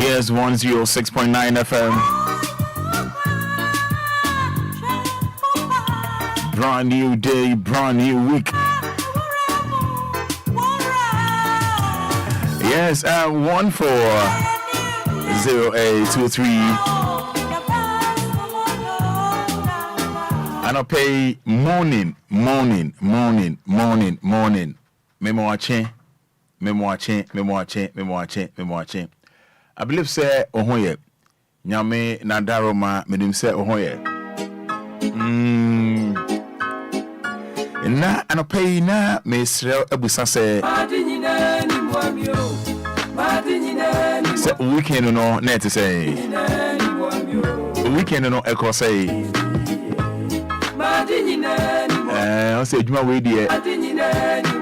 Yes, 106.9 FM. Brand new day, brand new week. Yes, 140823. And I pay morning. Memo watching. I believe say ohoye. Nyame nadaroma medim say ohoye. Na anopay na mesrel abusa say say weekend no net say weekend no eko say I say adwuma we die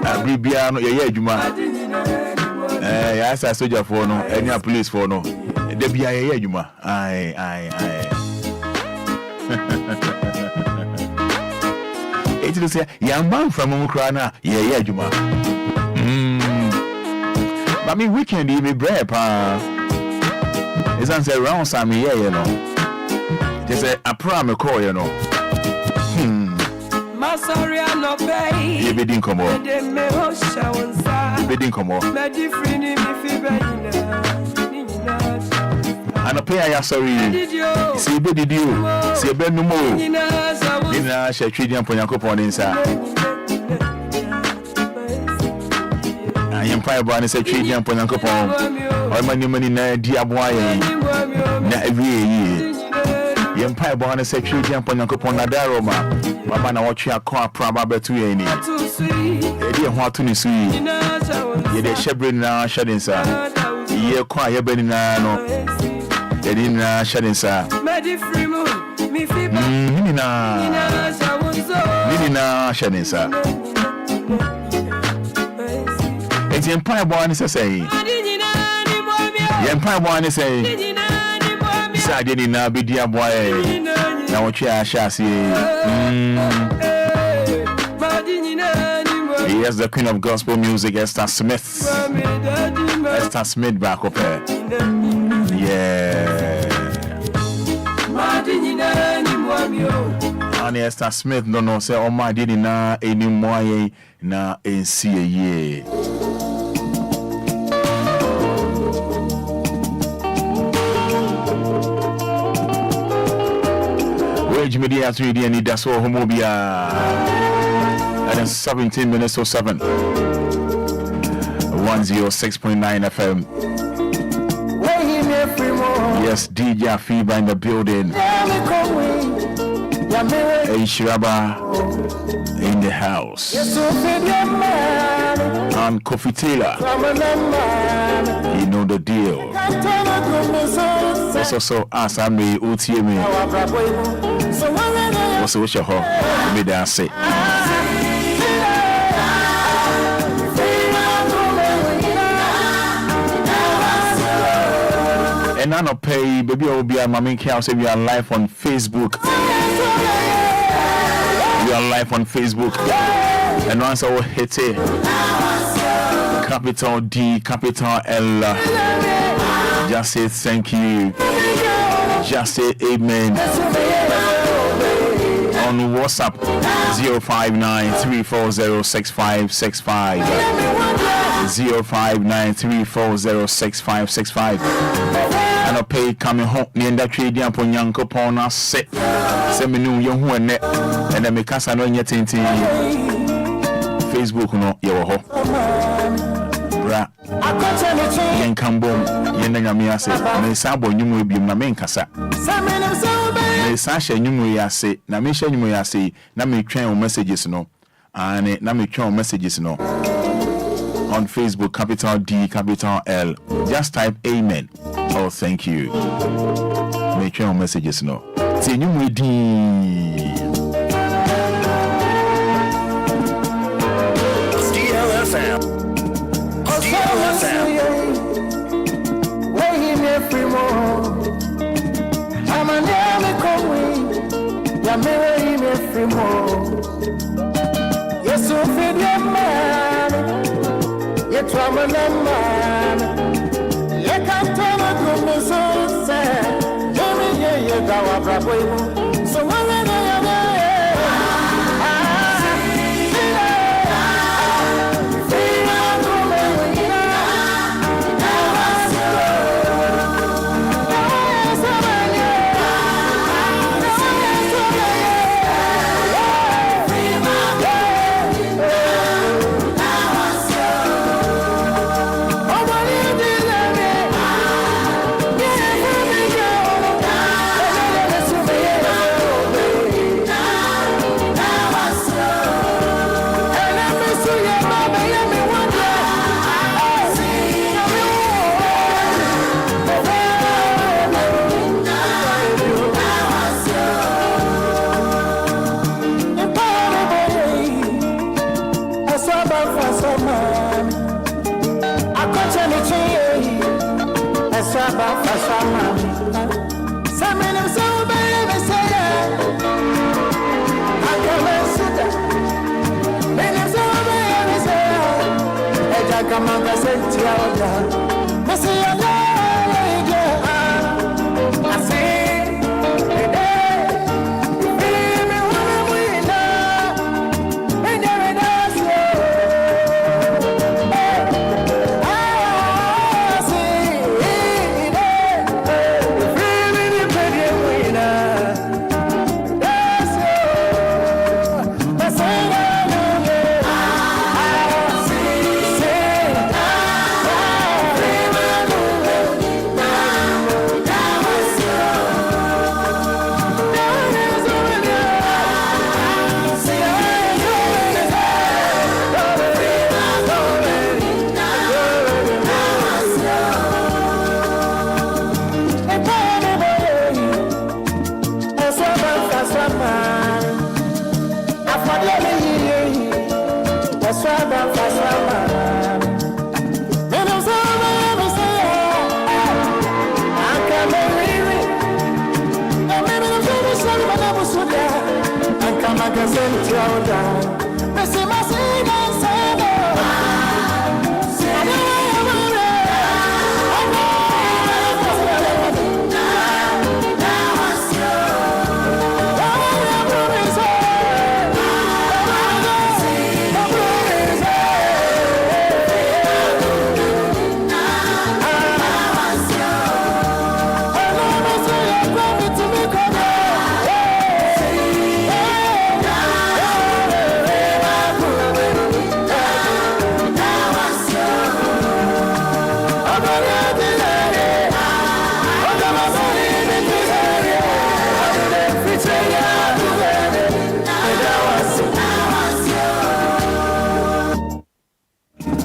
abribia no ye adwuma ya sa soldier for no any police for no de bia ye adwuma ai it is say young man from mukra na ye adwuma but me weekend e be bread pa is answer around some ye you know just say apra me call you know Sorry, I'm not paying. You didn't come on. You didn't come on. And a pay I sorry. See, did you? See, Ben no more. Dina shall treat them for your coupon inside. I am fire born and say treat them for your coupon. All my money, dear boy. Not every year. The Empire born a sexual jump on your coupon Nadaroma. Mama, now watch your car probably to any. Dear Watuni Sui. Ye de Shebrin now shedding, sir. Ye quiet Benino. Ye didn't shedding, sir. Nina shedding, sir. It's the Empire born is a say. The Empire born is a. I didn't know be dear boy. Now what you shall see. Yes, the queen of gospel music, Esther Smith. Esther Smith back up here. Yeah. And Esther Smith no no say oh my didn't know anymore na NCA. Media 3D Anidaso Wɔhɔ Obia. And it's 17 minutes or 7. 106.9 FM. Yes, DJ Fiba in the building. Hey Shiraba in the house. And Kofi Taylor. You know the deal. Also, as I may OTM. What's the wish of her? Let me say. And I don't pay, baby. Obia, Mammy Cow say we are live on Facebook. We are live on Facebook. And once I will hit it, capital D, capital L. Just say thank you. Just say amen. On WhatsApp 059-340-6565 059-340-6565 and I pay coming home near that trading upon young Copona set seminu young who and then make us no yet in Facebook no Wɔhɔ bra yen kambom yen na nyame ase me sabo nyumu bi na me nkasa me sa hye nyumu yase na me hye nyumu yase na me twen messages no and na me twen messages no on Facebook capital D capital L just type amen or thank you me twen messages no ti nyumu di DLFM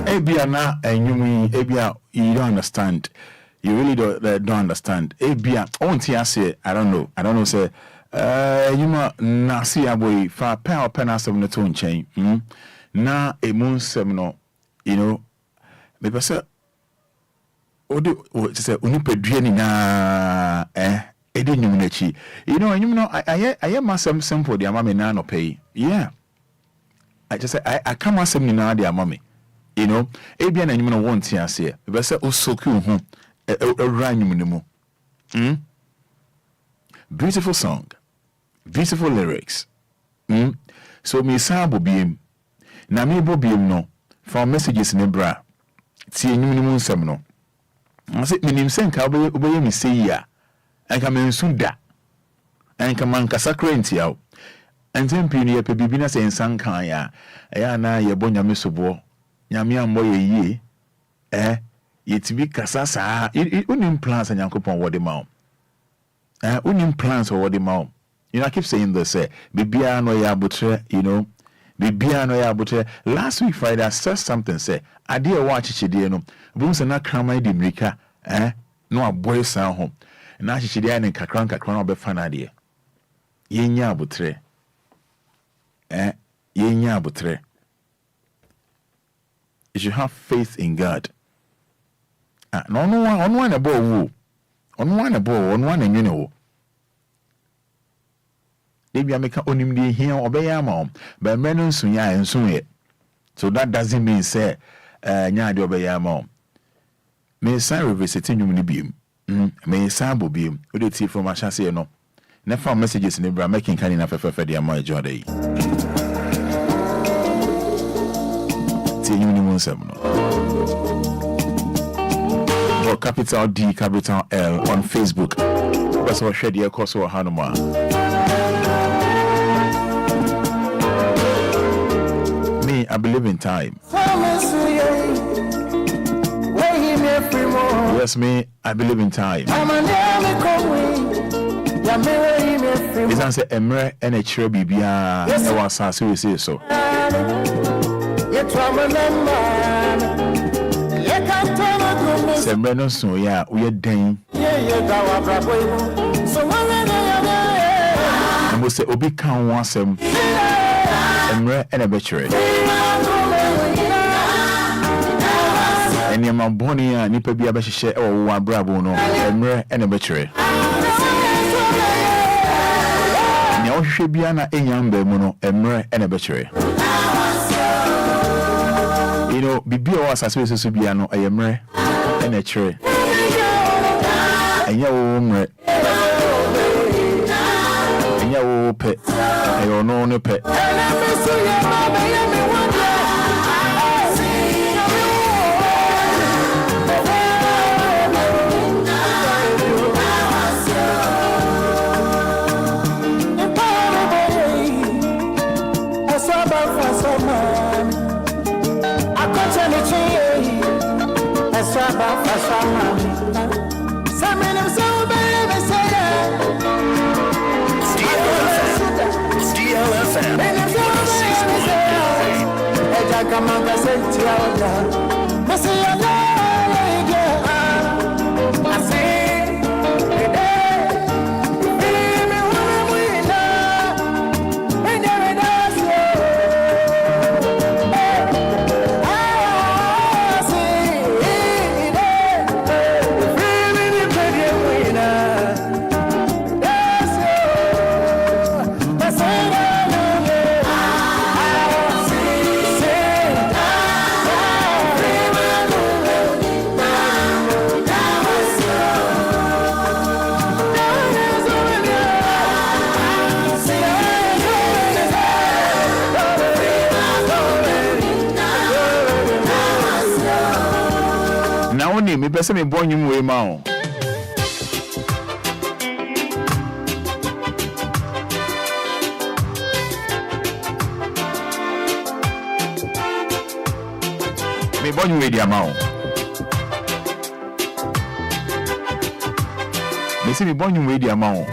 Ebia na enyumi ebia you don't understand. You really don't understand. Ebia onti ase I don't know say enyuma na see aboy fa pen asem no to nchen. Na emun sem no you know me pese odi say onipadua ni na edi nyum na chi. You know enyum no aye masem simple de amame na no pay. Yeah. I just say I come asem ni na de amame. You know, ebia na nyum no won tia se be say osoku hu ewra nyum ni mu. Beautiful song, beautiful lyrics. So me sabo biem na me bo biem no for messages ne bra tie nyum ni mu nsem no I say minim senka obeye mi sei ya enka mensu da enka mankasa krenti yawo entempi ni ye pe bibina se nsankan ya na ye bo nyame sobo nyame ambo ye yie yetibi kasa saa unim plans anyankopon wode ma unim plans wode ma you know I keep saying this bibia no ya abutre you know bibia no ya abutre last week Friday I said something say ade e wa chichide no bunse na krama di mrika no aboy san ho na chichide ne kakran na obefa na ade yenya abutre yenya abutre. You should have faith in God. No one above who. On one and you know. Maybe I make onim de here obey am, but men soon ya and soon yet. So that doesn't mean say nya de obey am. Me san revisiting you beam. Me san bo beam. We dey from Ashase no. Never messages in the making can enough for the Amoy Jody. Or capital D, capital L on Facebook. That's what shed your course or Hanuma. Me, I believe in time. Yes, me, I believe in time. It's answer Emre and a cherry bia. I was as we say so. Sembreno so yeah, we are dang. I must say Obi can want some Emre and a betray. And your man Bonnie and Nipper be a better or one bravo no Emre and a betray. Now should be an young bemono Emre and a betray. You know, Bibi was as well as Subiano, a Emre and a tray. And your own and your pet, and your own pet. Me person me born you way mao. Me born you way dia mao. Me say me born you way dia mao.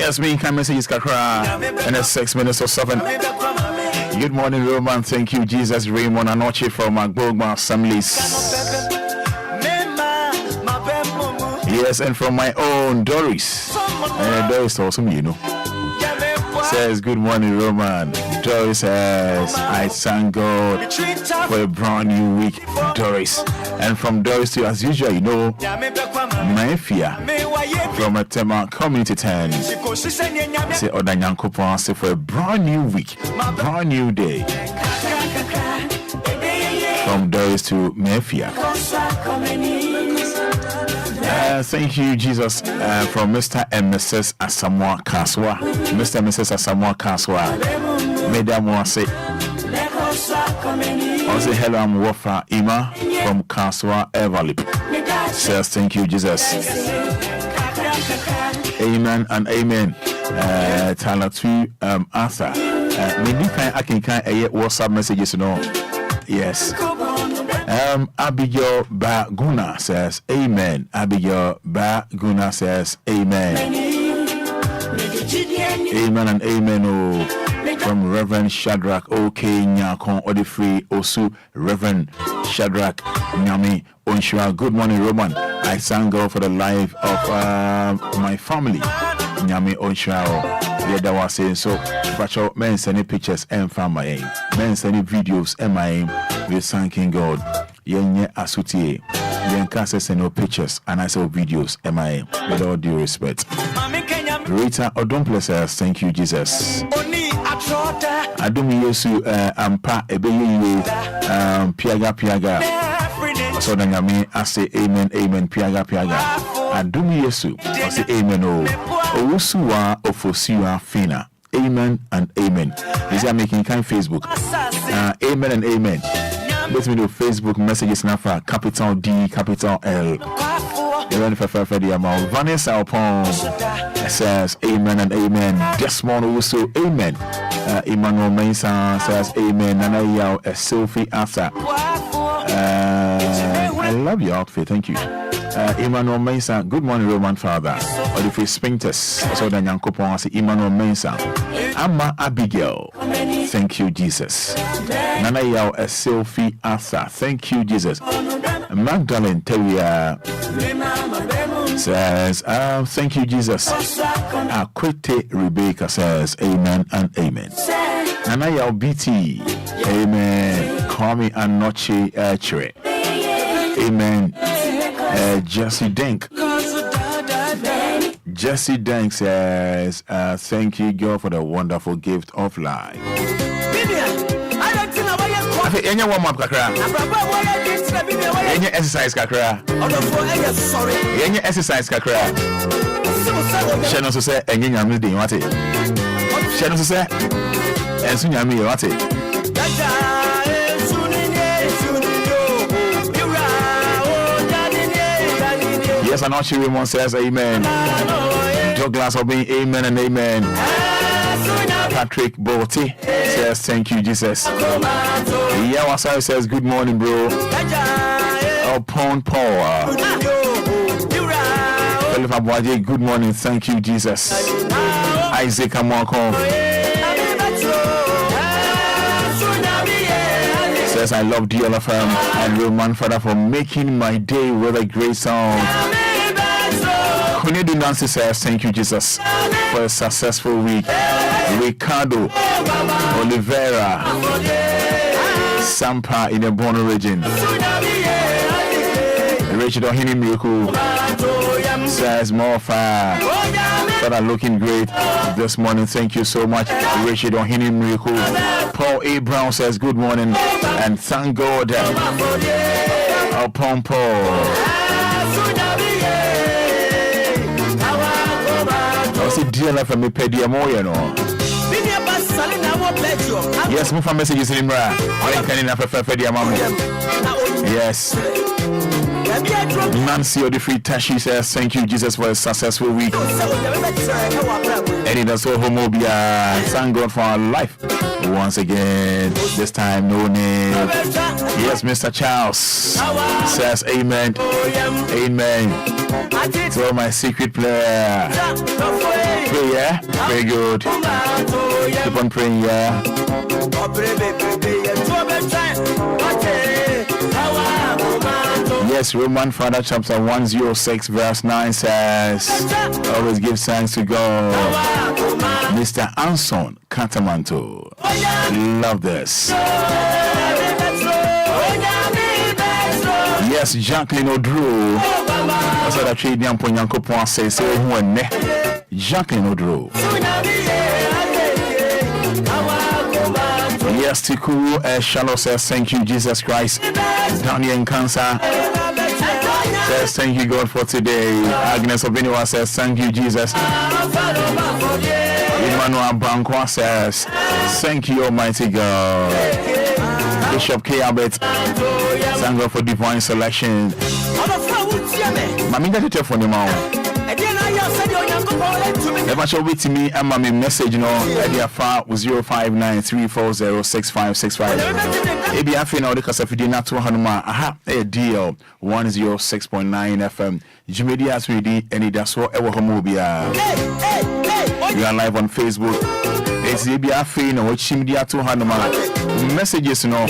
Yes, me can message Kakra and it's 6 minutes or 7. Good morning, Roman. Thank you, Jesus Raymond Anoche from Agbogba Assemblies. Yes, and from my own Doris. And Doris also, you know. Says, good morning, Roman. Doris says, I thank God for a brand new week, Doris. And from Doris to, as usual, you know, Maefia from a Tema Community 10. Say, Odanyanko say for a brand new week, brand new day. from Doris to Mefia. Thank you, Jesus, from Mr. and Mrs. Asamoah Kaswa. Mr. and Mrs. Asamoah Kaswa. Madam Wase. Also, hello, I'm Wafa Ima from Kaswa Everlip. Says, thank you, Jesus. Amen and amen. Talatu Arthur. Maybe I can WhatsApp messages, you know. Yes. Abigail Baguna says amen. Abigail Baguna says amen. Amen and amen. Oh, from Reverend Shadrach OK Nyakon Odifree Osu. Reverend Shadrach Nyami Onshua. Good morning, Roman. I thank God for the life of my family. Nyami Onshua. Yeah, that was saying so. But men sending pictures and family. Men sending videos and my we're thanking God. Yenye asutie. Yenkase send no pictures and I saw videos. MIA with all due respect. Rita Odomplesers, thank you, Jesus. Adumi Yesu ampa ebeye piaga. So then I say amen, amen, piaga. Adumi Yesu, I say amen. Owusuwa ofosiwa fina. Amen and amen. Is that making kind Facebook? Amen and amen. Let me do Facebook messages now for capital D, capital L. Vanessa upon says amen and amen. Desmond also amen. Emmanuel Mesa says amen. Nana Yao a selfie after. I love your outfit, thank you. Emmanuel Mesa, good morning, Roman Father. Or if it's Spintus, so then Yankopon say Emmanuel Mesa. Amma Abigail, thank you, Jesus. Nana Yao a selfie after, thank you, Jesus. Magdalene Teria says, thank you, Jesus. Akwete Rebecca says, amen and amen. Nana Yao BT, amen. Call me Anoche Chere. Amen. Jesse Denk says, thank you, God, for the wonderful gift of life. Any warm up, Kakra. Any exercise, Kakra. Any exercise, Kakra. She knows to say, and you are doing what it. She knows to say, and soon you are me what it. Yes, and Archie Raymond says amen. Douglas Obin, amen and amen. Patrick Borty says thank you, Jesus. Yawasai says good morning, bro. Upon power. Philip Abwaje, good morning, thank you, Jesus. Isaac Amwako says I love DLFM and Roman Fada for making my day with a great song. Kunedi Nancy says thank you, Jesus, for a successful week. Ricardo Oliveira Sampa in the Bono region. Richard Ohini Miracle says more fire. That are looking great this morning. Thank you so much, Richard Ohini Miracle. Paul A. Brown says good morning and thank God upon Paul. I see DLFM me pay the more, you know. Yes, move for messages in Imra. Yes. Nancy Odifree Tashi says thank you, Jesus, for a successful week. Anidaso Wɔhɔ, thank God for our life once again. This time no name. Yes, Mr. Charles says amen. Amen. So my secret prayer. Pray, yeah? Very good. Keep on praying, yeah. Yes, Roman Fada chapter 106 verse 9 says, always give thanks to God. Mr. Anson Katamanto. Love this. Yes, Jacqueline Odro. That's what I trade Yampo Yankopon says. Yes, Tiku Shallow says, thank you, Jesus Christ. Daniel Cancer says, thank you, God, for today. Agnes Obiniwa says, thank you, Jesus. Emmanuel Bankwa says, thank you, Almighty God. Bishop K. Abbott, thank God for divine selection. Maminga to for the mouth. Never show wait to me and my message no idea far 05934065565. Ebi afi na odeka safidi na 200 aha a deal 106.9 FM. Jumedi aswidi Anidaso Wɔhɔ Obia. We are live on Facebook. It's ebi afi na ochimdi 200 messages no.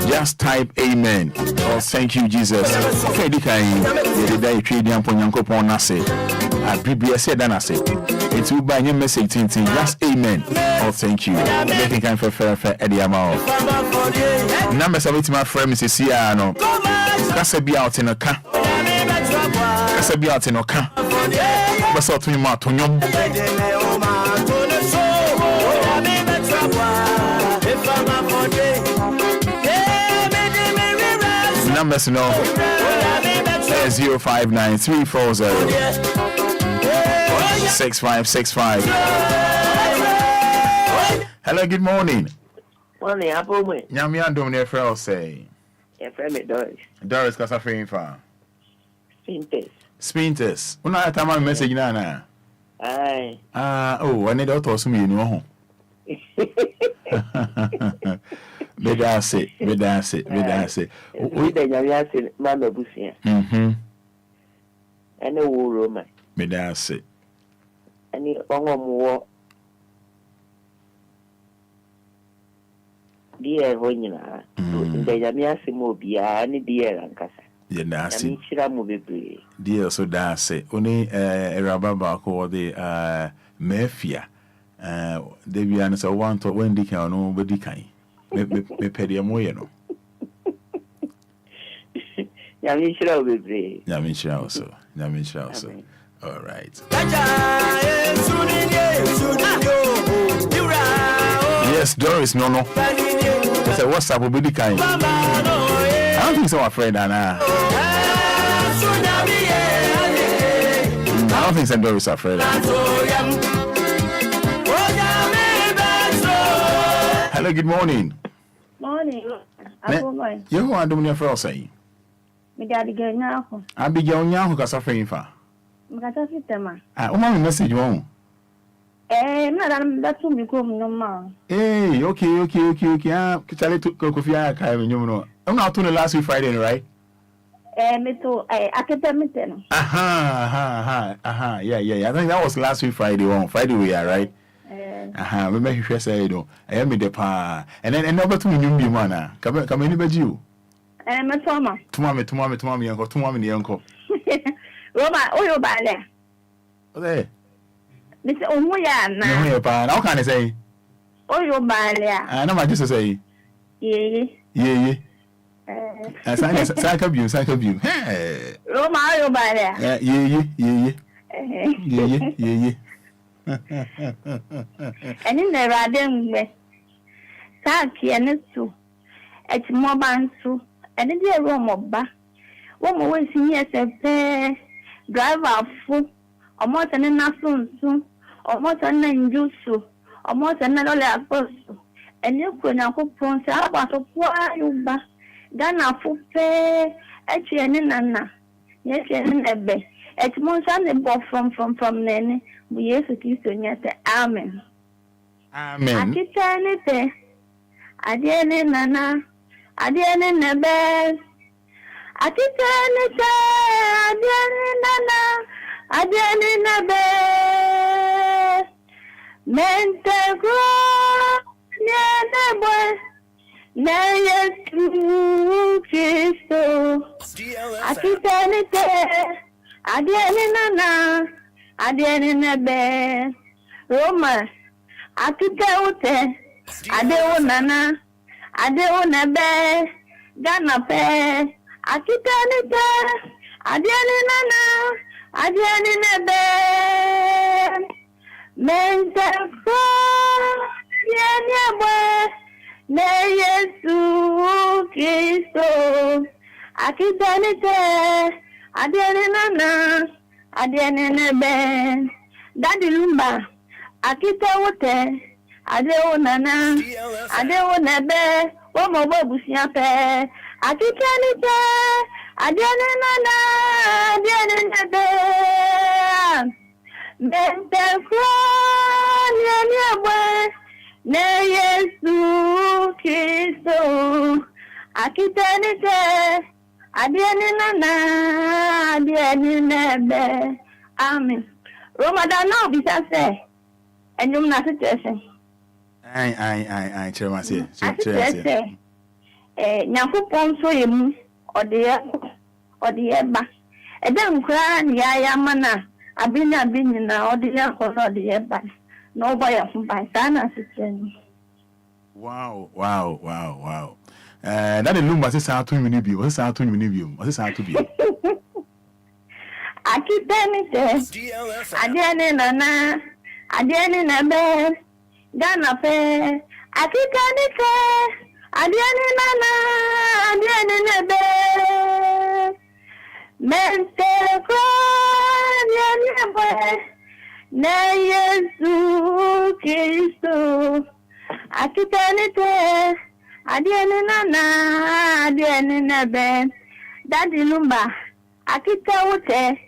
Just type amen or thank you Jesus. Okay, dikai the day trade ampo nyankopon na say. I said that I say it's you buy your message tintin just amen or thank you. Anything kind for fair Eddie amount. Numbers of it my friend Mrs. Siano. Kasa be out in a car. Kasa be out in a car. What's out to you, Martonium? Numbers no 0593406565. Hello, good morning. Morning, Apple. Nyami andom ne frɛ say. Your friend Doris. Doris kasa frɛ fa. Spinters. Una atama message na. Aye. Oh, I need to so me no ho. Me dance it. We dey nyame ase mama busia. Ene wo Roma. Me dance it. Ani ongomo die ho nyina. Dey nyame ase mo bia ani die rankasa. Ye dance. Ami chira mo bebre. Die so dance. Oni erababa ko de mafia. Debi an so want to when dikan no be dikan. Me pedi amoye no. Nyame chira bebre. Nyame chira also. All right. Yes, Doris, no. I said, what's up, Obidi Kai? I don't think so, afraid, Anna. I don't think so, Doris, afraid. Hello, good morning. Morning. You want to do your first say? Me daddy get now. Abigail Nyahu Casafrain fa. Mkata sitema. Uma message one. Madam, that's who become no more. Hey, okay. Kitale to Kofia Kai when you know. I'm not to the last week Friday, right? Me too. I can tell me then. Aha. Yeah. I think that was last week Friday one. Friday we are right. We make sure say no. I am in the pa. And then another two new be mana. Come anybody you. My Toma. Tomorrow, uncle. Tomorrow, the uncle. Roma, you buy there. Okay. Mr. Omoya, No, how can I say? You buy there. I know my just say. Yeah. Sack of you. Roma, you buy there. Yeah. And in the Radin way. Saki and it's too. It's more bansu. And in the room of ba. One more way, see, yes, a driver full. Or more than enough soon. Or more than a juice. Or more than another apostle. And you could not go from Sabbath of you ba. Ghana full pay. Actually, and Nana. Yes, and a bed. It's more than a ball from Nene. We used to kiss you, yes, amen. Amen. I did anything. I didn't Nana. I didn't the best. I did anything. I didn't Nana. I didn't the best. Mente grow near the boy. Now yes to Christo. I did anything. I didn't Nana. I didn't the best. Roma. I did the I don't Nana. I don't know be Ghana pe. I keep telling her. I didn't know. I didn't know be. Men say, yeah, boy. ne Yesu Kristo akitanite adiene nana adiene nebe Daddy Lumba akita wote adewo nana adewo nebe o mo bobusia pe akitanite adiene nana adiene nebe Mente kwa ne Yesu Kristo akitenite adieni nana adieni nebe amen Ramadan no bisa se enyum na se ai chema se nyakopon so yemu ode ba edem kra ni ya mana abina na ode ya kono ode ba no boy of my sana sister. Wow. That the Lumba says how to be. What's how to be? What's how to be? Akitanite adiane nana adiane nabe Ghana fe akitanite adiane nana adiane nabe mente kwa adiane boy ne Yesu Kristo akitanite adiane nana adiane nabe Daddy Lumba akita wote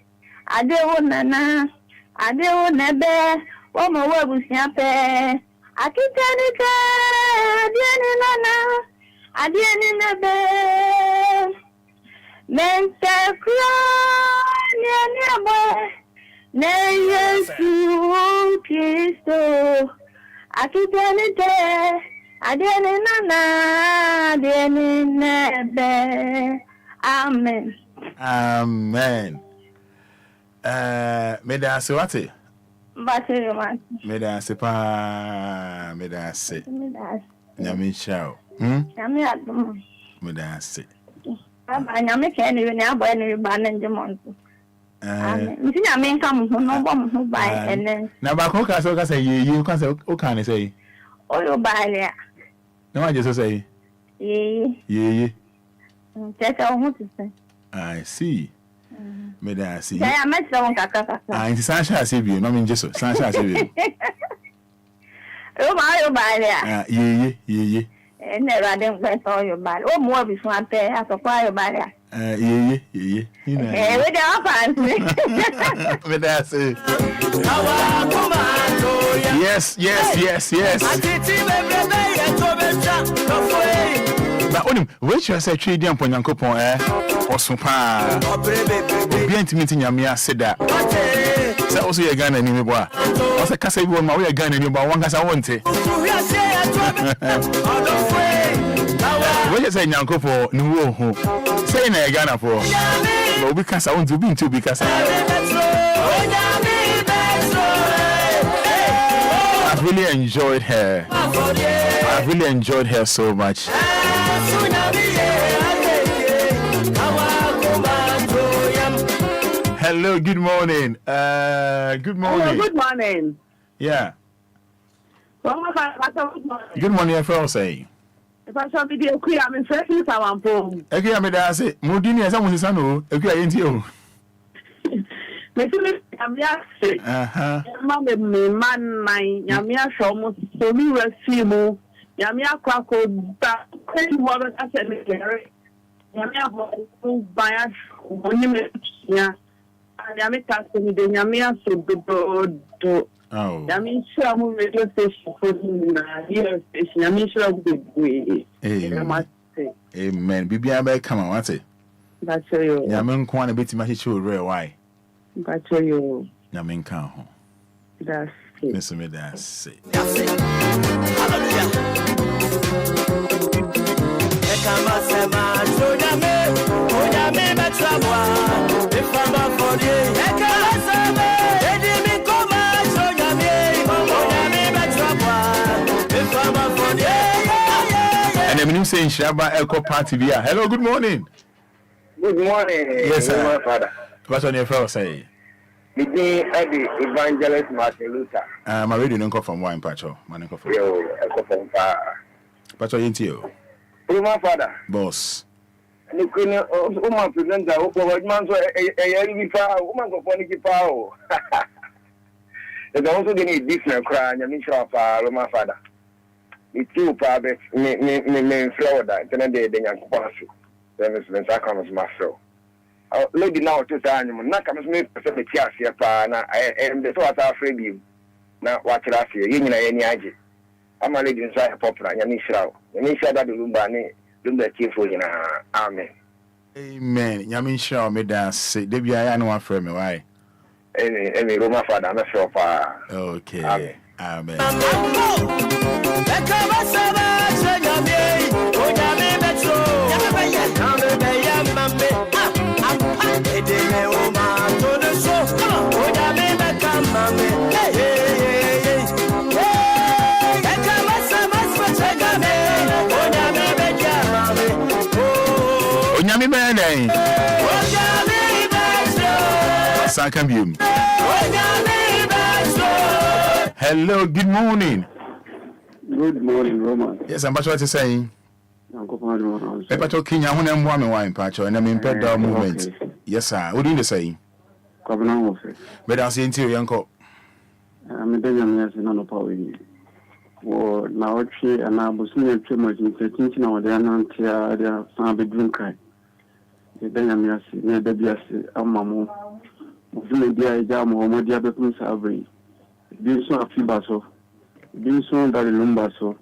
adewo nana adewo nebe o mo wabusia pe akitanite adiane nana adiane nebe mente kro ni abo ne Yesu Kristo akitanite adiane nana adiane nebe amen Medase wate battery man medase pa medase nyame chao nyame adom medase aba nyame ke ni ni abo ni ba na njemonto amen nti nyame nka mo no bo mo ba ene na ba ko ka so ka say ye ka say o ka ne say oyo ba ya na wa je so say ye tete o hutu say I see medase ya metsa won kaka nti san sha se bi no me nje so san sha se bi o ba ya ye ene ra den gbe so yo ba o mu obi fun ape asopọ yo ba ya ye we dey fancy medase yes But onim which you say trade dem ponyankopon osupa Obia ntimi nyame aseda say also ye Ghana ni mebo a o say kasa bi won ma we Ghana ni mebo wan kasa wonte we say nyankopon ni wo ho say na ye Ghana for but obi kasa wonte obi nti obi kasa I've really enjoyed her. I've really enjoyed her so much. Hello, good morning. Good morning. Hello, good morning. Yeah. Good morning, your friend say. If I shall be the Enquires, I'm in freshly someone home. Okay, I'm there. Say, Modini, as I'm saying, no, okay, I ain't you. I'm just Mamma, man, my Yamia Shomo, so we were Simu, Yamia Quaco, but what I said, Yamia by us, yeah, Yamika, the Yamia, so do. Oh, Yamin sure I'm radio station for here station. Yamin sure be amen. Bibi come on, what's it? That's you. Yamin kwana beti ma chichu real why? That's you. Yamin kan ho. That's it. Miss me that's it. Hallelujah. Ekama sema jonyame, jonyame betrabwa. If I'm a for you, ekama sema, edimi koma jonyame, jonyame betrabwa. If I'm a for you, and then you saying Shaba Echo Party via. Hello, good morning. Good morning. Yes, sir. Fada. What's on your friend say? The Eddie Evangelist Martin Luther. My radio don't come from wine patch. Man, come from. Yo, I come from But what you? Roma Fada. Boss. And you couldn't present that over man so a power, woman of funny power. There's also getting different cry, and you sure Roma Fada. It's too private, me Florida, then they didn't pass it. Then it's I come as myself. Lady now to time, not come as me, Pacific Yasia, and the sort of afraid you. Now, watch it after you, any idea. I'm a lady inside a popular, Yanisha, Yanisha, that the Lumba chief for you. Amen. Amen. Yamisha, me dance. Debbie, I know one friend, why? Any Roma Fada, I'm not sure. Okay. Amen. Onyami bene. Sakambium. Hello, good morning. Good morning, Roman. Yes, I'm what you saying. Pepper talking, I want to warm wine patch and I'm in pedal movement. Yes, sir. What do you say? But I'll see into your uncle. I'm a Benjamin, no power. Or now, and I was near too much in 13 now, they are not here, they are some bedroom cry. The Benjamin, near the Bias, Amamo, Mufulia, Jam, or Modia Becum Sabri. Being so a Fibaso, being so that Lumba so,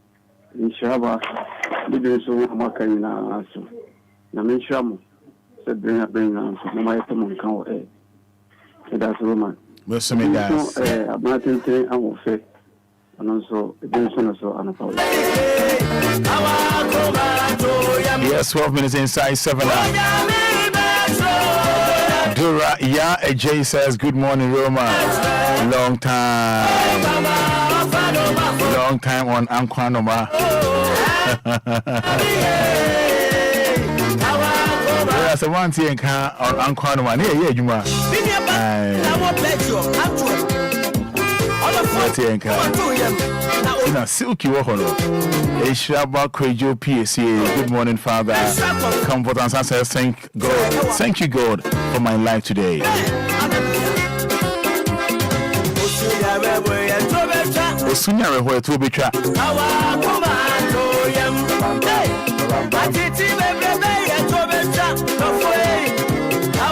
in Shaba, being so Makana, so. Namishamu said, bring a brain answer, no matter what can that's Roman. Well, some guys, I'm not saying I will say, and also, being so an yes, 12 minutes inside 7. Dura, yeah, AJ says, good morning, Roma. Long time on Ankwanoma. There's a one thing on Ankwanoma. Yeah, you are. Silky Wɔhɔ. Eshraba Kwejo PSA. Good morning, Father. Comfort and success. Thank God. Thank you, God, for my life today. Osunyare ho eto betwa.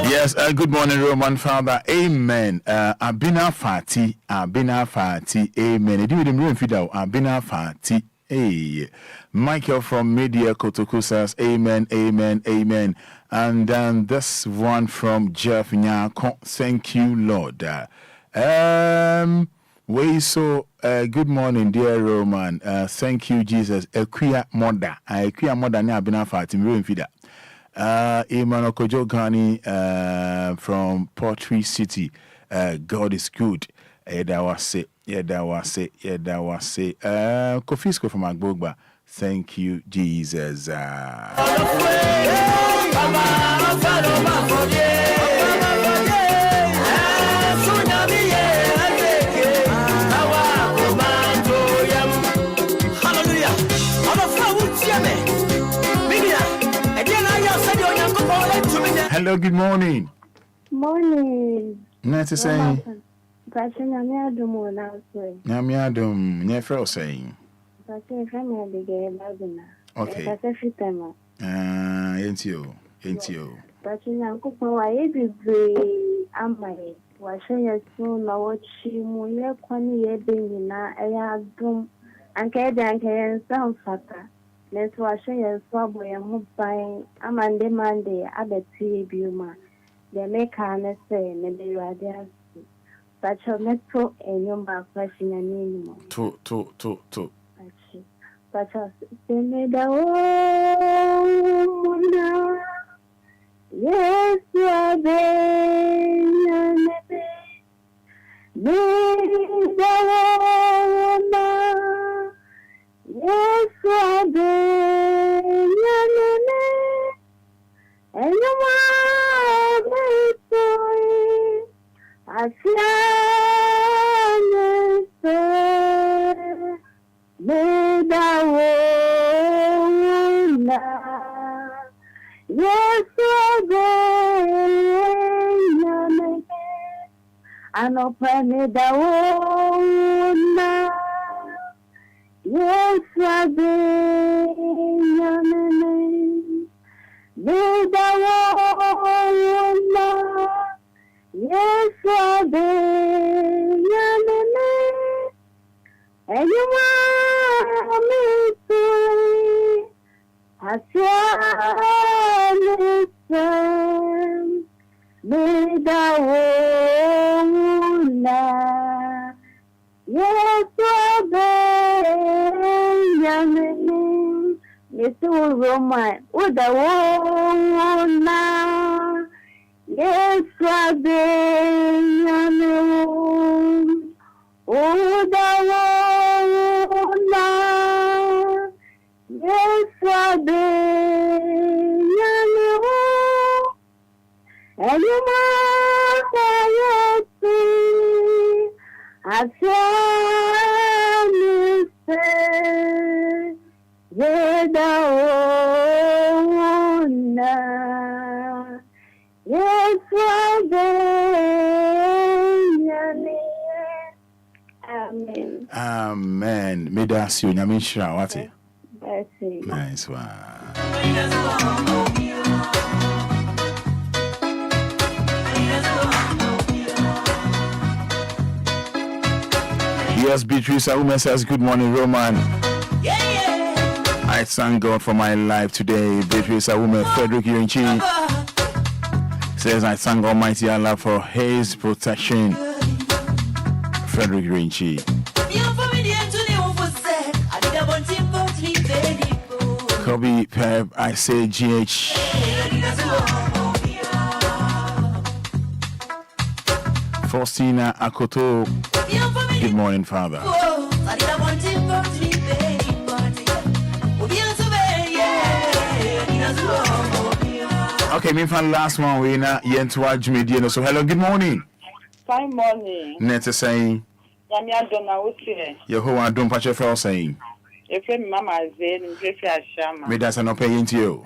Yes, good morning, Roman Father. Amen. Abina Fati, amen. Edu dem room fidao, Abina Fati. Hey, Michael from Media Kotoku says, amen. And then this one from Jeff Nyako, thank you, Lord. Good morning, dear Roman. Thank you, Jesus. Equia Moda ne Abina Fati, room fida. Emmanuel Kojo Ghani from Pottery City. God is good. Yedawase. Kofisko from Agbogba. Thank you, Jesus. Hello, good morning. Morning. Nice to say. Nyamiadum, Nyefro saying. Okay. Ain't you. But why be am I? Why say you soon know what she will being and some fatter. Let's wash your swab and move by Amanda Monday, Abbott Buma. They make her say, maybe you are there. But your metro and your back question anymore. Two. But they made a yes, you are there. Yes, and you are I feel made a way. Yes, Yame. Anopane da wona. Yes, Yame. Nida wona. Yes, Yame. And you want me to listen, Nida wona. Yes, Yame. Mr. Roman, with the wona. Yes, Yame. Oh, the wona. Yes, Yame. And you must see. I tell you, the wona. Yes, Amen. Amen. May that see you. Nyame shira wate. Nice one. Yes, Beatrice Awume says, good morning, Roman. I thank God for my life today. Beatrice Awume, Frederick Yurinchi says, I thank Almighty Allah for His protection. Frederick Yurinchi. Kobe Pep, I say GH. Faustina Akoto. Good morning, Father. Okay, me fan last one we na yentua Jumediano. So hello, good morning. Fine morning. Neta saying Yamia dona wuti. Yehovah don't patch your fell saying. If mama zen, if you shama. Me that's an paying to you.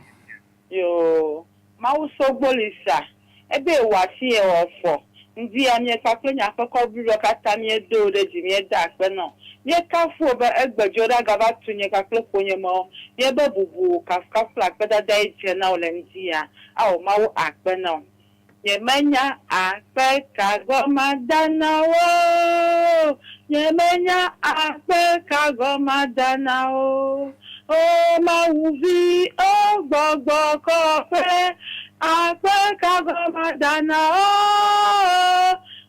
Yo, Mauso Bolisa. Ebe wati e ofo. Ndi anye kakle nya akoko biro kata nye do de jimi da pe no. Nye kafu oba egbejoda gaba tu nye kakle konye mo. Nye be bubu kafka flak beda da ije na ole ndia. Awo mawo akpe no. Nye menya akpe kagoma dana wo. Nye menya akpe kagoma dana wo. O mauvi o gbogbo kofe. Akpe kagoma dana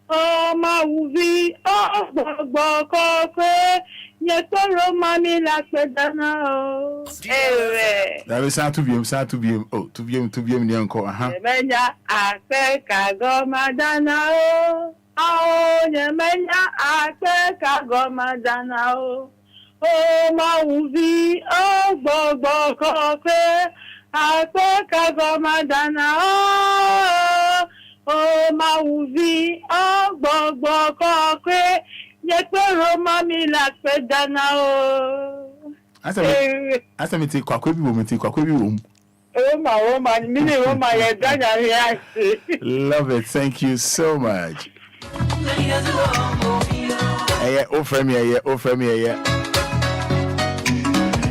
o mauvi o gbogbo kofe. Nye toro mami la kpe dana o. Ewe. That was sad to be oh to be the uncle. Nyemenya akpe kagoma dana o. Nyemenya akpe kagoma dana o. O mauvi o gbogbo kofe. Akpe kagoma dana o mauvi o gbogbo kofe. Nyekpero mami la kpe dana o. Asa me take kwakwebi wo. Roma, mini Roma, ya dana react. Love it. Thank you so much.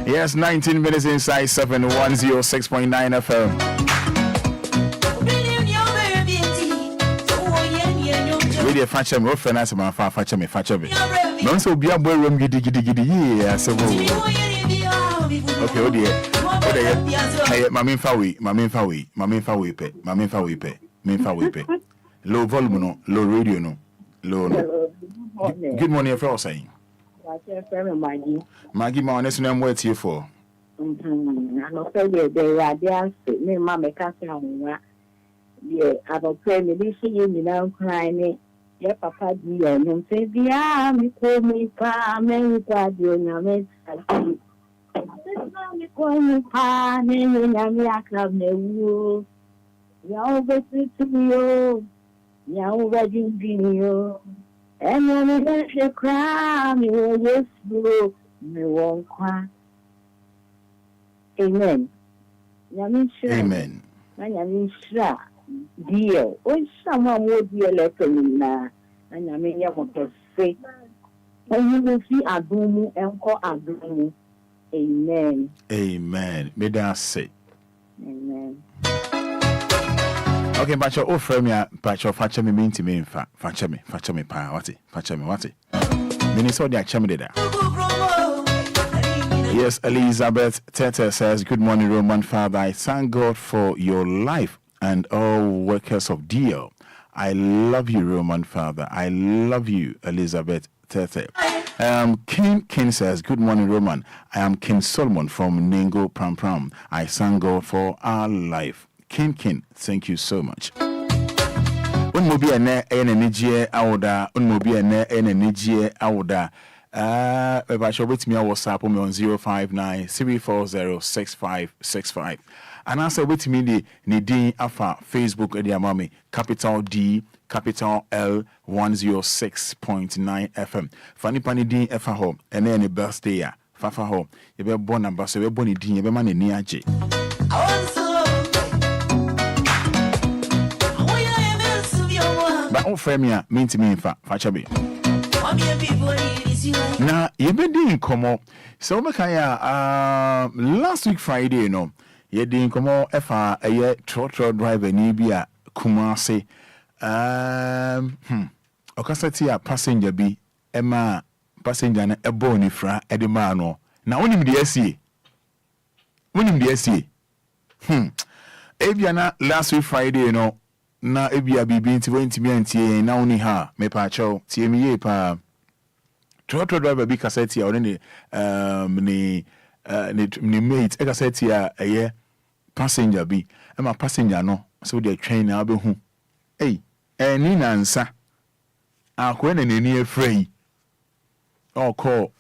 Yes, 19 minutes inside 710.6.9 FM. Really, fetch me. What finance man? Fetch me. No, so be a boy room giddy. Yeah, so. Okay, oh dear. Hey, Mammy Fawi. Low volume, no, low radio, no, low. No. Good morning, if you're saying. Maggie, my honest name, what's here for? I don't say they are there. Me, Mamma, can't say, yeah, I don't pray me. See you now crying. Yeah, Papa, dear, and say, yeah, me call me, pa, me, pa, dear, me, call me, pa, me, I club, me, you're to you, you're wedding video, and when you let you cry, me, yes, bro, me won't cry. Amen. Amen. Nanyame shra deal. O shama mo DLFM na nanyame nya mo kese. And you will see Adumu and call Adumu. Amen. Amen. May that say. Amen. Okay, but your old friend, but fatcher me mean to me, fatcher me, pa, what it? Minnesota, actually, did that. Yes, Elizabeth Tete says, good morning, Roman Father. I thank God for your life and all workers of DL. I love you, Roman Father. I love you, Elizabeth Tete. King says, good morning, Roman. I am King Solomon from Ningo Pram Pram. I thank God for our life. King, thank you so much. Unmobi ene energy awda. Unmobi ene energy awda. Eba show with me on WhatsApp on 059-340-6565. And answer with me the Nidin Afa Facebook edi mami capital D capital L 106.9 FM. Fanny pani din efa ho ene any birthday ya fafa ho ye be born number so we born din ye be man ni age. But on frame mean to me fa chabe. Na ye be din komo so me kan ya last week Friday you know ye din komo efa eye trotro driver ni bia Kumase okasati a passenger bi ema passenger na ebo ni fra edema no na wonim de asie ebia na last week Friday you know na ebia bibi nti wentimi antie na woni ha me pa chaw tie mi ye pa trotro driver bi kasati a woni ni mate e kasati a eye passenger bi ema passenger no so the train na be hu ni nansa akwa na nani afrei o call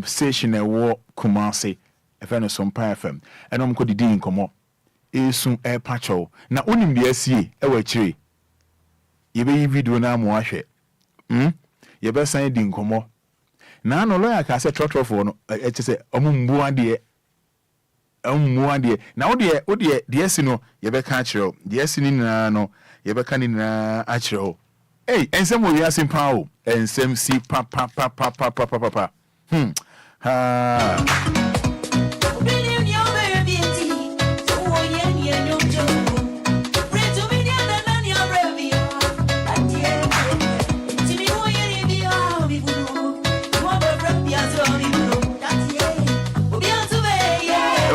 station e wo Kumase efe no Sompa FM enom ko didi nkomo esu e pacho na onim de asie e wa kire ye be yi video na mo ahwe ye be san di nkomo na no lawyer ka se trotro no e che se omumbu ade na wo de de esi no ye be ka kire de esi ni na no ye be ka ni na a kire ensem wo ya simpa o ensem si pa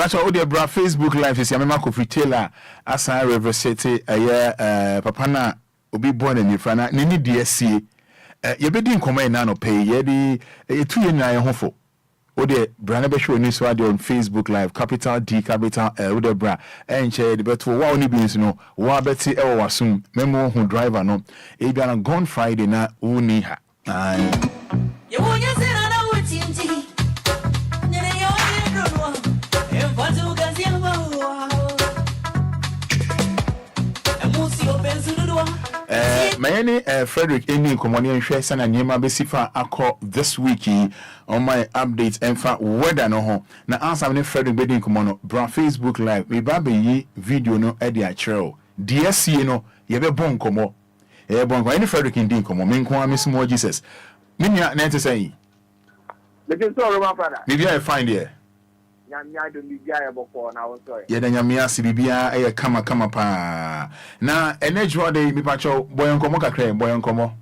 so the bra Facebook live is yamema ko fritela asa reversete papa na obi born in frana nini DSC ye be din koma na no pay ye di etu ye na ye hofo o de bra na be show ni so on Facebook live capital D capital L o de bra enche de beto wa oni bi no wa beti e wo wasum memo hu driver no e bia na gone Friday na uni ha ye wo nya se na na wutinti nyere yo ye do Mayeni Frederick Eni Komoni nhwe sana nyema besifa akọ this week on my updates enfa weather no ho na answer ne Frederick bedin komono bra Facebook live we ba yi video no e dia chero DSC no ye be bon komo any Frederick Eni komo me nko amesimo Jesus minia na ente say me dey so Roman Fada maybe I find here nyamia do bibia ye boko na wo so ye da nyamia si bibia e kama pa na energy dey mi pacho boy nkomo kakra boy nkomo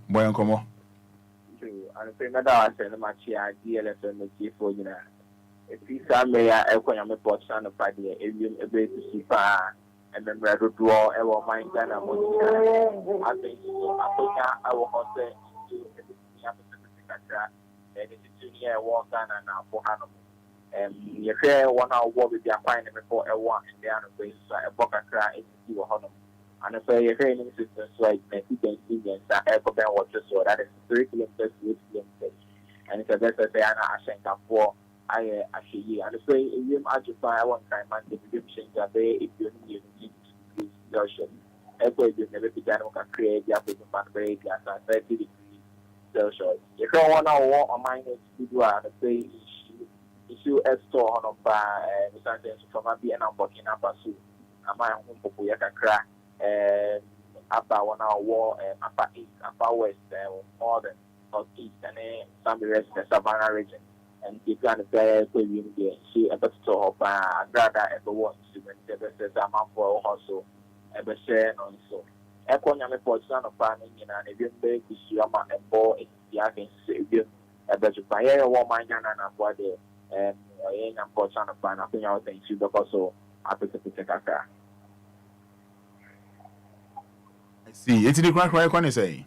and say na da say na machi a DLFM T4 nyina e pisa me ya e kwanya me port na pa de ewiem ebe to si pa e memra do do e wo man Ghana mo ni ate atonya awo hose ya kakra e ni tuni e wo Ghana na fo ha no you hear one hour with your fine before a walk in the other place, so a book a cry into your home. And if you're hearing systems like Mexican that ever been watches, so that is 3 kilometers, 8 kilometers. And it's a better say, I shank up for I actually, and if you occupy one time, man, the redemption that they, if you need to the ocean, every you never began to create the application man, very gas and 30 degrees Celsius. If you want to walk on minus, you do and say, issue store on by Mr. from a BN and Burkina Faso. ama ho popo ya kakra about 1 hour war upper east, upper west, northern, northeast, and some rest the savannah region. And if you are very quick, she a better to hope and rather ever want to the best amount for also ever share on so. Echo Yami Portson of Panning and if you make Yama and Bo in the Akin Savior, a better fire woman and a body and a portion of Pan, I think I would think you also after the Pitaka. See, it's the crack right when I say.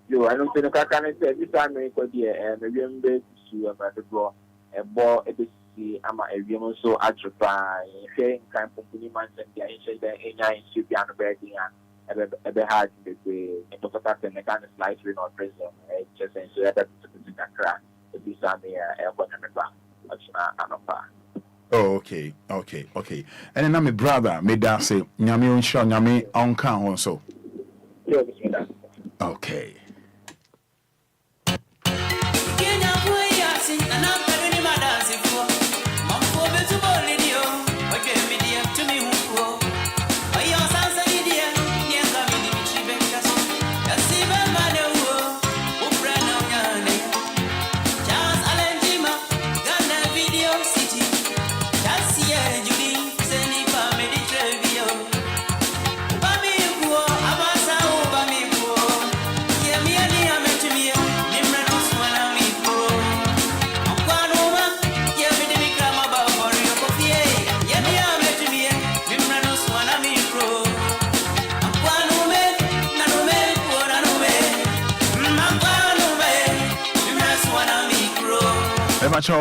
You, I don't think I can say every time I go there and maybe I'm big to about the bro and ball a bit see I'm a young so atrophy, sharing kind of company man and the ancient in should be on the bed a bit hard in the way and to protect the mechanic light ring or prison, just and so that to crack to be some airport and the back. Oh, okay. And then I'm a brother, me da say, Nyami unsho, Nyami on count also. Okay.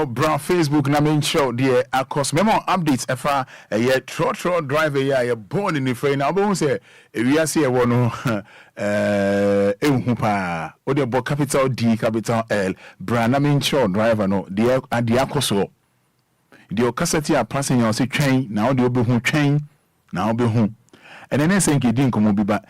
Brown Facebook na main show dear across memo updates efa a trotro driver ya born in the frame now but say we are see one ehun pa o de bo capital D capital L brand na main show driver no de akoso de okasati a passing you say train now de obehu train now obehu and then say nke din komo bi ba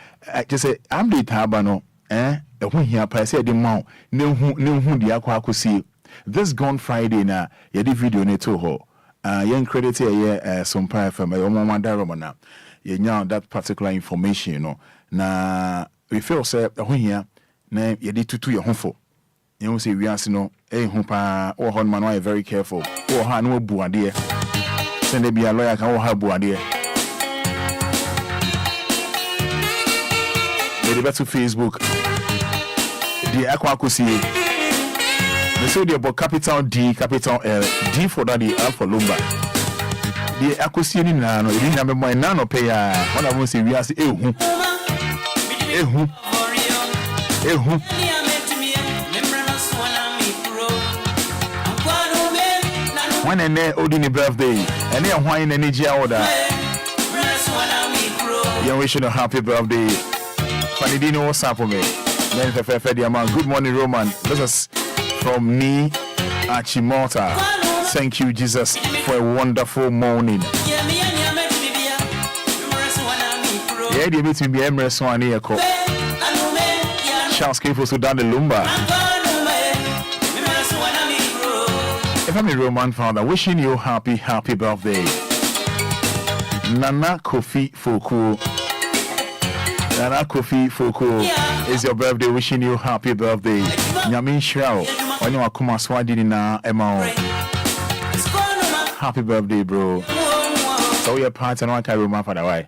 just say update aba no ehun hia pa say de ma ne hu de akosi. This gone Friday na yedi video ne to ho yen credit here some pa FM mama daroma na yenya that particular information you know na we feel say ho hia na yedi tutu ye ho fo you say we ase no hu pa o ho man why very careful o ha no bu ade send be a lawyer kan o ha bu ade we dey to Facebook the akwakosie. They say they're about capital D, capital L, D for Daddy, L for Lumba. The acquisition in Nano, you didn't have my nano pay. What I want to say, we are saying, one and then Odini birthday, and then wine and energy order. You're wishing a happy birthday. Fanidino, what's up for me? Good morning, Roman. This is from me, Achimota. Thank you, Jesus, for a wonderful morning. Yeah, they meet me be Emirates one here. Charles Kefo so down the Lumba. If I'm a Roman father, wishing you happy birthday. Nana Kofi Foku. Nana Kofi Foku is your birthday. Wishing you happy birthday. Nyamin Shrao. When you are kuma swadi na Emma. Happy birthday, bro. So your part and one carry Roman for the way.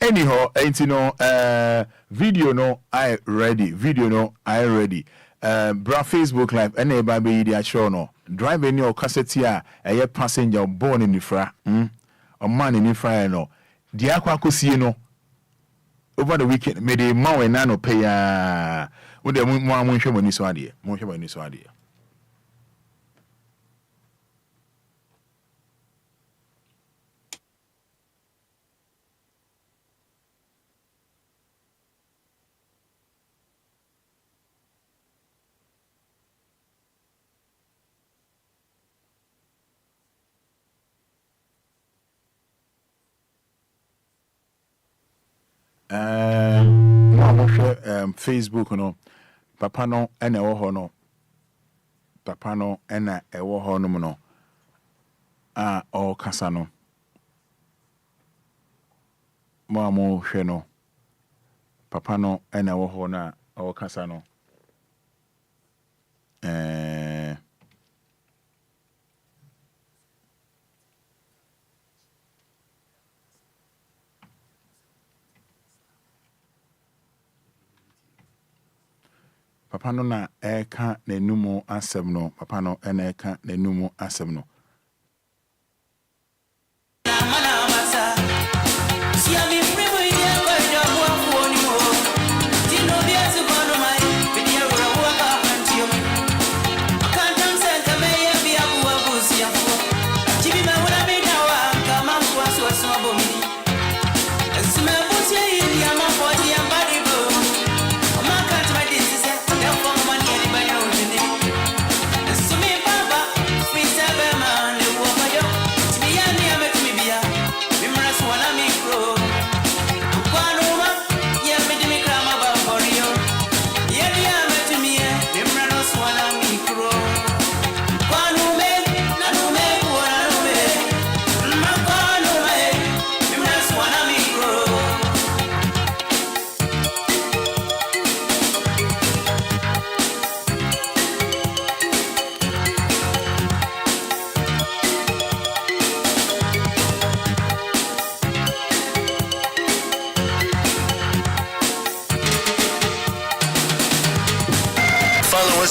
Anyhow, ain't you know video no I ready. Bra Facebook live any baby the show no. Drive any or cassette here a passenger born in the fra. A man in the fra no. The aqua see no. Over the weekend made a mau and nano pay with the more show when you saw idea. More show when you saw idea. Facebook no papa no ene wo ho no papa no ena ewo ho no no a o kasa no mo hwe no papa no ena ewo ho na o kasa no papa no na eka n'enumu asem no papa no ena eka n'enumu asem no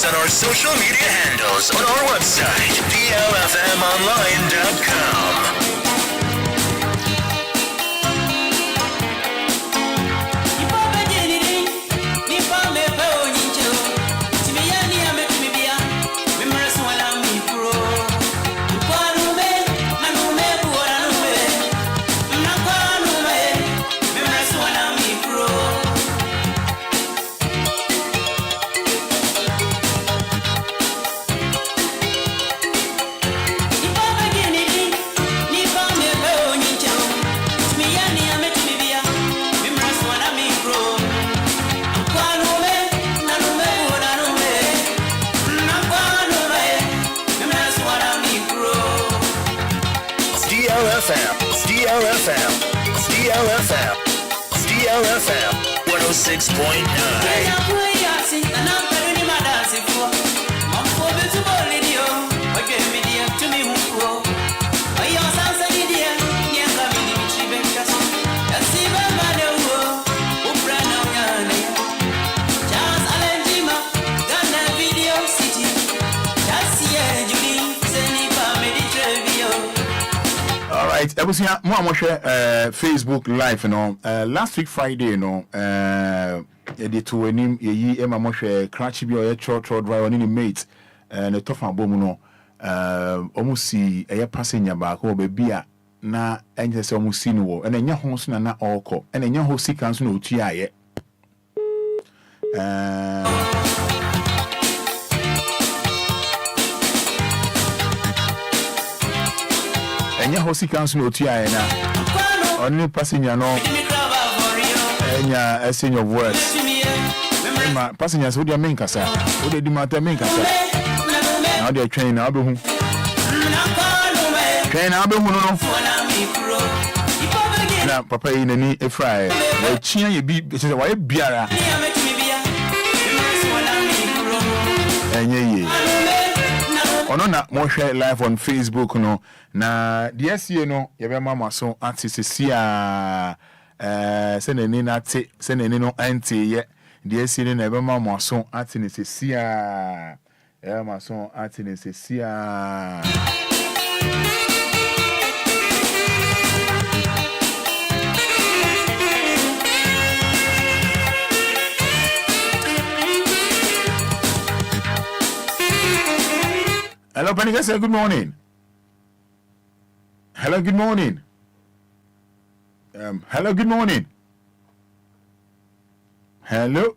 On our social media handles, on our website, DLFMonline.com. DLFM 106.9. Ebusia mo amhwe Facebook live no last week Friday no the to enim yeyi ema mo hwe crash bi o ye trot driver ni mate ne tofa bom no omusi eye passenger ba ko be bia na enje se omusi no wo enya ho so na okọ enya ho sika so na otu aye enya hosi council otu aye na oni passenger no enya exchange of words ma passengers wo dia men kasa wo de di mata men kasa na wo de train na obehu no na papa yi nani efra e wa chia ye bi se wa ye biara enye ye ono na mo share live on Facebook no na DSC no ye be mama so artiste sia seneni na te seneni no anti ye DSC na be mama so artiste sia mama so artiste sia Hello, Panika, say good morning. Hello, good morning. Hello, good morning. Hello.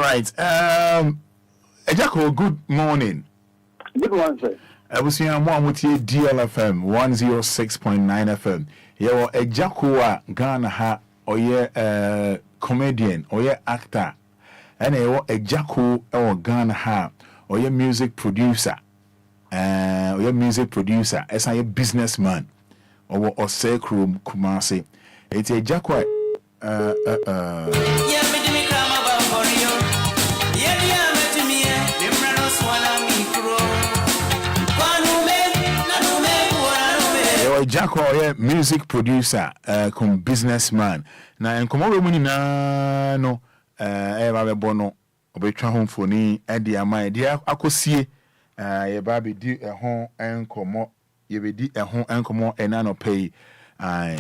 right. Ejako, good morning. Good one, sir. I was here with DLFM 106.9 FM. Yeah, Ejako Ghana ha oye comedian, oye actor. And Ejako Ghana ha oye music producer. Oye music producer. As a businessman. Or Sekrum Kumasi. It's Ejako. Jacko, music producer, businessman. Na enkomo we muni na no ba bono obetwa home for ni e dia mai dia akosie ye ba be di ehon enkomo ye be di ehon enkomo ena no pay and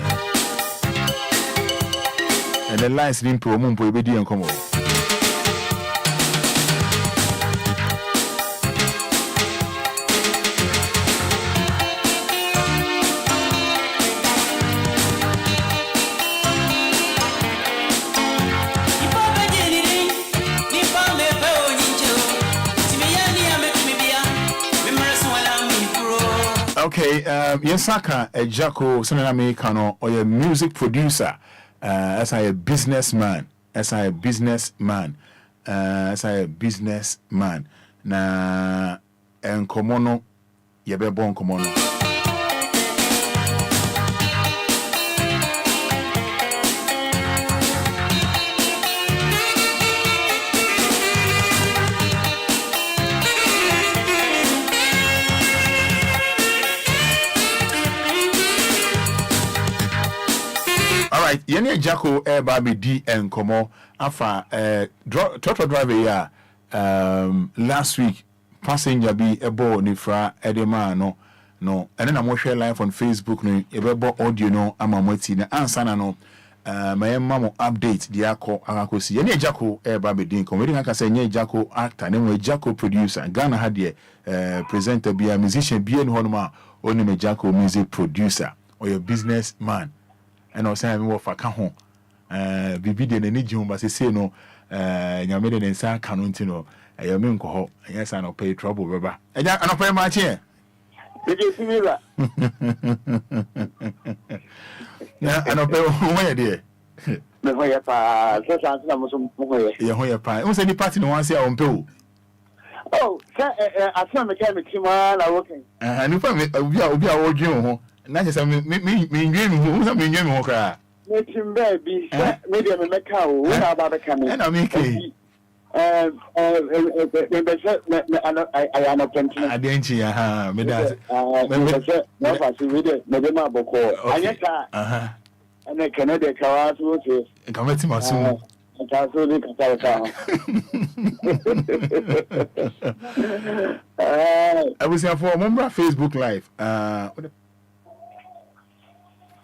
the lines din promo mpo be di enkomo. Okay, Yesaka Ejako Senator Americano or a music producer, as a businessman, na enkomono yebe bon komono. Alright, yene Jacko baby D and Komo afa total driver ya last week passenger be ebo ni fra edema no and then I'm share live on Facebook no ebo audio no amamweti na answer na no my mama update the akosi yene Jacko baby D Komo we can say yene Jacko actor name Jacko producer Ghana had the presenter be a musician be no honma only me Jacko music producer or your businessman. And I was saying, I'm for Cajon. Bibi de Nijum, but say no, Yamede and San Canutino, a Yaminko, yes, I don't pay trouble, Rubber. And I don't pay much here. Did you see me that? I don't pay where, dear. The Hoya Pa, such as I'm some way. Your Pie. Who's any party no one say on Pew? Oh, I saw mechanic, I working. And if I old you. Not just me dream who's a million more cry. Make him baby, maybe I'm a cow, what about the coming? And I'm making I am not pension. I didn't me that. No, I see with it, Madame Boko. And I cannot the car to come at him soon. I was here for a member Facebook Live.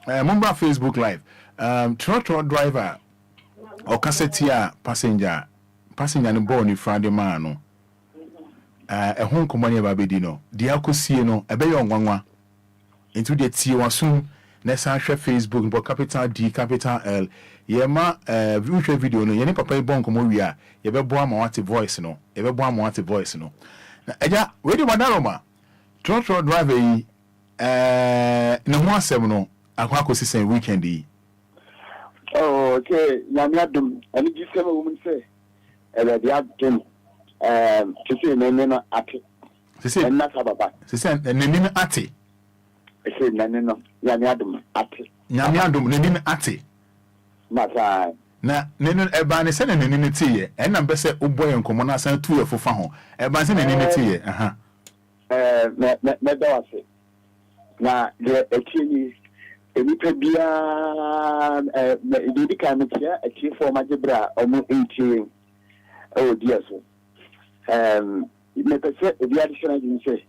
Member Facebook Live. Trotro driver or cassetia passenger no born Friday man. A home company babedino. Diako Sieno, a bay on one into the Tia soon. Nessa Facebook, but capital D, capital L. Yema virtual video no yene papa bon komo wia ye be boa ma wate voice no ye be boa ma wate voice no na eja we di wadaroma trotro driver yi ne ho asem no akwa akosisen weekend yi. Oh, okay, nyame adum ani gisema wo mun se e be adum kisi ne no ate sisi na sababa sisi ne ni ate sisi ne no nyame adum ate nyame adum ne ni ate masa na nenu eba ne se ne nenu tie e na be se oboy enkomo na san tu e fofa ho eba se ne nenu tie aha me do ase na de etini enipa bia di ka me tia eti for majebra omo 18 oh dear so me pese ebi additional din se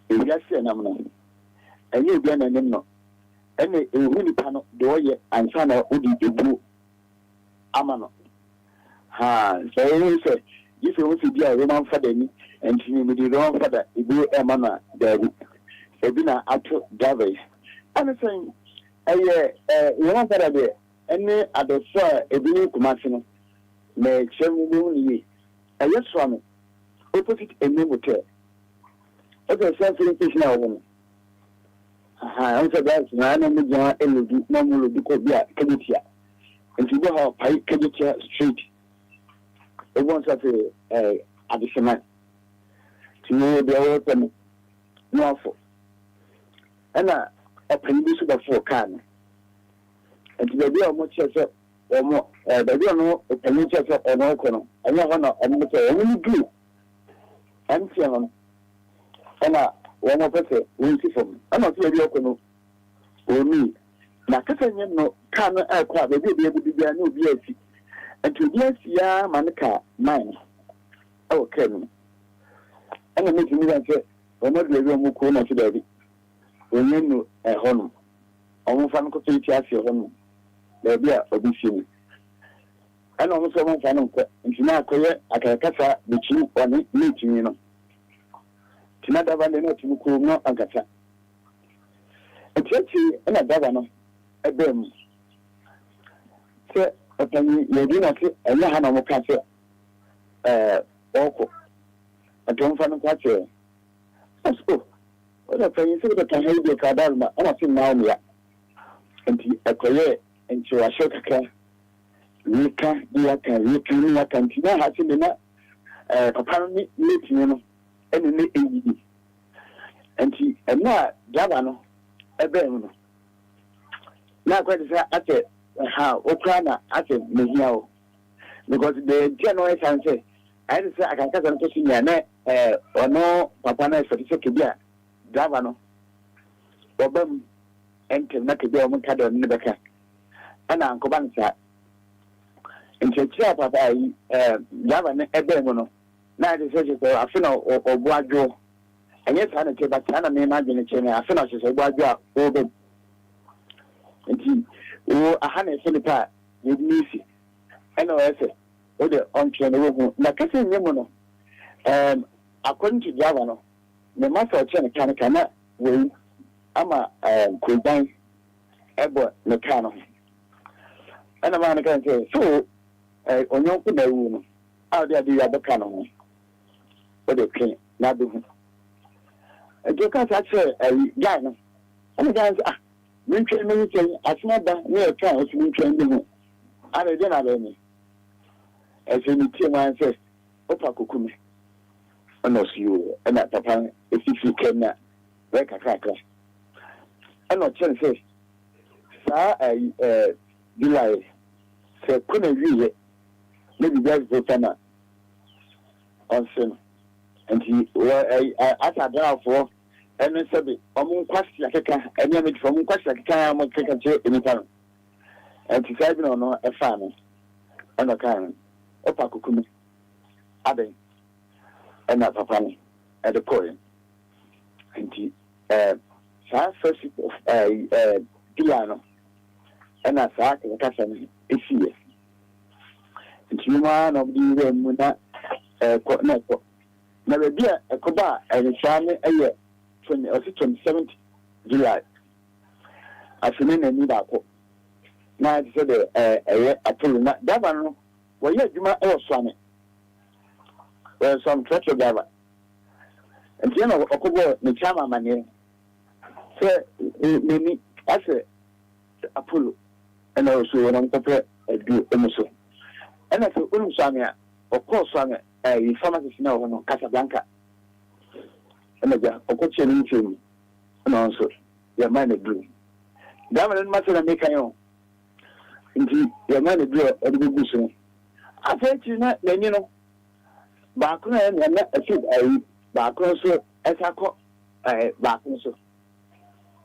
ebi ase na mo enye ebi na nim no ene ehu nipa no de oye ansa na odi ebu amano ha so you say if you want to be a Roman Fada ni and you me the Roman Fada ebu emana there ebi na ato drivers and saying Roman Fada there ene adoso ebi ni kumasi no me chemu ni yes, Swami, opposite a new hotel. Okay, something is now. I answer that, and I'm going to do no more Obia, Kabutia. And to go how Pai Kabutia Street. It wants a additional. To know the open Norfolk. And a penny for can. And to the deal much as or more, the deal no a penny or no corner. And you have only glue. And so and one more person will see from. I'm not really open or me. Now, Cassandra no can aircraft, they will be able to be a new BSC. And to yes, ya Manica, mine. Oh, Kevin. And I make me answer, or not the room who to daddy. We knew a home. Almost one could take your home. There be a obesity. And almost one final and to now, I can catch the chief on meeting, you know. Tinada Vandeno to Mukuno and Gata. A churchy and a governor, a bem. Sir, upon your dinner, and Lahana Mocassa, Oko, a John Fan Catcher. Oh, what a penny so that can help your Cadalma, and I think now, and a career into a shotaka. Nika, Nika, Cantina has in the apparently meeting, you know. And he and now Javano a bem. Now, quite at it, how Okana at it, Mihio, because the general answer, I say I can cut on pushing your or no, Papa for the Sekibia, Javano, Obam, and Kenaki Roman Caddo in the Becca, and Uncle Bansa. And Church Papa, Javano, a bemono. Now the surgery I feel or Guajo. And yes, I don't but I may imagine a chain. I finish as a Guajo over. And he, oh, a honey Philippa with Missy. And no essay. Oh, the on train room. Like I say, Nemono. According to Javano, the master of China cannot will. I'm a Quidine Ebo Mecano. And a man can say, so, on your room. How dare you have the canon? What they claim, not do. And you can't say a guy. And the guys are military, as not that near a town, which military. I don't have any. As any team man says, Opa Kukumi. And no, you, and that papa, if you came there, like a cracker. And no chance says, Sir, I delay, so couldn't read it. Maybe that's the time on sin. And he, as I draw for, and then said, I'm question like a image from question like I'm going to take a in time. And he said, no, a family, and a kind of Pakukumi, Abbey, and a papa at the point. And he, first, Piano, and I thought, like I said, it's here. One of the Muna Network. Never be a Koba and a family a year 27th July. I feel in a new apple. Now I said a pull that one. Well, yet you might also swam it. Some treasure driver. And you know, Okobo, the Chama money. Sir, maybe I said a pull and also when I'm prepared to do almost. And I said, Samia, of course, Samia, a pharmacist now on Casablanca. And again, of course, you're in and also your mind is blue. Diamond Master and make your own. Indeed, your mind is blue at the good. I said, you know, then you know, Bakuna and a few Bakunso, as I call Bakunso.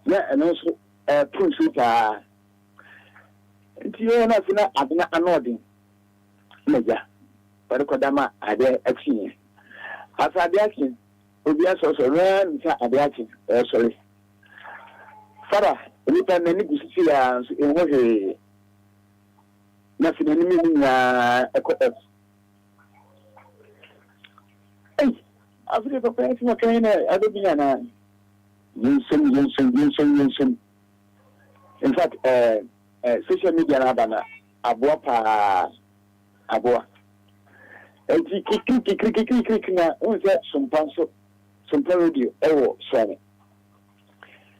Yeah, and also a proof. And you're not annoying. Major, but the Kodama are there acting. As I be acting, Obia also ran at the acting. Sorry. Fada, we can many good in what he nothing in a quarter. Hey, after the preparation of trainer, I don't be an Yinson. In fact, social media, Abana, Aboa. kiki na on say sumpa radio ewo so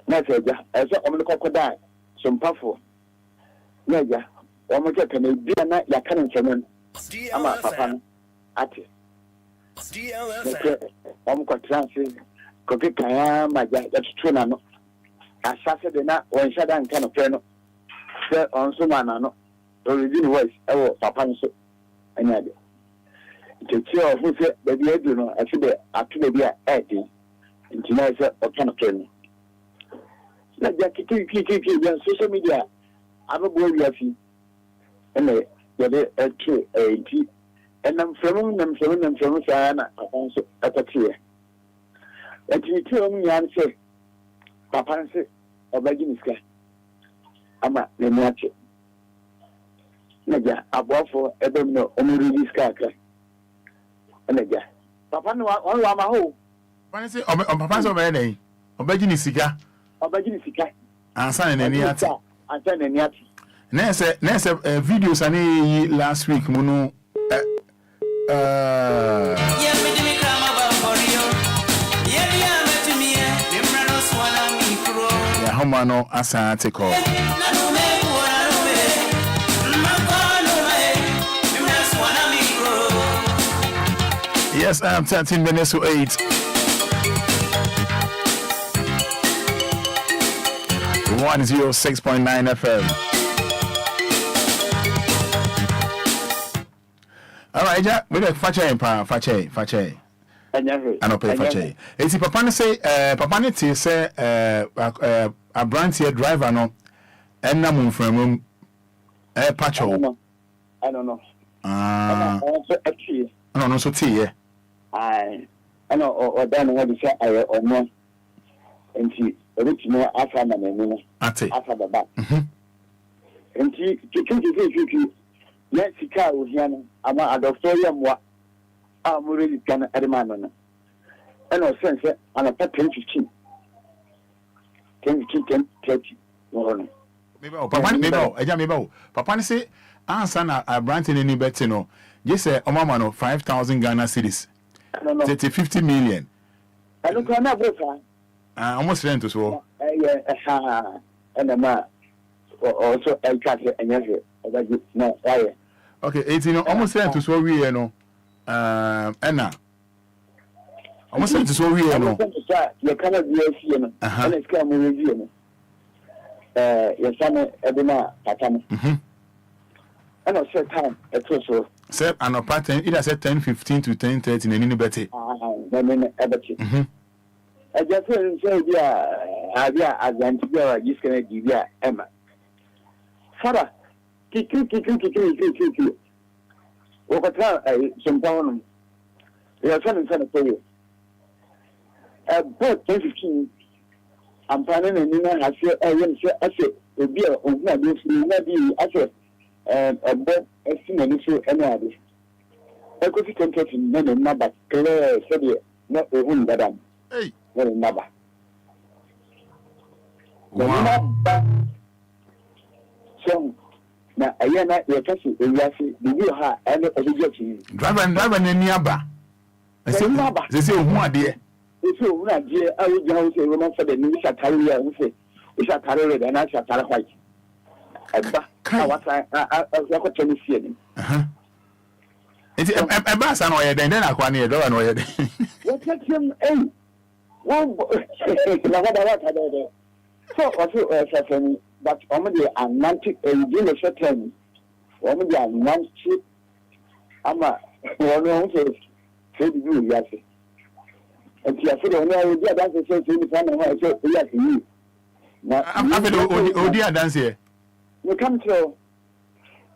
na seja ese omle kokoda sumpafo na ja o mo ke kana bia na ya kan nchemen ama papa no ate DLFM o mo ko transi ko ke kaya ma ja tutu na no asase de na won shada nka no pre no se on so mana no origin voice ewo papa nso anya de tete o fu se be bi edu no ase de atu be bia edi ntina se o kan pre no na ja kiki ya social media ababo wi afi ene ya de etu enti enam fremu saa na papa nso atatie enti ti o mu yan se papa nso obagi niska ama ne miache na ja abofo ebem no omuri niska aka na ja papa no won wa ma ho papa nso papa nso be nei obagi nisika ansa ne ni ati nese videos ani last week munu ya homano asa take off. Yes, I'm 13 minutes to 8. 106.9 FM. All right, ja, we dey fache. Ano pay fache. Eti papa ne say papa ne tie say a branch here driver no enna mun from pacho. I don't know. No so tie. I know or dan what you say or no. Enti original afa na me ate afa baba enti kiki na sika ohiano ama adoftoria mwa amuri kana edemano na eno sense ana 10-15 10-30 no meba papa ne say ansa na branch ne ni beti no je say o mama no 5,000 Ghana cedis no 50 million eno kana bosa almost rent as well. And also I catch it and yes, no, okay, 18 almost rent as well. We know, Anna. Almost rent as well. We know. You cannot be a CM, and it's come with you. Your son, Edina, Patan. And I said, time, it's also. Sir, and a pattern, it has said 10-15 to 10-30 in any better. I just say, yeah, as Antigua, you can give ya Emma. Fada, kiki. Okata, some pound. We are trying to for you. About 10-15, I'm planning and Nina has said, I said, Obia, Obia, maybe I said, about a single issue any other. I could see in men and number, clear, said, not a woman, madam. Hey. Number. So now I am not your cousin. You have and driver nearby. I say, who dear? If you want, dear, I will go to a woman for the new Sataria and say, we shall carry it and I shall tell white. I was a Chinese feeling. It's a bass and oil, then I can't hear door and oil. What takes him? So also but only a 90 a certain only a 90 ama one says you yes and you feel only that's the same thing so yes you now I'm Odia dance here you come to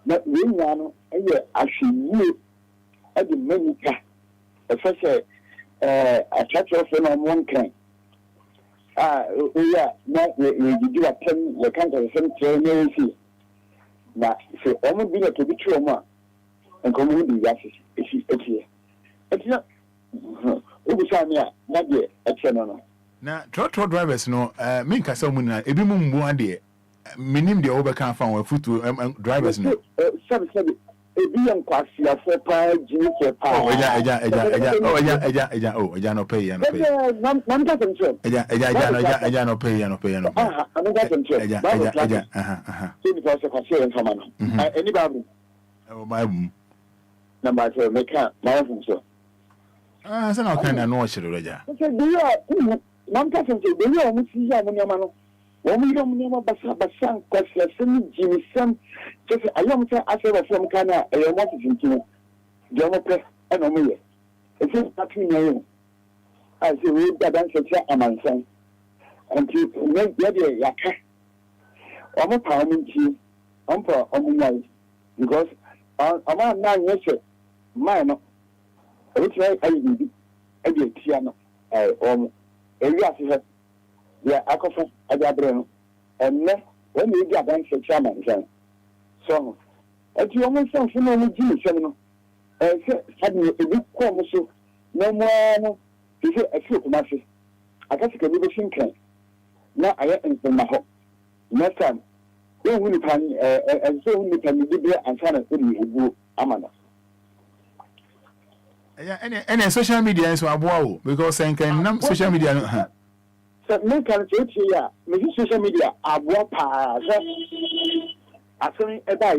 that we know actually at the menu especially a church of one kind. Yeah, not you do a 10, you can't have some train. Now, so almost be to be true, and come with the gases. It's not. Ubusania, not yet, etc. Now, trotro drivers no, make us some money, a bit more one day. Minim the overcome from a foot to drivers no. Some ebi Enquires for pa Jimmy pa. Oh, eja no pay, Nam ka tencho. Eja no pay. Am ka tencho. Eja. So because of share information. Any babu. Oh, my boom. Number 2 make my phone so. So now kind of know what you reja. Okay, do you nam ka tencho do you mu si ya mu nyama no. Wo mu yom nyama basa kwase sem Jimmy sem. Just ayom say asebe from Kana e mo tintin. De mo pre e no mo ye. If you start me here, I say we got dance for amansan. And you make the yaka. Omo pa mo nti, ompa omo nyai. Because ama na nyese mai no. E try ayi bibi. E dey tia no. Omo. E wi ase ya akofo ajabre no. Enne when you get dance for amansan. So, if you want something on Jimmy, no, suddenly a big corner so no more. You say a few commercials. I guess you can be thinking. Now I am in my home. Next time, don't win penny, and so we can be and sign a good Amana. And social media is wow because social media. So, no can say here, maybe social media are what asking about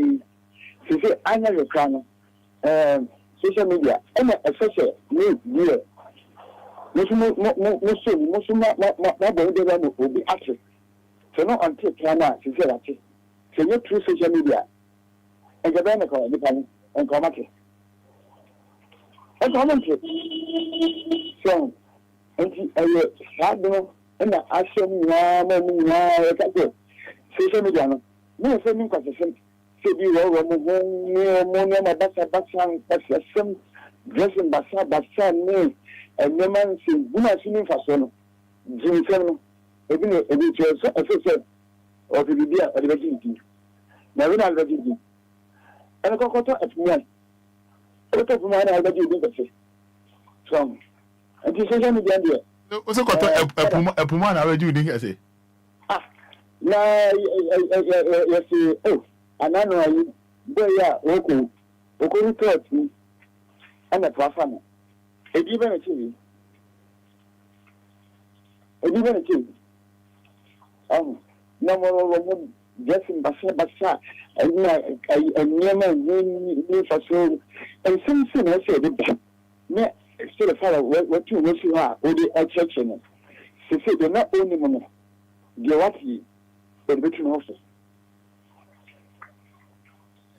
to say I know your channel, social media, and especially me, most will be active. So, not until Kana, she said, so you're through social media and the Banako and Comate. And commented. So, and and I action, social media. No, sending question. Say you no basa dressing basa me and no man say buna sinin faso Jimmy Feno ebi so say o bi bia o de be na we na be ji and kokoto atmian o to fuma na be ji be say so and the social media there o so koto epuma na we ji din say na yes oh anano ayi boy ya oko report ni ana trafa na ebi be na chi na mo dressing basa ai nyama ni faso and something I said that me still Fada what you wish you are o the church no say they not only mo the what he between also.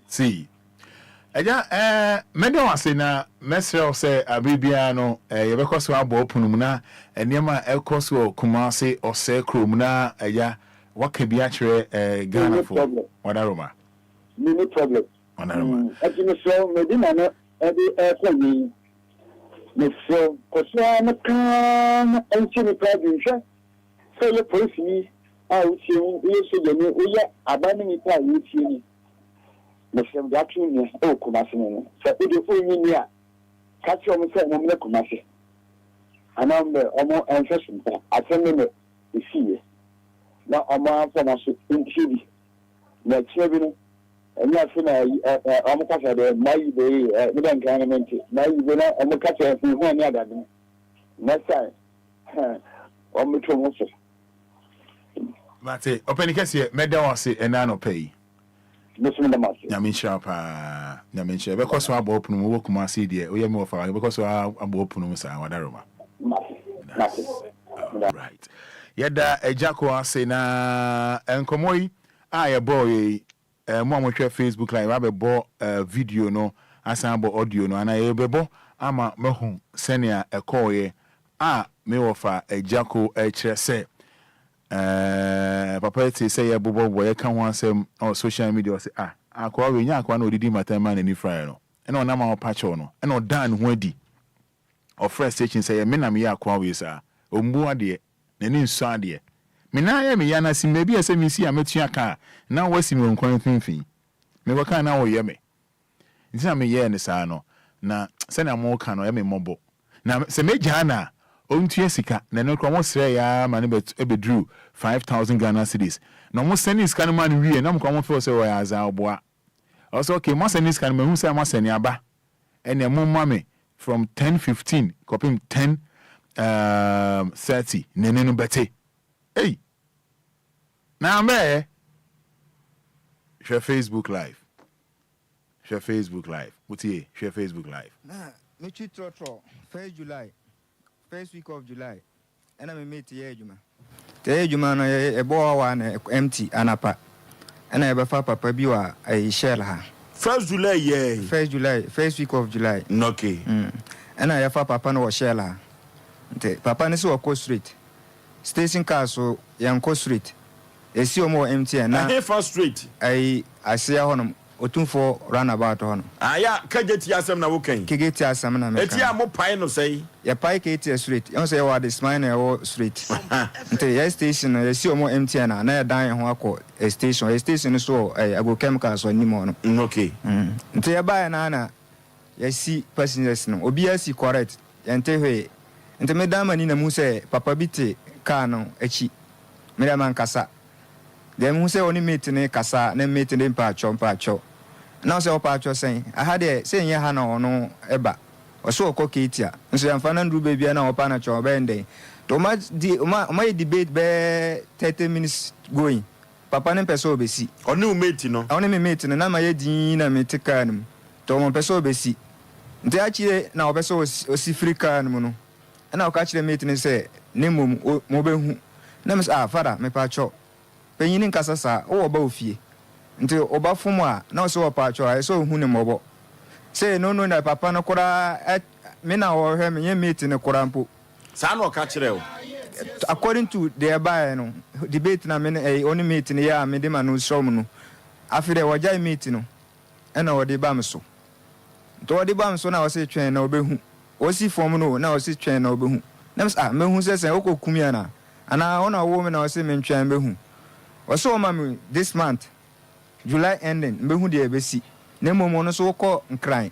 See, mede wa se na mesrel se abibia no yebekɔso abo opunum na enema ekɔso Kumasi ose krom na waka bi akere Ghana for wadaroma. No problem. Wadaroma. Actually so medina no kwani me so koso na kan enchini problem hwe so le police ni uchi so de ni uya abani ni pa uchi ni me sem da tu ni Kumasi no so e de onyi ni a ka ti o mo se mo me Kumasi ana me omo enfesun pa atemme me isiye na omo afọ na so ntibi na tibi no enya fi na omo ka sa de mai be me dan kan menti mai be na omo ka sa fi ho ni adade na sai omo to mo so Mate, openi kesi meda wase ena no pay. Musu na mase. Nyamisha pa, nyamisha. Because we abo opunu wo Kumasi de, oye me ofa because we abo opunu sa wadaroma. Mate. Right. Yeda ejako ase na enkomoyi ye boy mo amotwe Facebook live abebo video no asan abo audio no ana ye bebo ama mehu senia ekoye me ofa ejako kire se papa ti say ya bobo boy ka ho asem on social media say akwa we nya akwa na odidi matama na ni fry no e na ma opacho no e na dan ho adi of fresh station say me na me ya akwa we sa ombu ade na ni nso ade me na ya me ya na sim bi ese me si ametua ka na wasi me nkwan finfin me ko kan na wo ye me nti na me ye ne sa no na se na mo ka no ya me mobo na se me jana ontua sika na no kromo sre ya ma ne ebedru 5000 Ghana cedis na mo send sika no man wie na mo kromo fe se wo ya za oboa Also, okay, mo send this kind me who say mo send aba. And mo mame from 10:15 copy 10:30 nene no bete. Hey. Now me share Facebook live. Share Facebook live. Mutie, share Facebook live. Nah, me chitro 1st July. First week of July. And I meet here Juma. The Juma no e bo one empty anapa. And I befa papa bi wa I share her. 1st July, yeah. 1st July, first week of July. Okay. And I fa papa no share her. Papa ni so ko street. Station car so yanko street. E si omo empty na. I first street. I see honom otumfo runabout hono. Aya kageti asem na wo kan. Kageti asem na me. Eti a mo pai no say. Ya pai kageti street. You say what this mine e street. Nte ya station e si omo empty na ya dan ho akọ station. A station so ago chemicals on nimo no. Okay. Nte ya ba na ya si passengers no. Obia si correct. Ya nte hwe. Nte me dama ni na mu say papa bite car no echi. Me da man kasa. Dem who say only meeting kasa na meeting mpacho now say opacho saying I had a saying ya ha na ono eba oso okoketia nso ya mfana ndu baby na opa na cho bende to much di my debate be 30 minutes going papa ne pese obesi oni o mate no oni me mate na ma ye din na me tika num to mo pese obesi nti a chire na obese osi free car num no na o ka chire mate ne say ne mom mo behu na me fada me pa cho penyin nkasa sa wo ba ofie nti oba fomu a na so opa cho a so hu ne mobo say no na papa no kora me na wo hwe me ye meet ne kora mpo sa na o ka kire o according to the buy no debate na me only meet ne ya me de ma no show no afire wo jai meet no e na wo de ba me so to wo de ba me so na wo se twen na obehu wo si form no na wo si twen na obehu na me hu se okokumi ana ana ona wo me na wo se me twen behu also mama this month July ending mbehu de ebesi na momo no so ko nkran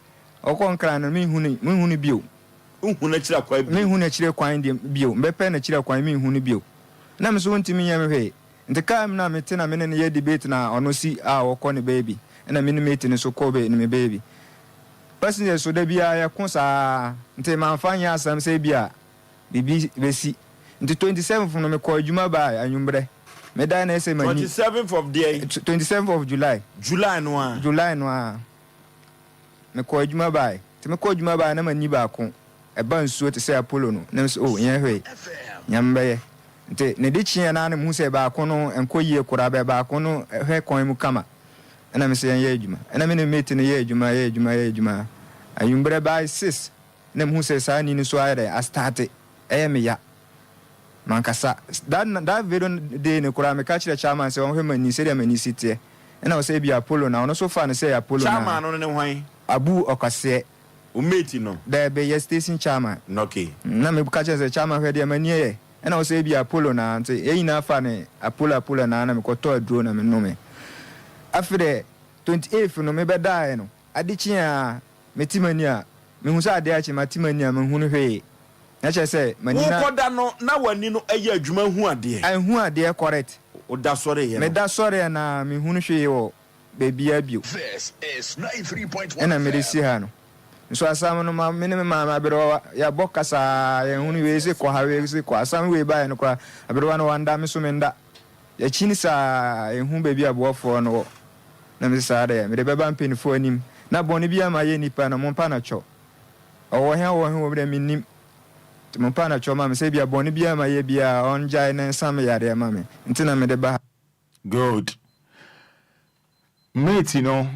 no me hu ni bio hu na kira kwa bio me hu na kire kwan de bio mbepe na kire kwan me hu ni bio na me so ntimi nya me hwe nti kam na me te na me ne ye debate na ono si a wo ko ne baby na me ne mate ne so ko be ne me baby passenger so da bia ya ko sa nti manfanya asam se bia bibi besi nti 27 no me ko adwuma ba anwumbre me da na say mani 27th of the 27th of July no me ko adwuma ba ti me ko adwuma ba na mani ba ko e ba nsuo te say Apollo no na so yen hwe nyambe nti ne di chia na mu say ba ko no enko yie kura ba ko no hwe kon mu kama na me say yen adwuma na me ne mate ne ye adwuma ayumbre ba 6 na mu say sa ni so ayre a start me ya mankasa that video day ne kura me catch the chairman say on hwe mani say mani sitie na o say bi Apollo na ono so fa ne say Apollo na chairman no ne hwan Abu Okase o mate no there be yes station chairman okay na me catch the chairman hwe de mani ye na o say bi Apollo na nti e na fa ne Apollo na me ko to aduro na me no me after 28 no me be die no adichi a metimani a me hu say ade a chi matimani a me hu no hwe na che say manina wo koda no na wani no eye adwuma hu ade ai hu ade correct o da sore ye me da sore na me hu no hwe wo baby abio This is 93.1 ena me resi ha no so asam no ma me ne ma bero ya bokasa ya hu no we se ko ha we se ko asam we ba no kwa abero no wanda me so me nda ya chini sa hu baby abofo no na me sa da me de beba mpenifo anim na boni bia ma ye nipa na mo mpa na cho o he wo bre minim timpa na choma me say bia boni bia ma ye bia onjai na nsam yare ma me ntina me de ba good mate no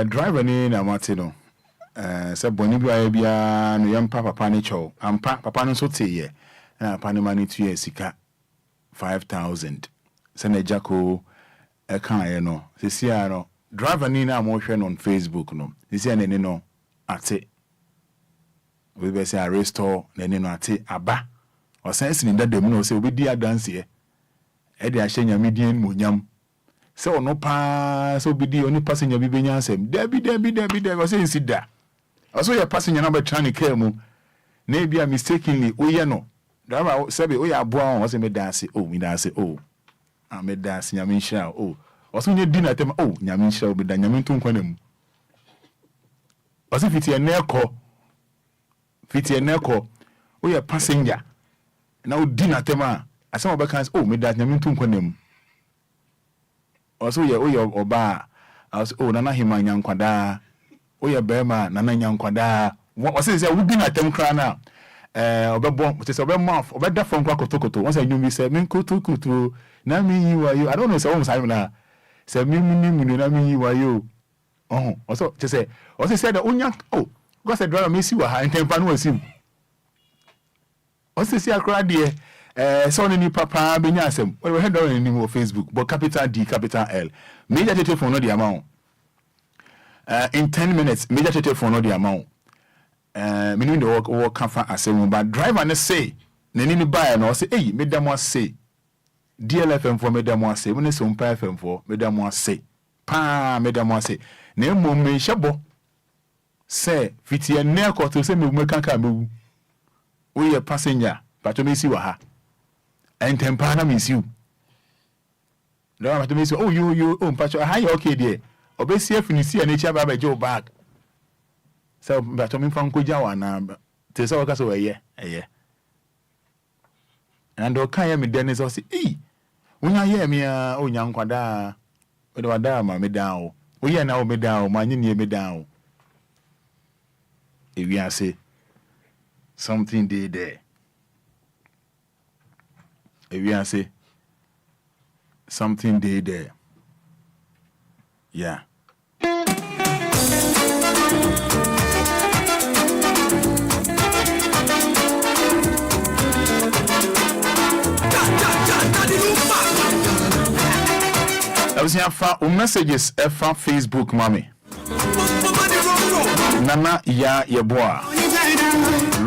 driver ni na mate no say boni bia no yampa papa ni cho ampa papa no so te ye na papa ni mani tu ye sika 5000 say na jako kan ye no sisia no driver ni na mo hwe no on Facebook no sisia ne no ate we be say restore na ni no ate aba o sense ni dadam no say obedi adanse e de ahye nyamedien monyam se ono pa so obedi oni passenger bi benya asem dabi o say insida o so your passenger na be try ni car mu na bia mistakenly oye no driver sabe oye aboa o say me dance me dance nyame nhira o so nye di na tem nyame nhira obi da nyame ntu nkwa na mu ɔsɛ fiti eneko we a passenger na odi na tema asɛm ɔbɛka oh me dat nyame ntu nkwanam ɔsɛ we oba ɔsɛ oh nana hima nyankwada we bema nana nyankwada ɔsɛ sɛ wodi na tem kra na obebo sɛ obema obeda fon kwa kotokoto won sɛ nyumi sɛ men kotokoto na me yi wa yo I don't know sɛ won sai na sɛ me muni na me yi wa yo ɔsɛ sɛ da onya oh go say driver me si wa ha ntempa no asim ɔsɛ si akra de sɛ ɔne ni papa benya asɛm we head down in on Facebook but capital D capital L major telephone no the amount in 10 minutes major telephone no the amount meaning the work can fa asɛm but driver ne say nani ni buy na ɔsɛ hey me damo say DLFM for me damo say me so mpa FM for me damo say pa me damo say na emo me hyɛbɔ sɛ fiti ene ko to sɛ me kanka mewu wo ye passenger pato me si wa ha entempa na me si u no pato me si oh you pato ha you okay there obesi afinisi ene chia ba je o bag sɛ pato me fa nkoja wa na te sɛ waka so eye and o kan ya me den so say eh wonya ye me a onya nkwada o de wada ma me down o ye na o me down ma nyi me down. If we say something day there, if we say something day there, yeah. I was here for messages for Facebook, mommy. Nana ya yeboa.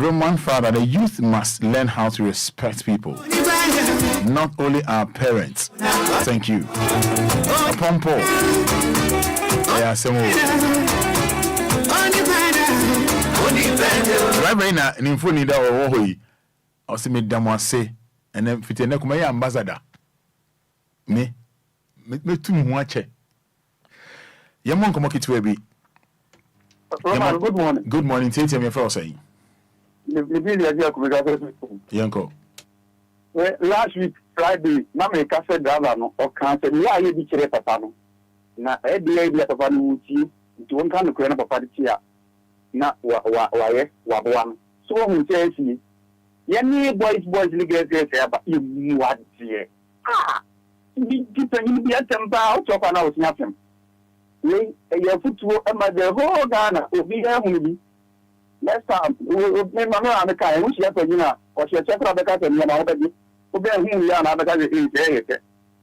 Roman father, the youth must learn how to respect people, not only our parents. Thank you. Pompo. Yeah, some right now, info need our wohi. Or see me damwase, and then fit a my ambassador. Me too much. Yamon come to baby. Roman, good morning. Good morning. Tell me for saying. Yanko. Last week Friday, na me ka se driver no o kan se ya ye bi kire papa no. Na e bi papa no wuti, nti won kan ko na papa de tia. Na wa ye wa bo no. So hu che si. Ye ni boys girls say ba ye mu wa tie. Ah. Bi ni bi atempa o to pa na o tia fem. Ye futuo ama the whole Ghana obi ya hu bi next time me mama na ka e hu sia panyina o sia check ra beka tani na obi obi hu ya na beka ze e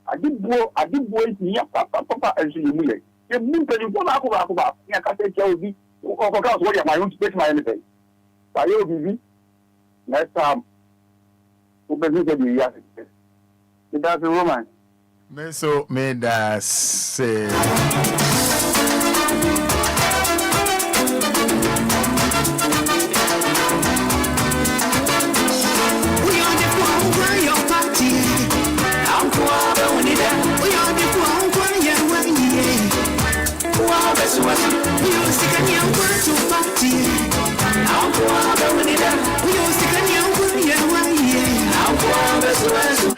adibuo ni ya papa ensu mu ye ye mu panyina ko ba ko ya ka se che obi o ko ka so ya ma you space my anything ba ye obi bi next time obi ze bi ya it does Roman me so me da say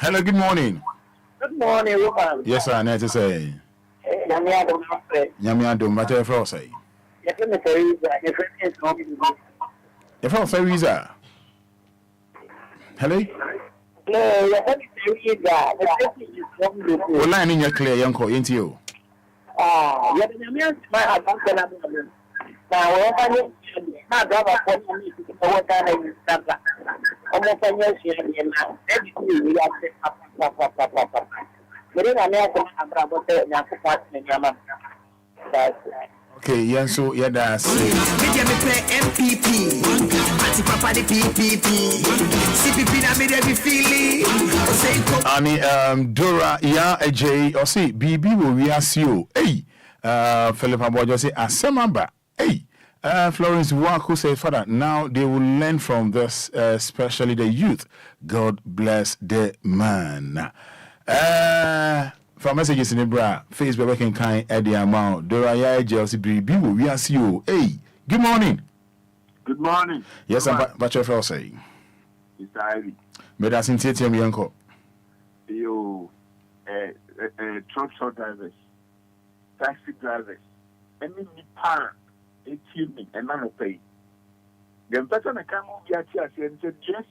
Hello, good morning. Good morning, Roman. Yes, sir. I need to say. Nyamiadum, what do you say? Your friend Ferriza. Hello? No, Well, line in your clear, young call into you. Yeah, my husband. Now, my brother for me to work on a Santa. Almost 10 years here, and now, everything we have to okay, yeah, so yeah, that's MPP. Party Papa the PPP. CPP na me dey feeling. Ani Dora ya AJ or see BB will we ask you. Hey, Philip Abojo say asemaba. Hey, Florence Waku says, Fada, now they will learn from this, especially the youth. God bless the man. From messages in the bra, Facebook can kind at the amount. Dora ya AJ or see BB will we ask you. Hey, Good morning. Good morning. Yes, I'm Bachelor Frau saying. It's Ivy. Medicine Titia Mianko. You, truck drivers, taxi drivers, any parent, a team, and none of pay. The person can be at you and said, just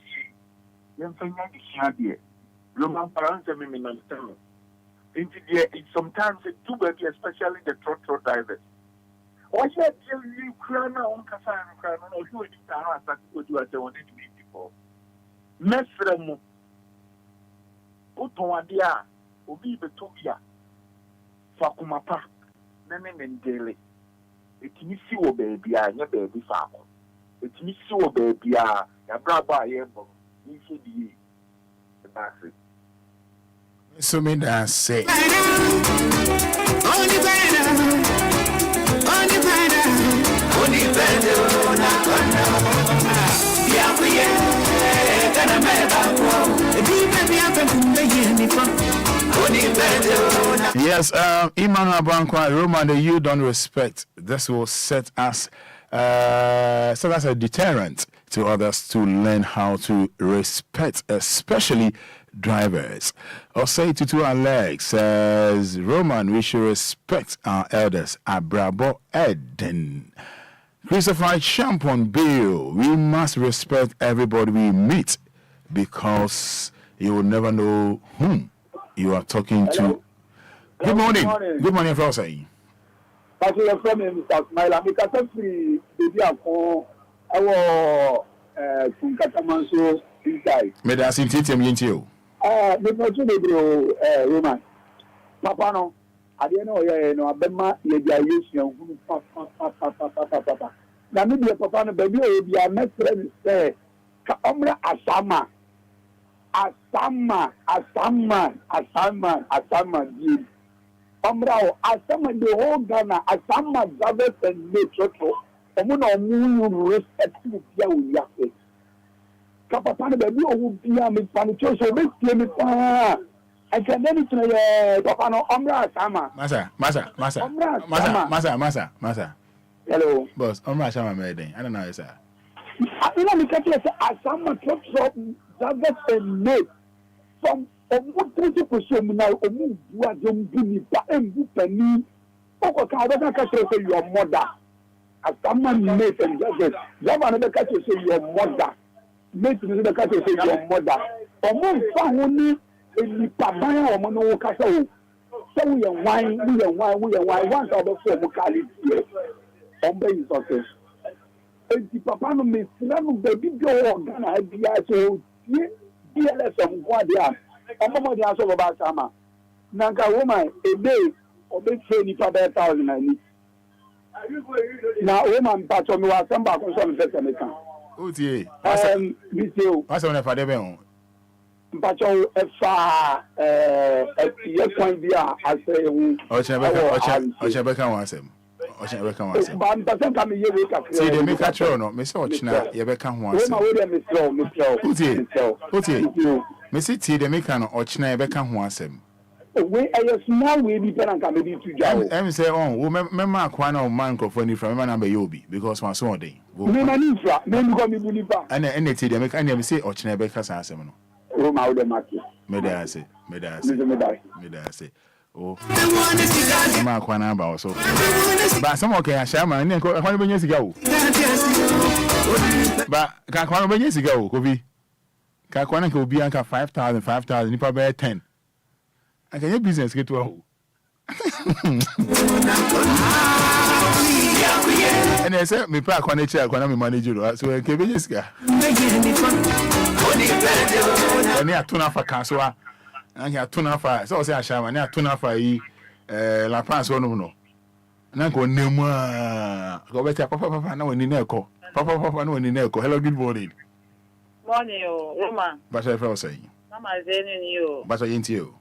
young thing like this. Roman parents are me, sometimes it's too bad, especially the truck drivers. Or said, you crown on Cassan, crown or you would do as I wanted to be before. Mesremo Utoadia, Ubi Betobia, Fakumapa, Nemen Daily. It is so baby, I never be farm. It is so baby, a braba, yebo, you should be the massive. So me that say. Yes, Emmanuel Bankwa, Roman, that you don't respect. This will set us a deterrent to others to learn how to respect, especially drivers. Osei Tutu Alex says, Roman, we should respect our elders. Abrabo Eden. Christopher Champon Bill, we must respect everybody we meet because you will never know whom you are talking to. Good morning. Good morning, Frosty. Thank you for me, Mr. Smile. I'm a free baby. Our Katamanso inside. May I see Titim Yintio? Roman. Papa, no. I didn't know you Abema, you papa. Now, maybe a papa, baby, you are not friends. Omra Asama. Omra Asama, the whole Ghana, Asama, Zabet and Nature. Omuna mu respect to Yawe. Papa, baby, who be a Miss Panicho, so make pa. I can then Papa no Omra Sama. Masa. Hello. Boss, Omra Sama Mede. I don't know, sir. I don't know, Asama truck Zabet and mate from Omu now, Omu Buadum Bini, Baem Bupani, Oko your mother. Asama mate and Zabet. Zaman the catch say your mother. Mate the catch say your mother. Omu Fahuni. In Pabaya or Mono Castle. So we are wine. Once out of 4 Mukali here. On base of this. And the Papa Miss Lam, the big girl, Ghana, so DLFM, what they are. A moment they are so about Sama. Nanka woman, a day, or they train for 1,000 I need. Now, woman, but on was some back on some American. Oh, dear. What's on a Fada? But you far your point there, I say, Ochabeka wants him. But doesn't come here. See, they make a show, no, Miss Ochina, Yabeka wants him. Missy T, they make an Ochina, Yabeka wants him. We are small, we be better than maybe to Joe. I'm say, oh, remember, Quano Manco for any from number Yobi because my son day. And any tea, they make any say Ochina Becca's answer. Roma de Maki. Medase. Oh, Mark one about so. But some okay, I shall my name. I want to years ago. But can't want to years ago, Kobe. Kakwana could be anchor 5,000, you probably 10. I can your business get to a hole. And I said, me pack on a chair when I'm manager, so I can be this guy. And I tuna for Casua, and I tuna for so say I shall, and I tuna for La Paz or no. And I go no more. Go better, Papa, no one in Echo. Papa, no one in Echo. Hello, good morning. Morning, Roma. But I felt saying, Mama is in you. but I ain't you.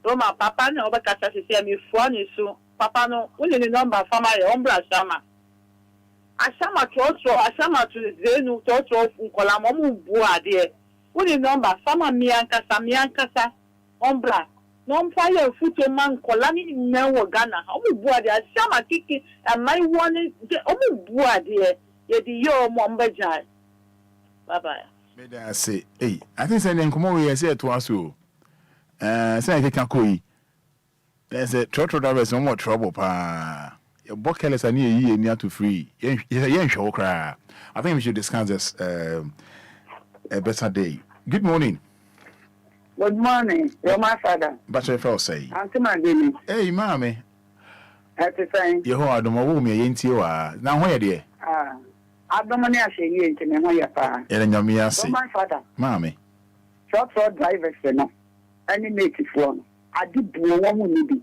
Roma, Papa, no, but I say, me funny so. Papa, no, only the number for my Ombra Sama. Asama to Zenu, Toto, Nkolamu, Bua, dear. Only number, Sama Miankasa, Ombra. no fire foot man colani no Ghana. Omu bua dia sama kiki and my one omu bua dia ye di yo mombeja. Bye bye. May I say, hey, I think sending come over here say to us so. Say I can koi. There's a trotro drivers no more trouble pa. Your book careless are near to free. Yeah, show cry. I think we should discuss this a better day. Good morning. Good morning. You're my father. But I felt say. Auntie Magini. Hey, mammy. At the time. You hold them over me into you. Now, where dear? I don't want to say you to me when you're far. My father. Mammy. Short drivers, you know. Any native one. I did do one would be.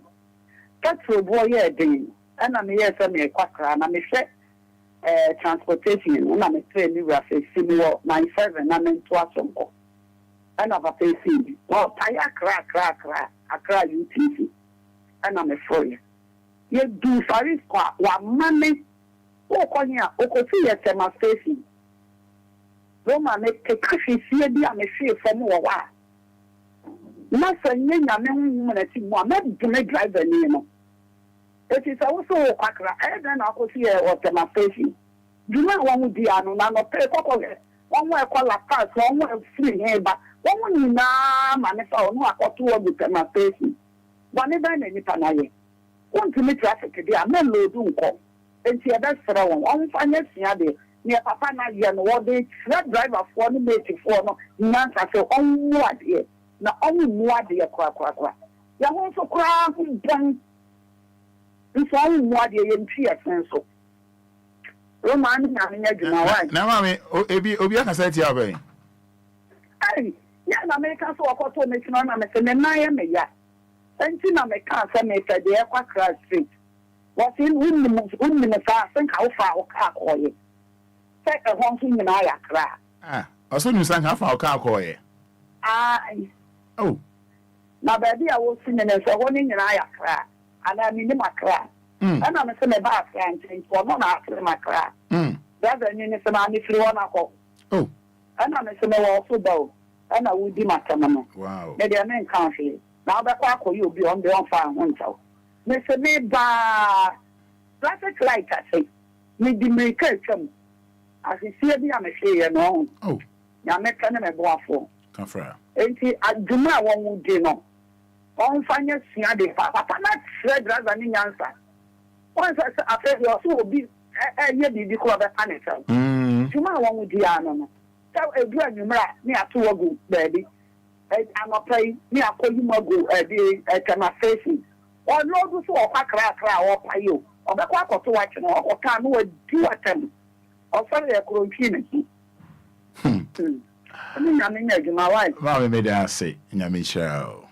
That's for a boy, yeah, ding. And I'm here, some a quacker, and I'm a set transportation. And I'm a train, you are a similar 97, I'm in Twasson. And I'm a facing. Well, I crack, I cry UTC. And I'm a fool. You do sorry, squat, one money. Oh, Konya, Okosi, a semi facing. Roma make a cushy, see a dear, I'm a fear for more. Nothing, you know, I'm a driver, you know. It is also a quacker, and then I could see a semi facing. Do not want to be an pay pocket. One way call a pass, one way free here, but one way now, man, if I know I got 2 of the semi facing. One event any panaye. One to me traffic, they are no low call. And see a best for one finance near Papa Nadia and what they truck driver for the native for no answer so on what here. Now only what dear quack. You also cry done. It's only what dear in fear sense. Roman, now, mammy, Obia can say to you, hey, yeah, American so I got to make no man, and I am a ya. And see, I can't make a dear quack street. Was in women think how far a car or you. Take a one thing and I cry. Also, you sang half our car call ye. Oh, now, baby, I was singing and so one in I cry, and I mean my cry. And I'm a semi bath and for not after my cry. Rather than in some money flew on a call. Oh, and I'm a semi also bow, and I would be my camera. Wow, maybe a man can't see. Now, the quack will be on the on fire one so. Mr. Neba, traffic light, I say. Need the maker come. As you see, I'm a share no. Oh, you're making a waffle. Confra. And see, I do not want to know. On finance, the papa, not said rather than answer. Once I said, you also will be a year before the panic. Tomorrow, one with the animal. So a good number near 2 ago, baby. I'm a play near Koyumago, a my facing. Or no, so or crack or pay you, or the quack or to watch or can do attempt. Or sorry, I couldn't finish. I mean, my wife. Mammy made us say, Yamisha.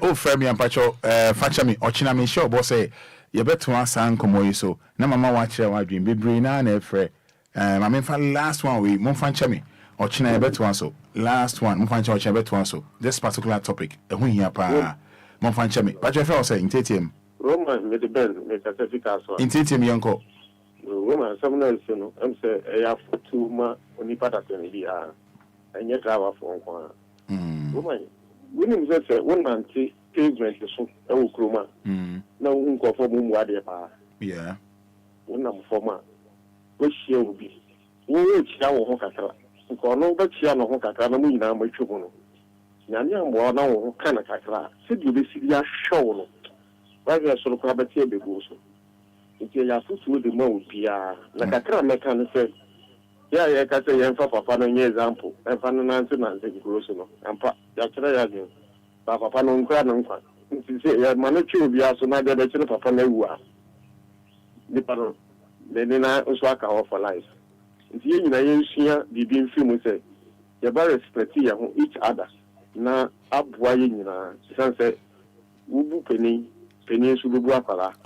Oh, Fremi and Pacho, Fachami, or Chinami show, boss say, you bet to us and come so. No, Mamma, watch your dream, be brain and a fre. I mean, for last one, we Monfanchami, or China, bet to us so. Last one, Monfancho, bet to us so. This particular topic, a win ya pa Monfanchami. But your fellow saying, Tatium. Roman made the bend, make a certificate. In Tatium, Yanko. Woman, some nice, you know, I'm saying, I have 2 months only part of the and yet I have 1. Woman, women just say, 1 month, pavement is so, Kruma. No one go for Mumwadi. Yeah. 1 number 4 months. Which she will be. Which now Hokata. Because no but she are no Hokata, no mean I'm with you. Nanya more now, kind of Kakla. Said you be see show. Why are so crab at here before? If you are foot with the mode, like a crab mechanic said, yeah, I can say, I'm Papa, an example, and find an answer, and take Grosso, and Papa, Papa, non cranon. Manachu will be also not the better Papa Newa. The pardon, then I also for life. If you know, the being film say, you're very respect each other. Now, up why you sunset, Ubu Penny.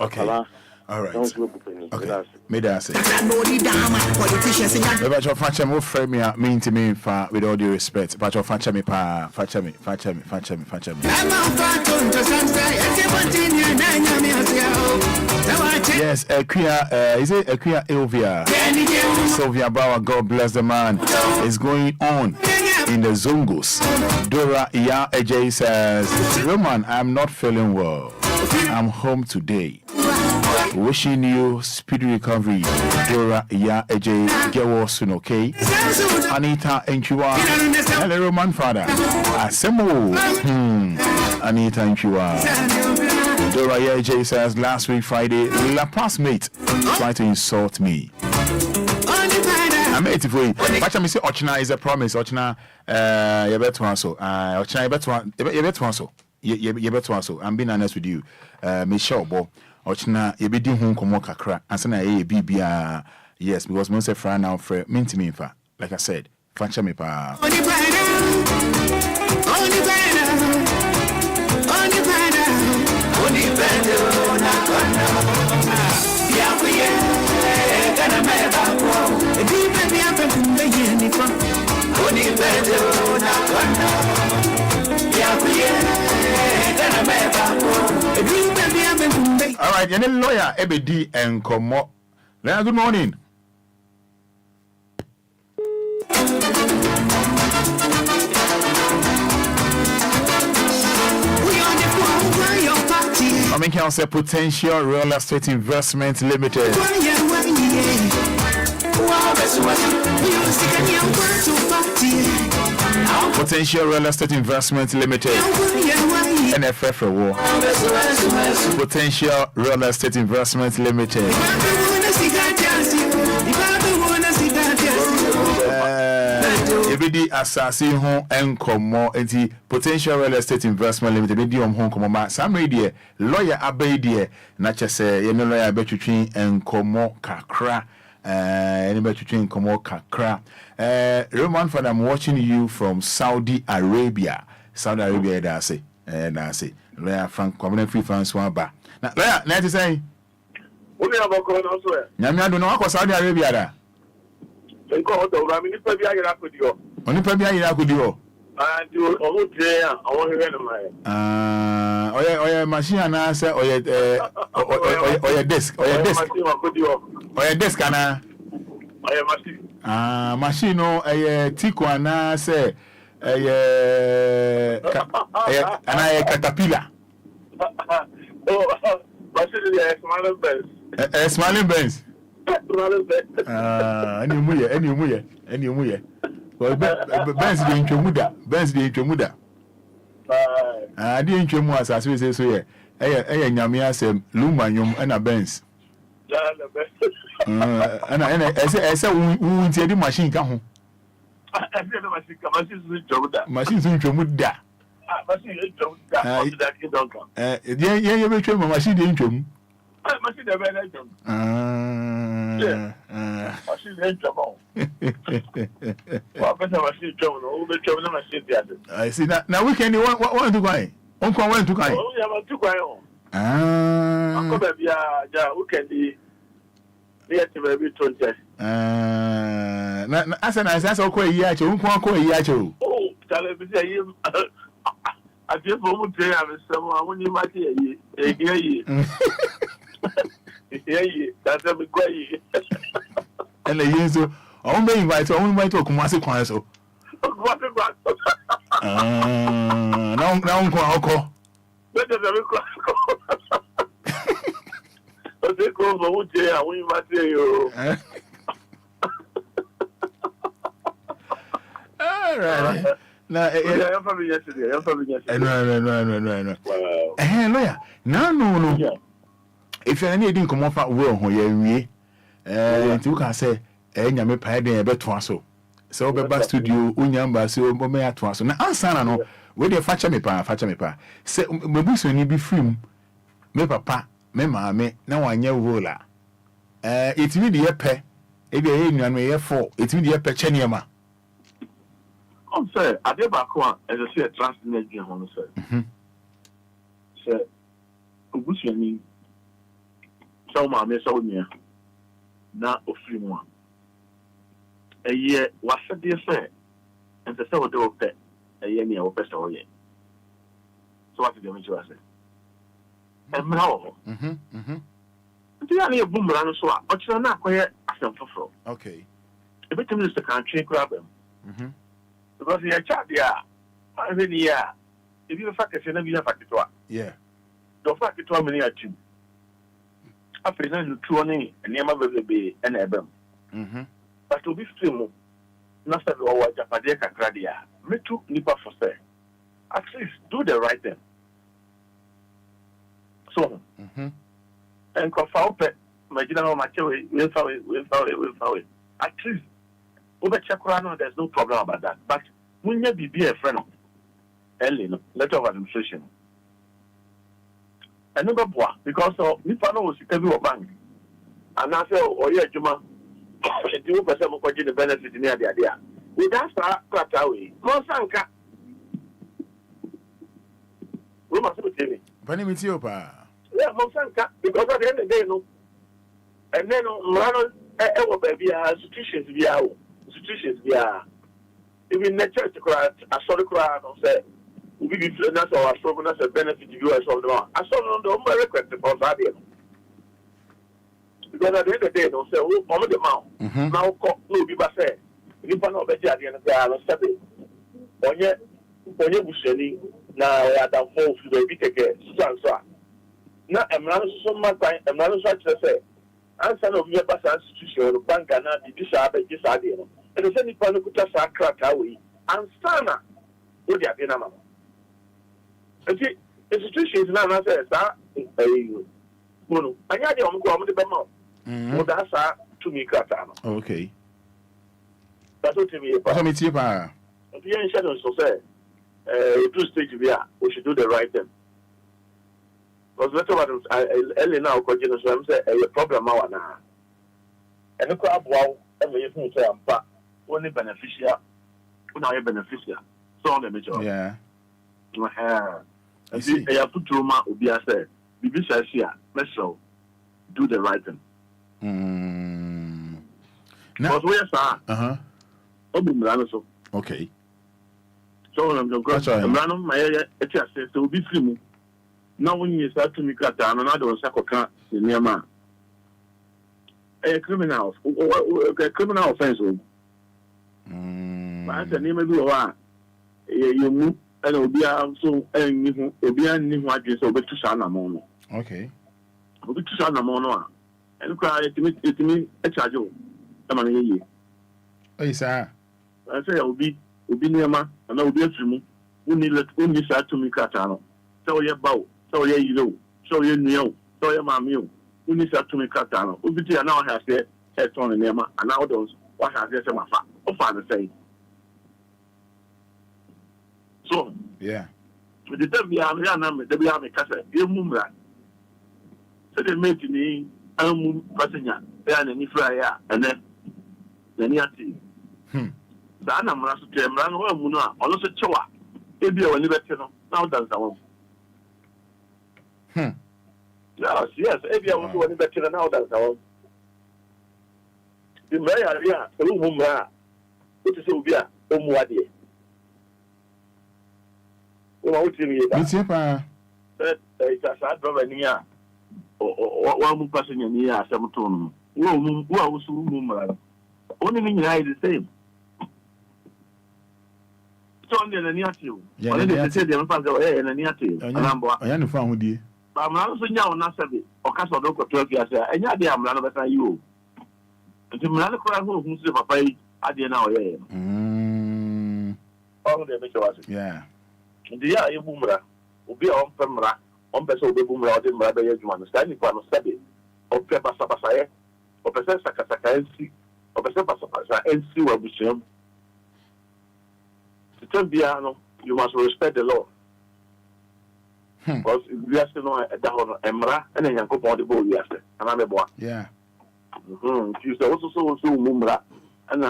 Okay. All right. Okay. Made us say. But your father will frame me mean to me with all due respect. But your father me pa, father me. Yes, is it Obia? Sylvia Bauer, God bless the man, is going on. in the Zongos. Dora Iya Ej says, Roman, I'm not feeling well. I'm home today. Wishing you speedy recovery. Dora Iya Ej, get well soon, okay? Anita Enquiries. Hello, Roman Fada. Asemo. Anita Enquiries. Dora Iya Ej says, last week Friday, La Paz mate tried to insult me. I'm made for you. Watch me say Ochina is a promise. Ochina, you better answer. Ochina, you better answer. You better answer. I'm being honest with you. Michelle, bo. Ochina, you be doing home come work kakra. And say na ye be yes, because most of now for minty me fa. Like I said, fancha me pa. All right, you're a lawyer, EBD and Komo. Good morning. I mean, can say Potential Real Estate Investment Limited. Potential Real Estate Investment Limited. NFF War. Potential Real Estate Investment Limited. Ebedi assassin hon enkomo enti Potential Real Estate Investment Limited be di hon komo ma samre die lawyer abedi na chese ye no lawyer betwitwin enkomo kakra any betwitwin enkomo kakra Roman Fada, I'm watching you from Saudi Arabia da say na say lawyer Frank Kwabena Free France one ba na lawyer na ti say Obi aboko no so e nyame ado no akọ Saudi Arabia da nko o do ra mi nipa bi ayira kodi ho onipa bi ayira kodi ho and you o tre a awon hewe no mai oye machine na say oye desk oye desk ana oye machine machine no tiko na say ana caterpillar machine is smiling Benz any umuye well Benz dey ntwomuda dey ntwomu asase we say so ye nyame asem Lumba nyom na Benz ana ese unti di machine ka ho machine sun ntwomuda ye betwe machine dey ntwomu machine dey be na ntwomu machine dey ntwomu wa pesa machine ntwomu no be ntwomu na machine dey ade I see na weekend one to go onko one to go oh ya ma to go ko be bia ja weekend yet maybe 20 na asa ko yi ache onko ko yi ache o oh tale bi say yi ati fo mu tre am semo awon ni ma ti yi yi that's a big way and yeso awon be invite okumase kwan so na onko akọ better be ko o se ko mo je awon ni ma ti yo all right na your family yesterday no wow lawyer no if you need to come off wo ho ya wie nti ka say nyame pae den e beto aso so be back studio unyamba so bo me ato aso na ansana no we dey facha me pa say mebuso ni bi film me papa me maame na wanya wola itimi de ye pe e be ye nuanu ye fo itimi de ye pe cheniema on say adebako a as I say transnet gen ho say say obusu ni so maame so nia na ofiri mu a eye wasade say ente say wode wo pe eye ni e wo pe say wo ye so what do you mean to say emra wo nti ya na e bumra no so a o kira na akoye asem foforo okay e betem se kan twe kura bam because you're chat there. I mean, yeah. If you fact is never a fact, yeah. The fact is 2 million. After then, you 20 and never will be an album. But to be still, not that all what Japadia Cradia, me too, Nipa for say. At least do the right thing. So, and Kofa, my general Machewe, will follow it. At least, over Chakrano, there's no problem about that. But when you be a friend, letter of administration. And number one, because of Nipa was every bank. And I say, oh, yeah, Juma, 2% of the benefit near the idea. With that, start away. Monsanka. We must be telling. Panimithiopa. Yeah, Monsanka, because at the end of the day, no. And then, baby, institutions we are. Even the church crowd, a solid crowd, say, we be influence or strong as a benefit to you as well. I saw on the request for that. Because at the end of the day, don't say, oh, all the mouth. Now, no, be back there. You can't know better at the end of the hour, Saturday. When you Busheni, now I had a fall to the big so. Now, I'm not so much, I'm not such to say. I'm son of your past institution, bank and not the Bishop, this idea. And the same people could just crack away and Sana would have been a mamma. Institutions now says that Mono. I had the only the Bemo. What that's to me, Katana. Okay. That's what to me. Panimithiopa. If you're in shadows, so say, 2 stage we should do the right thing. Because that's what Ellie now, because I'm saying a problem now. And the crowd, wow, every year, but only beneficial, now you're beneficial. So on the major. Yeah. And see, I have to trauma, Obia said, Bibi says here, let's show, do the right thing. Because we are, okay. So I'm going to run on my area, so be free. Now, when you start to make that, and another Sakoka in Myanmar, a criminal offense. But the name of you move and Obia so and Obia knew what is over to Sanamono. Okay. Over to Sanamono and cry to me a charge. Oh, sir. I say, I'll be Nema, and I'll be a trim. Only start to make Catano. So you bow. So you know, so you know, so you mammy, who needs to make Catano. Ubiti now has said, head on in Nema, and now those what has this my father say. So, yeah, with the Debbie Casa, you move that. So they made me, I'm moving passenger, then any flyer, and then Yati. The Anna Master ran away, Muna, also Choa. If you are libertino, now that's the one. Yes, if you are one better now, that's all. The Maya, Lumba, which is Obia, Omwadi. What do you mean? It's a sad brother near or one person in near some tone. Who was Lumba? Only in the same. Only in the near to you. Only they say they'll find away in the near to you. I am found with you. I'm also now not savvy or cast or local 12 years, and yet I'm not better you. And the man who's the papa, I did now. All the major. Yeah. The year Boomer will be on Pemra, on Peso Boomer, or the Mother Yajuan, standing for no study, or Peppa Sapasaya, or Pesa Sakasaka NC, or Pesa Sapasa NC will be shown. To tell Biano, you must respect the law. Because we have to know a down Emra and then you go on the board yesterday. And I'm a boy. Yeah. You also so Mumbra and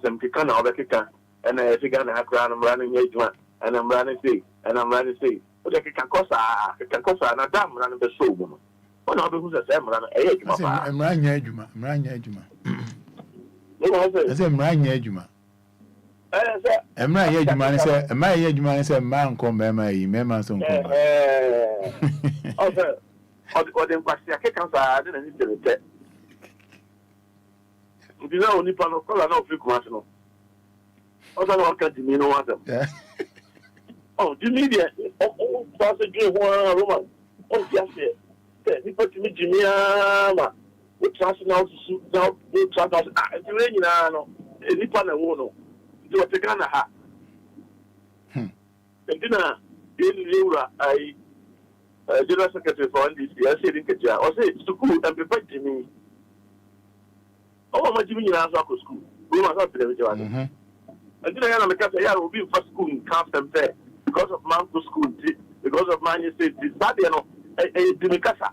some Kikana or the Kika and I think I have I'm running age one and I'm running sea and I'm running sea. But I can cost and a damn running the soul woman. One of who's a Sam run a age. I'm running Ejuma. I'm running Ejuma. I said, I'm running Ejuma. I'm not yet, man. Am I yet, man? Say, man, come, Mamma, some. Also, or then, but I can't didn't need to get. You know, Nippon color, no freak national. Also, I can't mean no one. Oh, Jimmy, oh, pass a dream one woman. Oh, yes, he put me Jimmy, we trust now to suit now, we trust us. It's raining now, any pan and wono. Do a Tegana hat. And dinner, I, General Secretary for this year, said in Kaja, or say it's too cool and prepare Jimmy. Oh, my Jimmy in our school. We must not be the one. And then I am a will be for school in Camp Fair because of Manco School, because of Man State. That you know, a Dimicasa.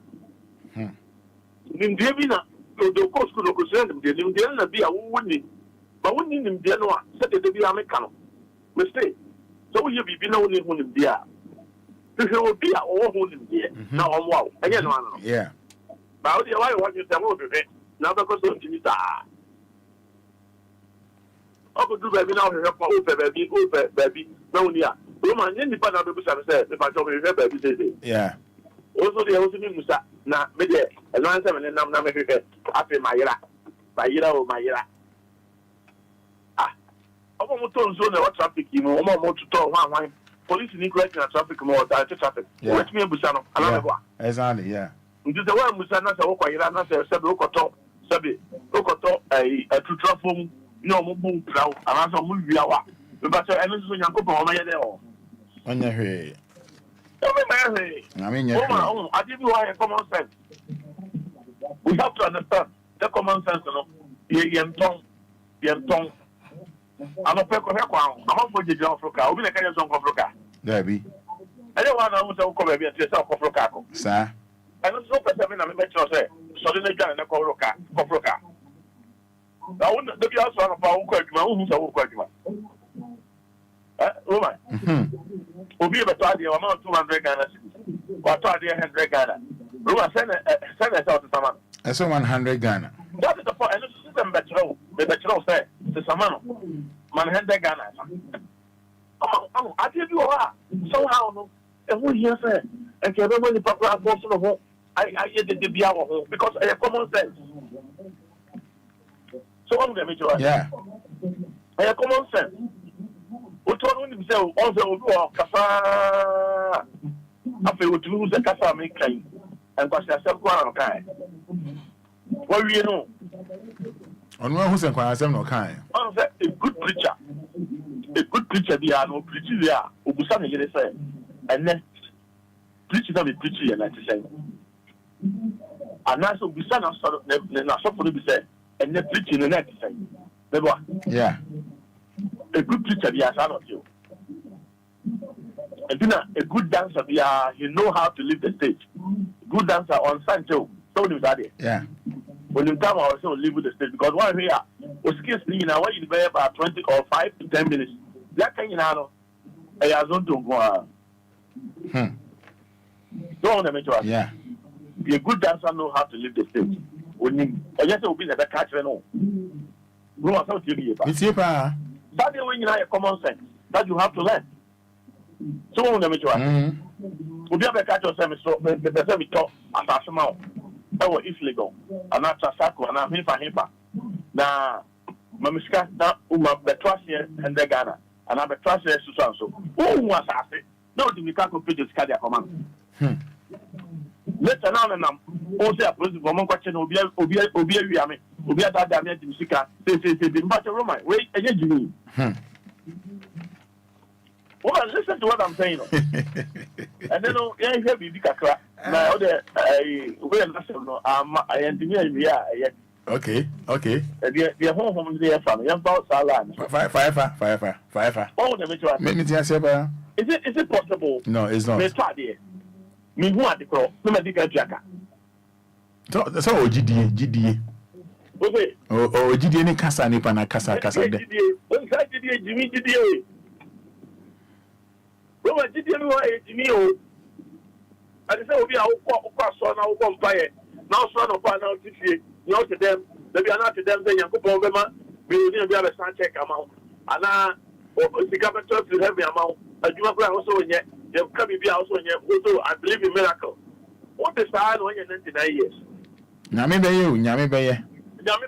In Devina, the course could concern them, they didn't be a winning, but winning in Genoa, said it to be American. Mistake. So we have been only one in the air. This will be our own in the air. Now, wow, again, one. Yeah. But I want you to move it. Now, because of Jimmy. I could do baby now, baby, no, yeah. Roman, any part of the bush, I said, if I told me, baby, yeah. Also, the also means that now, maybe a long time and then I'm not making it after my ira or my ira. Ah, I'm almost told zone what traffic, you know, almost to talk one. Police in correcting traffic more than traffic. Let me a Busano, another one. Exactly, yeah. It is the one Busana, Okoira, said Okoto, Sabi, Okoto, a true traffic. No more proud, and as a movie hour. But I know you go on my head. On your head. I mean, I give you a common sense. We have to understand the common sense. Tongue. I'm a peck of I'm a for the job for car. We'll be like a song of Roca. There be. I don't want to come here to yourself of Roca. Sir. I don't know if I'm a metro say. So then I can't call Roca. I wouldn't be also on a power who's a work. Roman. Obia, but I am not 200 Ghana. What are the 100 Ghana? Roman, send us out to someone. I saw 100 Ghana. That is the point. And the system betrayal. The betrayal said, the Samano. 100 Ghana. Oh, I give you a somehow. And who here said, and can remember the popular portion of home. I get the Biawa because I have common sense. So I'm going to yeah. I have common sense. Who told himself also Kasa after we lose the Kasa make claim and was yourself one kind. What do you know? On one who's inquiring some no kind. A good preacher. A good preacher, they are no preacher there. Ubusana, you say, and then preacher, not be preacher, and I say. And now, so Busana, not so for to be said. And then preaching the next thing. Yeah. A good preacher, he has of you. And then a good dancer, he know how to leave the stage. Good dancer on Sancho, so do that. Yeah. When you come, I also leave with the stage because one here was kissing me now. What you buy about 20 or 5 to 10 minutes. That kind of know. I have not to go. Don't want to make sure. Yeah. Be a good dancer, know how to leave the stage. When you, I just will be the catch and all. Go on, to you. It's here, pa. That is when you have common sense that you have to learn. So, when we have a catch yourself, so the same talk as a small. That was illegal. And that's a circle, and I'm himpa. Now, Mamiska, now, the trust here and the Ghana, and I'm a trust here to so. Who was asked it? No, the Mikako pages carry a command. Later on, and I'm also a person for one question. Obia, that damage in Sika. Say, the matter Roman. Wait, and you mean? Well, listen to what I'm saying. And then, yeah, here we be Kakra. Now, other, I engineer, okay. The home there from young Paul Salan. Fire. Oh, the Mitchell. Is it possible? No, it's not. Me who at the cross, no medical jacker. That's all GDA. Okay. Oh, GDA ni kasa ni pana kasa. When side Jimmy GDA. Roman GDA no Jimmy o. I say obi a wo so na wo compare. Now so no pa na tifie. You to them, they be not to them say Yankopon bema, we will be a check amount. Ana the government to have the amount. Aduma also in yet. There can be also in yet. Also, I believe in miracle. What is that when you're 99 years? Nyame be you. Nyame be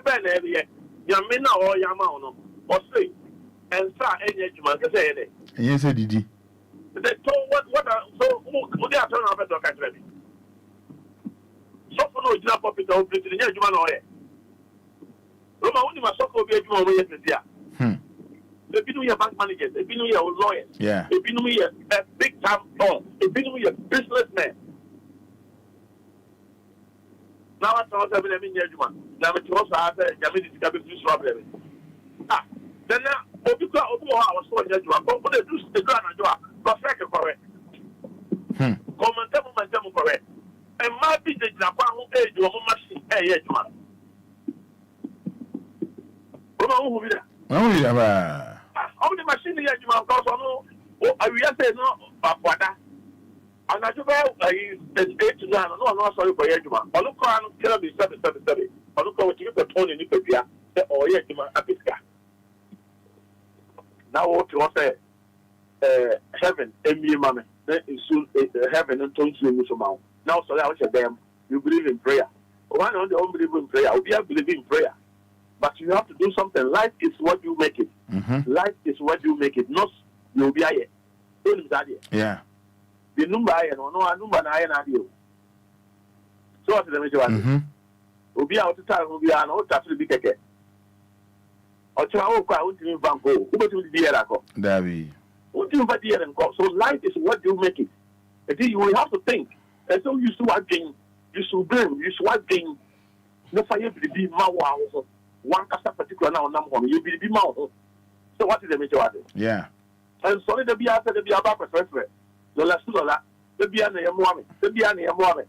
na every year. Nyame na or Yamano. Or say, and start any education can say it. Yes, I did. So what they are talking about the country. So for no job of it, open to the education or it. Roma only my soccer be education over here. They've been your bank managers, they've been your lawyers, they've been your big time firm, they've been your businessmen. Now I thought I mean, now it's also after Jamie discovered this problem. Then now, Obia was so educated, but they do the grand job, but second correct. Commentator correct. And might be the Japan who age or machine, education. Roma who be there? How the machine here, you know, because I will say no, Fada. And I do well, I to no, sorry for Yajuma. I look around, tell me 777. I look over to you, the tone in Ethiopia, or Yajuma Apiska. Now, what you want to say, heaven, Emmy Mammy, then soon heaven and tongues you Muslim. Now, so I say, them, you believe in prayer. One on the unbelieve in prayer, Obia believe in prayer. But you have to do something. Life is what you make it. Life is what you make it. Not you'll be here. Yeah. The number I know, no, number I know. So what's the major? Obia out to time, Obia, and all that's to be taken. Or Chao, I won't even banco. Who will be here? Davy. What do you but here and go? So life is what you make it. And then you will have to think. And so you should gain, you should blame, you should gain. No fire to be my wow. One cast particular now number you will be more. So what is the major? Yeah. And so the be after the be about preference. The last dollar, the be an Yamwami, the be an Yamwami.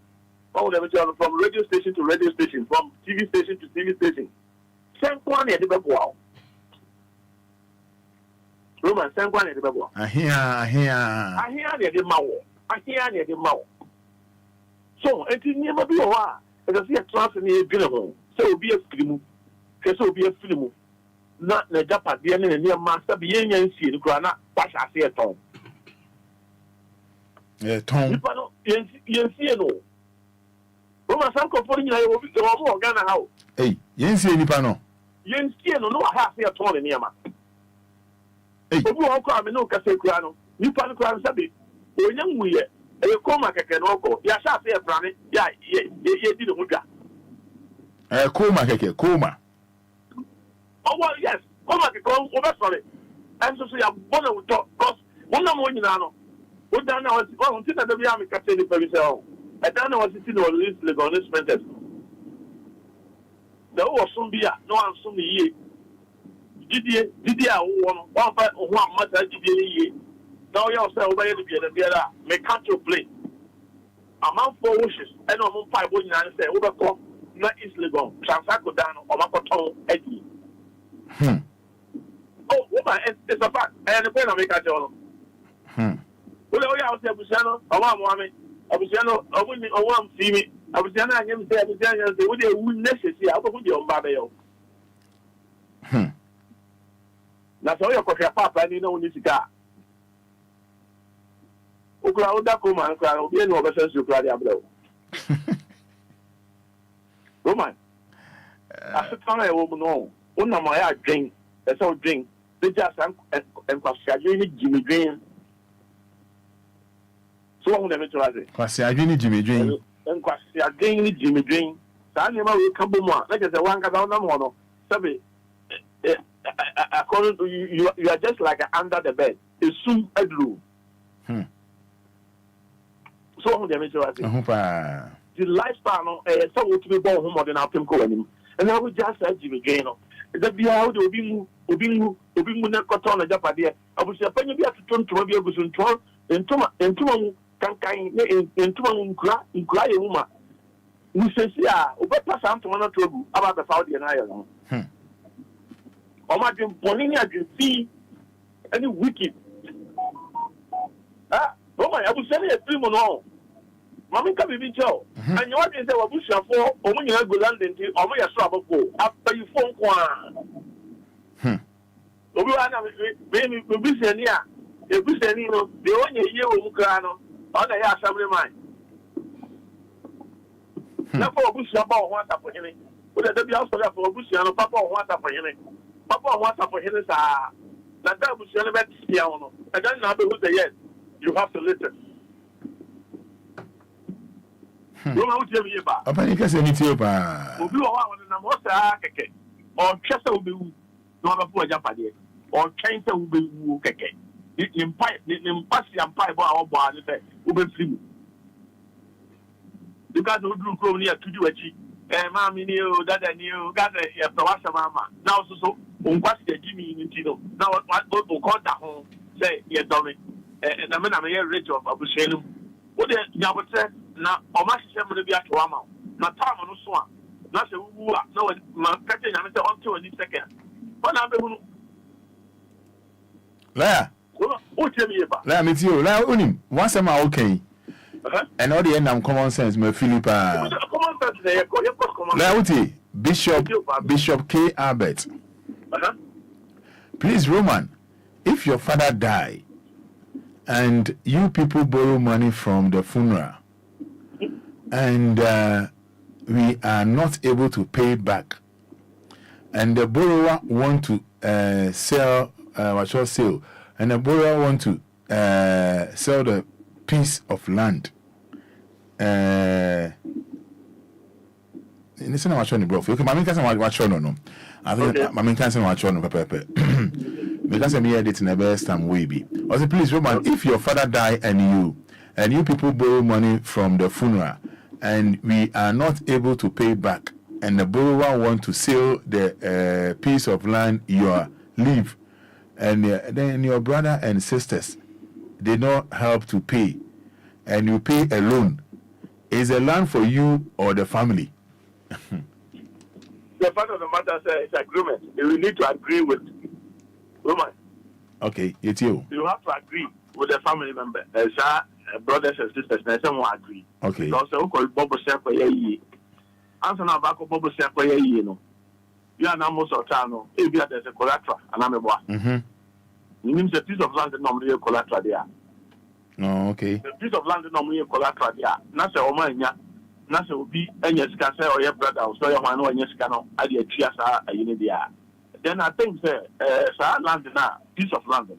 All the major from radio station to radio station, from TV station to TV station. Same one at the Babwa. Roman, same one at the Babwa. I hear the Mao. I hear the Mao. So, it is never be a while. As I see a class in the Guinea, so be a film. So be a film. Not the Japan, the enemy near Master being and see the Grana, what I say at home. Tom. You see, no. Roman, some company I will be more Ghana how. Hey, you see any panel? You see, no, I have here torn in Yama. Hey, who will come and no Casacrano? You pan crown Sabi. Oh, young we a coma can go. Ya shall say a brownie. Ya, didn't look Coma. Oh, well, yes. Coma can go over sorry. And so say a bonnet would talk. Because one more you know. What down now? Well, until the army captain for himself. I don't know what it is or least on this sentence. There was some beer, no one soon ye. Did you one month? Ye. Now yourself by the beer, the other may cut your plate. Among 4 wishes, and on 5 would not say, overcome, not easily gone. Transaco down or Macaton, Eddie. Oh, woman, it's a fact. And the point of make a journal. Well, I was a Busano, a woman, a Busano, a woman, a one see me. I was young, I am saying, they would necessary. I would be on Babel. That's all your coffee, papa, and you know, this cigar. Oklahoma, Oklahoma, Oklahoma, be no better to cry blow. Roman, after time I will know. One of my drink, that's all drink. They just and Pascal Jimmy Drain. So I'm going to try it. Pascal Jimmy Drain. And Pascal Jimmy Drain. So never will come more. Like I said, one got on the mono. Sabi, according to you, you are just like under the bed. It's soon a glue. So I'm going to try it. The lifestyle, so to be born more than our temple. And I would just say Jimmy Drain. The beer out will be cotton and Japadia. I was a penny to turn to be able to turn and two can in two cry a woman. We say, yeah, better something to trouble about the Saudi and Ireland. Or my dream, Bonini, I can see any wicked. Oh my, I will send you a dream on all. Mammy can be Joe. And you want to say, what Bush for, or when you have good landing, or when you're trouble go after you phone one. Maybe we be saying, yeah, if we say, you know, the only year will Mukrano, on the assembly mine. Now for Bush about what's up for him. Would there be also for Bush and Papa what's up for him? Papa what's up for him is That was piano. And then now who say yes, you have to listen. You know what you mean about? Open you say anything about. Obi wa wa na mo sa keke. Or twese wo be wu. No ba fu aja pade. Or twen se wo be wu keke. Ni mpasi ampai bo a wo bo ane se wo be free. Because we do grow near to do achi. Mami ni o dada ni o gada e prowasa mama. Now so unkwasi de Jimmy ni tino. Now what go call that home say ye dummy. Na me na me rich of abushenu. Wo de nyabote na o ma hye me bia to ama. Na time no so a. Na se wu a na ma kete nya me say until any second. But na be hunu. La. O tell me ba. La me ti o. La onim. Once am okay. And all the end I'm common sense, my Philippa. Bishop K. Abbott. Please, Roman, if your father died and you people borrow money from the funeral and we are not able to pay back, and the borrower want to sell sale, and the borrower want to sell the piece of land. Listen, I'm watching the bro. Okay, my can't watch on no. I think my can't watch on pepe. Because I'm here dating the best time we be. Also, please, Roman, if your father die and you people borrow money from the funeral and we are not able to pay back, and the borrower want to sell the piece of land you leave, and then your brother and sisters they not help to pay, and you pay a loan, is the land for you or the family? The fact of the matter is it's agreement. You need to agree with Roman. Okay, it's you. You have to agree with the family member. Brothers and sisters, and someone agree. Okay. Because Bobo Seko ye. Answer now back Bobo Seko ye, you know. You are now most of the time, if there's a collateral, and I'm a boy. It means a piece of land that normally a collateral there. Oh, okay. The piece of land that normally a collateral there. Not a woman, not a be any scatter or your brother, or so your man or your scano, I did a chiasa a unit there. Then I think, land now, piece of land,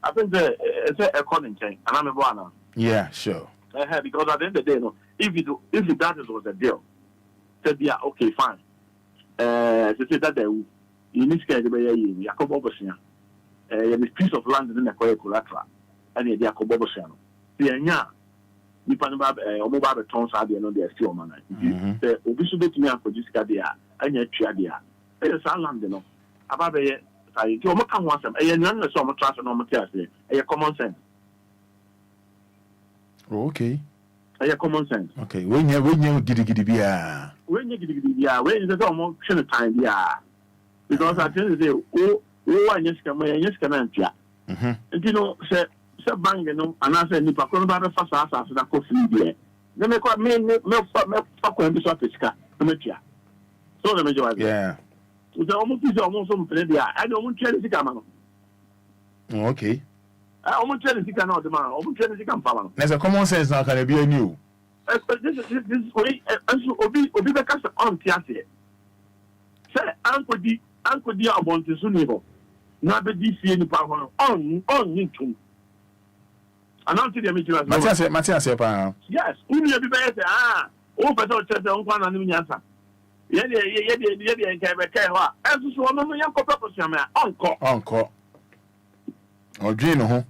I think it's a calling chain, and I'm a one. Yeah, sure. Because at the end of the day, if that was a deal, said, yeah, okay, fine. To say that you need to get the way you Jacob Obosia. The piece of land in the collateral, and the Jacob Obosiano. The Anya, you can have a mobile tons at the end of the steel man. The obesity to me for this cadia, and yet Chiadia. There's a land, you know. About a you come once, a young so much trust and materials, a common sense. Okay. A common sense. Okay, when you giddy beer. When you get when is the almost time, yeah. Because I tell you, I just come and just come yeah. And you know, say bang, you know, and I said, Nipa, come about the first house after that coffee there. Then they call me, fuck when this office car, so the major, yeah. With almost some there. I don't want to tell you, okay. I almost tell you, cannot demand, almost tell you, come follow. There's a common sense now, can it be a new? This way, and so Obi the cast on Tiasia. Say, Uncle D, I want to soon able. Not the DC any power on YouTube. And until the meeting was Matthias, yes, only a bit better. Oh, but don't tell the one and answer. Yeah, and so I'm a young couple of uncle. Or Gino,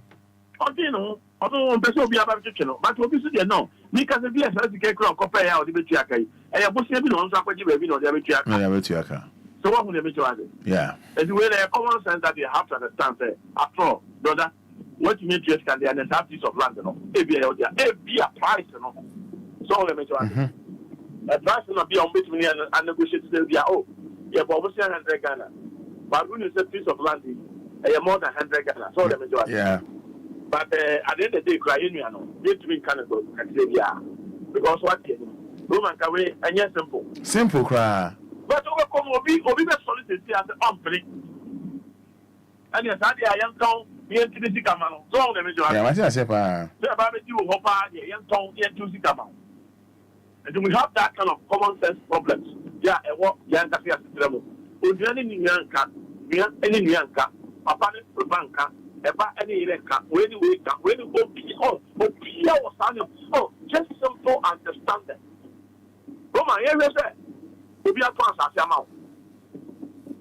although person be about to channel, but obviously no. Because the BS has to get compare out the Bichiaka. I have possibly known something of the Bichiaka. So what would the Bichiaka? Yeah. And the way they common sense that you have to understand, after all, brother, what you need to can the other piece of land, be a price, so let me tell you. A price will not be on between and negotiate to the yeah, but obviously 100 Ghana. But when you say piece of land, more than 100 Ghana, so let me tell you. Yeah. But at the end of the day, crying, you know, between Canada and Syria. Because what you Roman Kaway, and yes, simple. Simple cry. But overcome will be solicited as an unfree. And yes, I am town, the NTC Camano. So let me tell you. Yeah, I say, barbecue, Hopa, the young town, the NTC Camano. And we have that kind of common sense problems. Yeah, and what young Casia level. Would you any young cat, any young cat? papa ne banka eba any reka when we can when Obia was standing just simple understanding Roma here say Obia to asase ama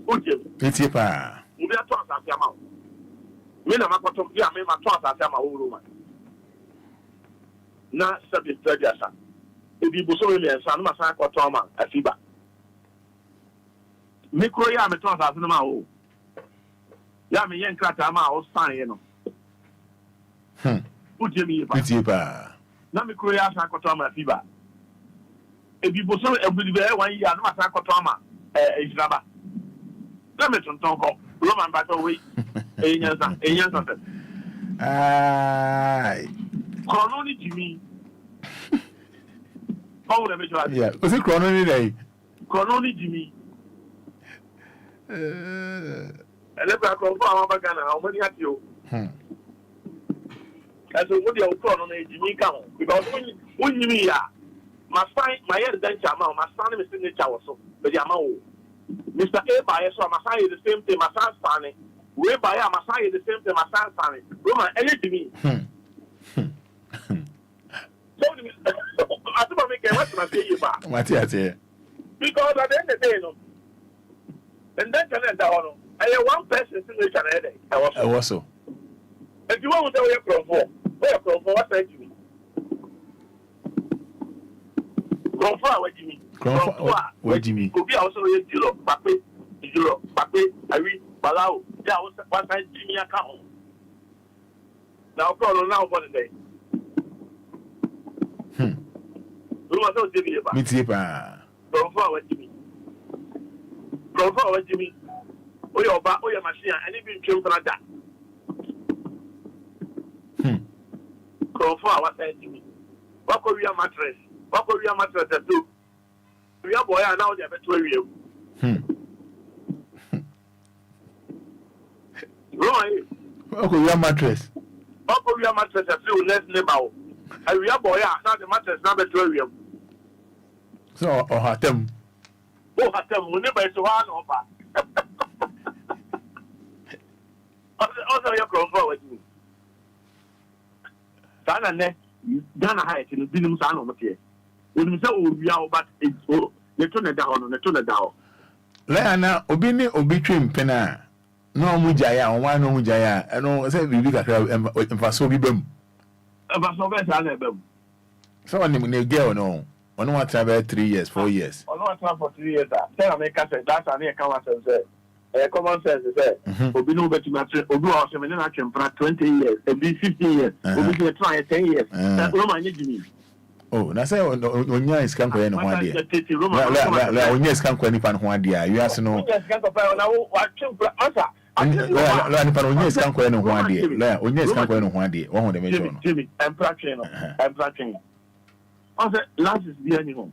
oje Iti pa Obia to asase ama me na makoto bia me ma to asase ama wo Roma na sabi tradiasa ebi boso we le san ma san koto ma afiba me kro ya me to asase na ma wo ya me yen krata ma o san ye no uje mi ba Iti pa na me kro ya san koto ma afiba ebi boso ebi be 1 year na ma san koto ma ejiraba na me tonton ko Roman ba to we enyansa ai kono ni jimi Paul le mejo ati yeah o se chrono ni dai kono ni jimi ele ba ko fa wa ba Ghana o mo ni ati o kaso mo dia o kono na jimi ka ho because when you ya my sign my head dan chama my sign me signature was so be dia ma o Mr. A by so my sign is the same thing my sign sign we by my sign is the same thing my sign sign Roman any jimi so I don't make what my say you back because at the end of the day no and then that I one person signature na day I was so if you want to tell your from what say to me what Jimmy Obia also ye jilo pape ari balao ya what time Jimmy account now call now for the day me tie pa from what Jimmy oyo ba oyo machine any bi twem brada from what say Jimmy what ko wi mattress do we are boy now they beto wi Roy what ko wi mattress do let's neighbor we are boy now the mattress now beto wi so hatem we never so one over also your from what you sana ne Ghana high to binim sa no mte wonu se owia oba ne to ne da ho la na obi ni obi twem pena na omu jaya onwa na omu jaya eno se bibi kakra emfaso bi bam emfaso be sa na bam so oni ne girl no onu wa tra 3 years 4 years onu wa tra for 3 years say America say that and e kan wa say common sense say obi no beti matre obi wa say me na twempra 20 years ebi 15 years obi dey try 10 years no man need me oh na say onya iskan ko ye no ho ade la onya iskan ko ni pa no ho ade a you ask no onya iskan ko pa na wa twempra asa la ni pa onya iskan ko ye no ho ade la onya iskan ko ye no ho ade wo ho de me jo no Jimmy empra train on say last is be any home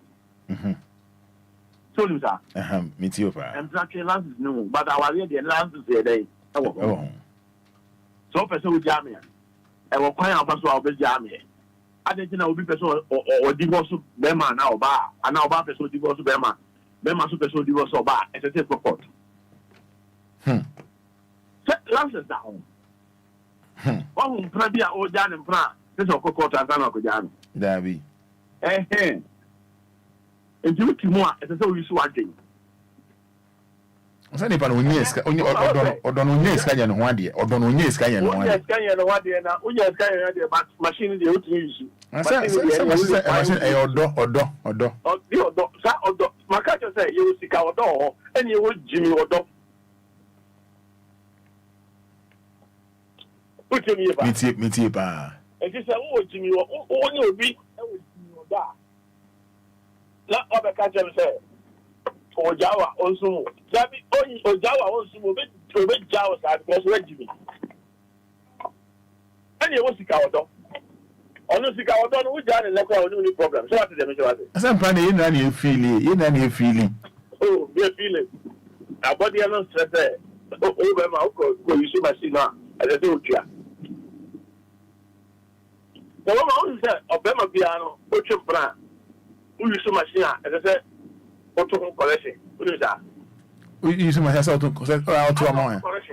so you say me too pa empra train last is no but our the last is there oh so person we jam here e wo kwan abaso a obe jam here adentina obi person o divorce be man na oba ana oba person divorce be man so person divorce oba e se take court last is down oh mpra bia o jam mpra se so court azana ko jam dabi enti utimu a e se so wi so adwen Osa ni pa no nyeska odon nyeska ya no ho ade odon nyeska ya no ho ade nyeska ya no ho ade na nyeska ya de machine de otu use machine e odo sa odo maka cho say you sika odo ho eni e wo jimi odo utimi ba miti ba e ti say wo jimi wo ni obi e wo jimi odo la obeka cho say Ojawa onsumu sabi Ojawa onsumu obe jawo sabi because we jimi ani wo sika odo onu sika odo no uja ne lekwa onu ni problem so what is the measure what asem pa na ye na e feeling oh be feeling abodi no stress o be ma ko use machine na e de otua so ma o se obema bia no o twempra o use machine e de auto collection. You see my house auto correction.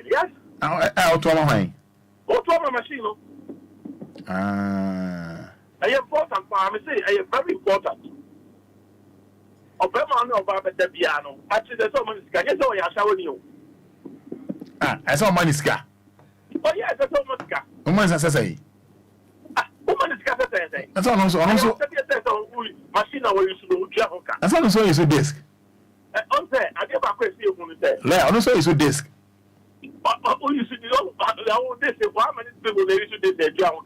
Yes. to my mind. What to my machine? I important for me say I am very important. Obama no Baba the piano. Actually, there's so many ska. Yes, oh, yeah, shower you. I saw money ska. Oh, yes, there's so much ska. Woman say. Woman is ska say. That's also. Machine where you should do. That's also is a disc. On say, I give a question you say. Yeah, also is a disc. Oh, you should know. This is 1 minute people they should do their job.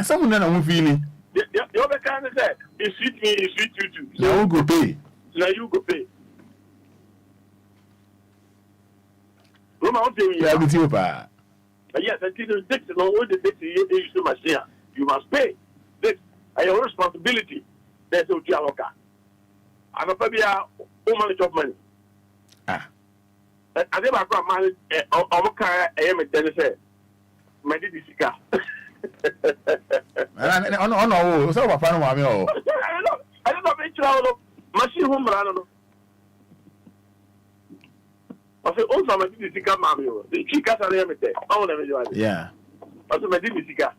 Someone that I'm feeling. The other kind of said, it suits me, it suits you too. So you go pay. Now you go pay. Roma, I'll tell you. Yeah, with you, pa. Yes, I think it's Dixon, all the Dixon you use to machine. You must pay. This is your responsibility. There's no Jaloka. I'm a baby, woman of money. I never got money. I am a Dennis. My did this car. No, so what fun I don't know make sure machine home run. I say also my did this car mommy. The chicas are there. I want to yeah. Also my did this car.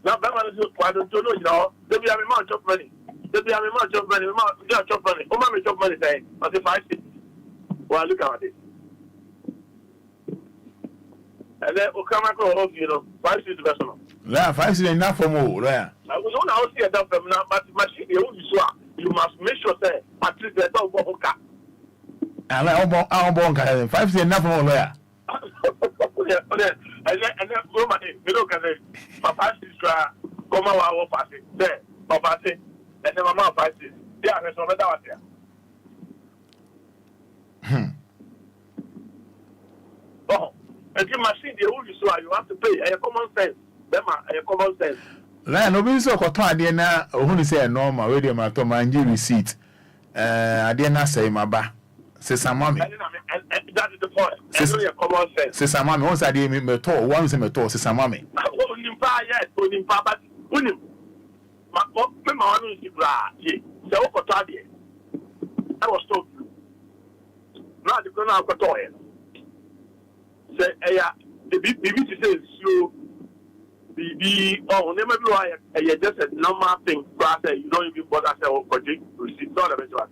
Now that is why don't you know, you know, there be a amount of money. There be a amount of money, amount of money. Oh, my job money say, I say 5 6. Well, look at it. And then we'll come across, you know, 5 6 personal. Yeah, 5 6 enough for more, yeah. I was on our see that from now, but machine you must make sure that at least there's no bohoka. And I'm born 5 6 enough for more, yeah. And then go my you know, because Papa is come our party there, Papa say, and then Mama 5 6. Yeah, there's no matter what there. Oh. And your machine, the old you have to pay. A common sense. A common sense. Like no be so koto ade na ohunu say normal we dey matter man receipt. Ade na say maba. Say samami. That is the point. It's a common sense. Say samami once ade me to one say me to say samami. Onimpa yes, onimpa but onim. Ma ko me ma wanu si bra. Ye. Say o koto ade. I was told. Now the corner koto here. Say the BBC says slow. Never do I just a normal thing. You don't even bother say project receipt. Not the best.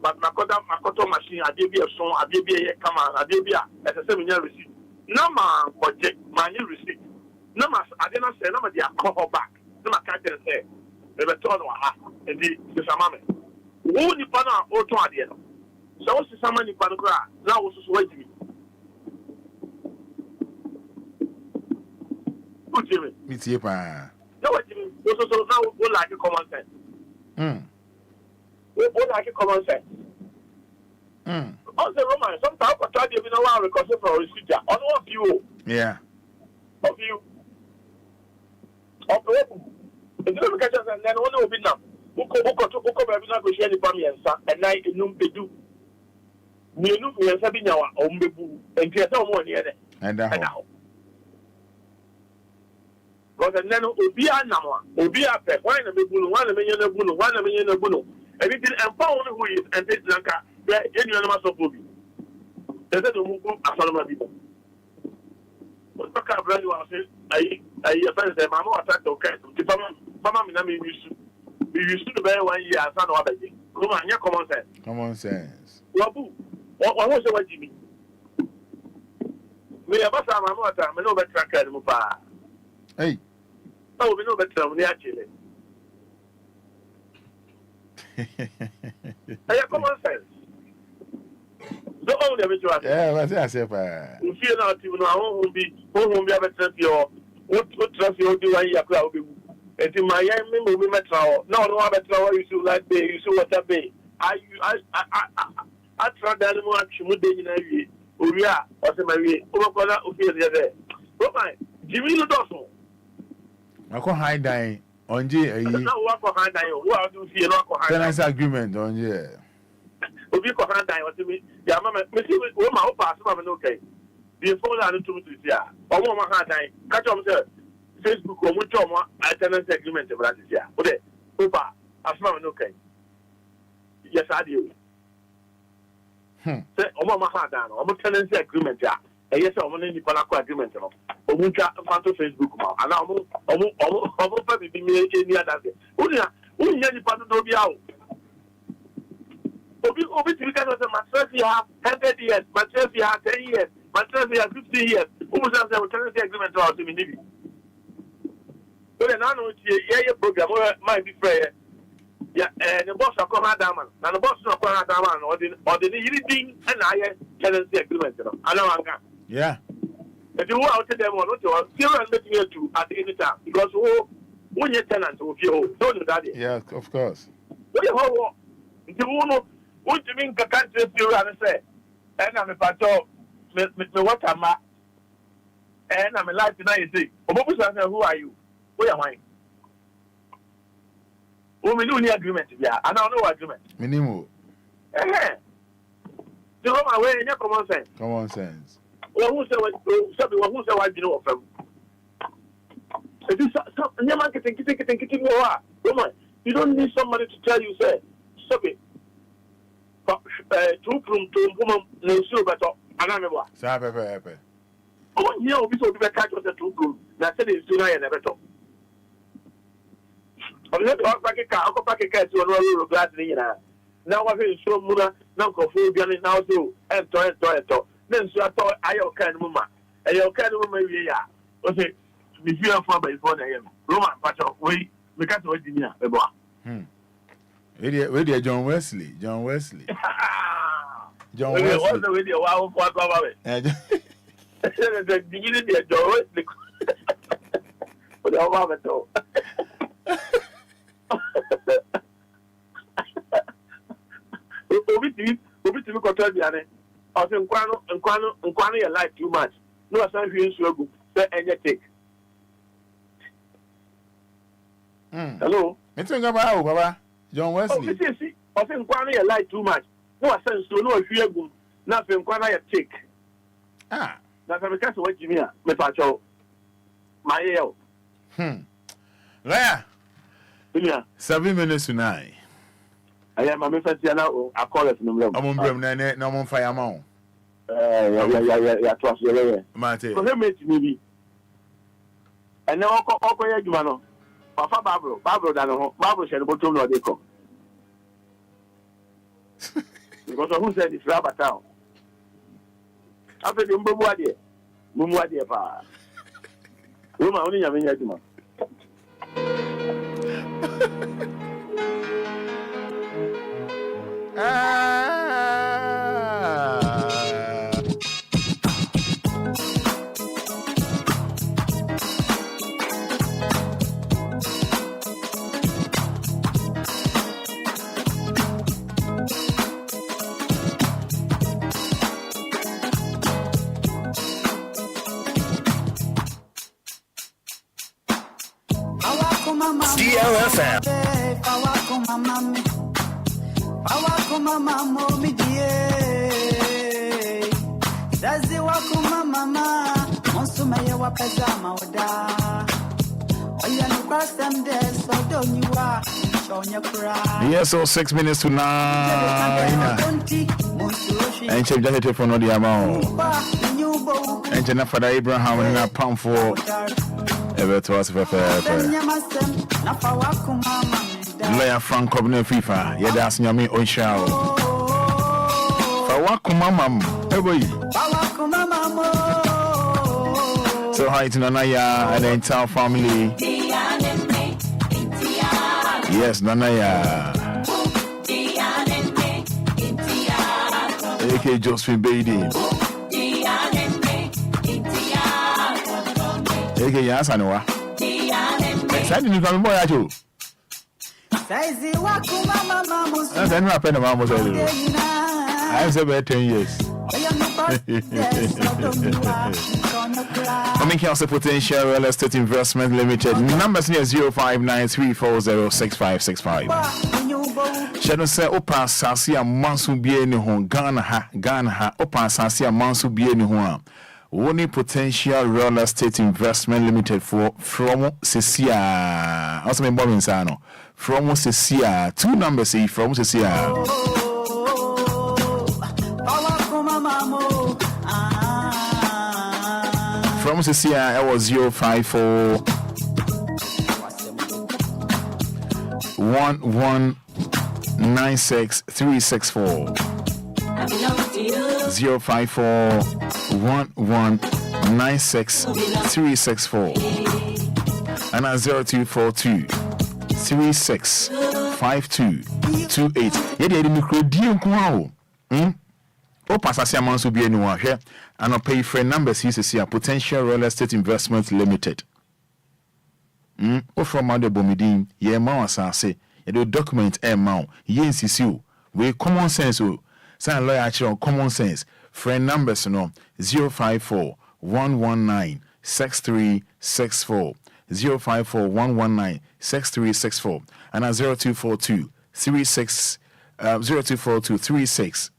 But Makoto machine, I did be a song, I did be a command, I did be a 7-year receipt. No man project, my new receipt. No man, I did not say, no man, they are call back. No man can't say, they were told, and the Samame. Who the Pana or to idea? So what's the Samani Panagra? Now was waiting me. Jimmy. Me see pa. No, Jimmy. So now we like a common sense. We like a common sense. Also, Roman, sometimes I try to be no one because of our receipt. On one of you. Yeah. Of you. Of the and then one will be now. Who come every night with any family and night in Numbedu. We knew we are having our own baby and get no more near it. And now. Because then Obia Nama, Obia Pep, 1 million, 1 million, 1 million, and it didn't empower who is and this Lanka, where any animals of Bobby. They said to move as all my people. But Paka Brady was I offend them, I'm not attacked okay. Mama Minami used to bear 1 year, son of a baby. Come on, your common sense. Common sense. Wabu, what was the way, Jimmy? We have a time, I'm not a man over tracker, Mupa. Hey. Oh, we know better than actually. I have common sense. Don't own every job. Yeah, what's that say? You feel now, you know, I won't be able to trust your what trust your do I have. And in Miami, we met now. No, no, better you should like pay, you should what I pay. I tried that more action with the Navy. Obia, or the Mary, Omakona, Obia, the other. Oh, my, Jimmy Ludoso. I call high dying on J. Tenants agreement on J. Obi ko hand die what me ya mama me see we ma o pass mama no okay before that to this year o mo ma hand die catch am say Facebook o mo cho mo tenants agreement bra this year o de o pa as mama no okay yes I do Say, Oma Mahadano, Omo tenancy agreement. Yes, I'm on any Panaco agreement. Omuka Fanto Facebook, and I'm probably be any other day. Who any part of Obia? Obi to get us a myself here 100 years, myself here 10 years, myself here 50 years. Who was that tenancy agreement out to me? But I know it's a program might be fair. Yeah, and the boss of Command and the boss of Command or the leading and I tenancy agreement. I know I'm going. Yeah. If you want to them or not, you're still making it to at any time because when you're tenants of you, don't do that. Yeah, of course. What do you want? What do you mean? The country and say, and I'm a patrol, what am I? And I'm a life tonight. Who are you? Where am I? We do any agreement. Yeah, I don't know agreement. Minimum. To go my way in your common sense. Common sense. Well, who said what you know of them? If you you don't need somebody to tell you, say, stop it. Two from woman, no silver top, and I'm a what? Oh, yeah, we saw the catch of the two room. That's it is tonight and never talk. I'm not going back a car, I'll go back a cat to a roll glass in here. Now I'm going to show Muna, now go for Bian now too, and toy. Then so I thought I can woman. And you can woman, yeah. Okay, be here for by phone. I am Roman, but we can't wait in here. Where dear John Wesley? John Wesley. John Wesley. What's the video? Wow, what about it? The beginning of John Wesley. But the Obama at all. Obi to look at the I was in Kwano, your life too much. No, I said, you struggle. Say, and you take. Hello? It's a Baba, John Wesley. I was in Kwano, your life too much. No, I said, so no, if you go, nothing, Kwano, your take. Ah, that's a case of what you mean, my patrol. My ear. There. Yeah. 7 minutes to 9. I am a message now. I call it no on fire mount. Yeah, trust you. Mate. So, let me. And now, I'll you, man. Papa Babro, Babro said, but no, they come. Because who said it's rubber town? After the Mumwadi, pa. Woman, only a minute, man. DLFM. Yes, so 6 minutes to 9. And check that for no the amount. And Jenna Fada Abraham and a pound for ever to us for Lawyer Frank Cobner FIFA. Yeah, that's Yami Oishao. Fawakumamam. So hi to Nanaya and the entire family. Yes, Nanaya. AK Josephine Beatty. AK Yasanwa. Send me from boy. That's not happened about I have about 10 years. I'm making also potential real estate investment limited. Numbers near 0593406565. Shadow say Opa Sasia Mansu Bieni Hon Ghana ha Opa Sasia Mansu Bieni Hon. Only potential real estate investment limited from Cecia. Also, my mom insano from Cecia. 2 numbers from Cecia. almost see I was 054 1196 364 054 1196 364 and 0242 365228. Yeah, they didn't create deal. O pasasi amanso bi enu ahwe and pay for numbers he see a Potential Real Estate Investment Limited. O from the bomidin ye ma asase ye do document e ma ye nsisi we common sense o san lawyer actually common sense friend numbers no 054 119 6364 054 119 6364 and 0242 36 0242 36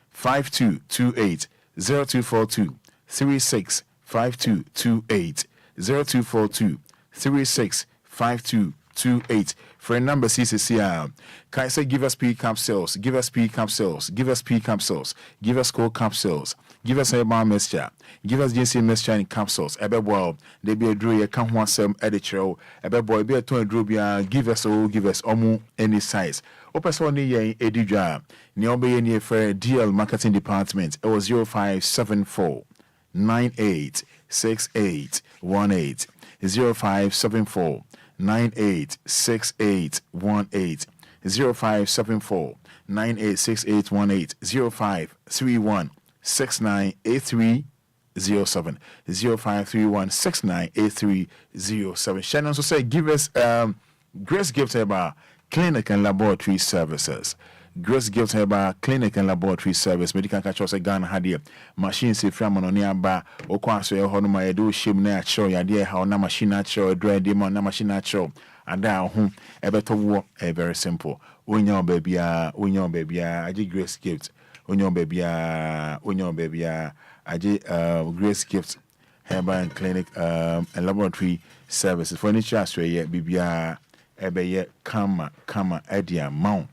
5228 0242 36 5228 0242 36 5228. For a number CCCR, can I say give us P capsules, give us P capsules, give us P capsules, give us cold capsules, give us a bar mixture, give us JC mixture in capsules. Ebe boy, they be a drew ye can't want some editorial. Ebe boy be a tone drubia, give us omu any size. Opesoni ye edija, Niobe ye for DL Marketing Department. It was 0574 986818 0574 986818 0574 986818 0531 698307 0531 698307. Shannon also say give us Grace Gift about clinic and laboratory services. Grace Gift about clinic and laboratory service. Medical catch say Ghana had here machine say from on nearby or so your honor do shim natural idea how na machine natural dry demon na machine natural and down home a better work a very simple. Unyon baby I did Grace Gift. Unyon baby I did Grace Gift hereby and clinic and laboratory services. Furniture Australia BBA ebe kama edia mount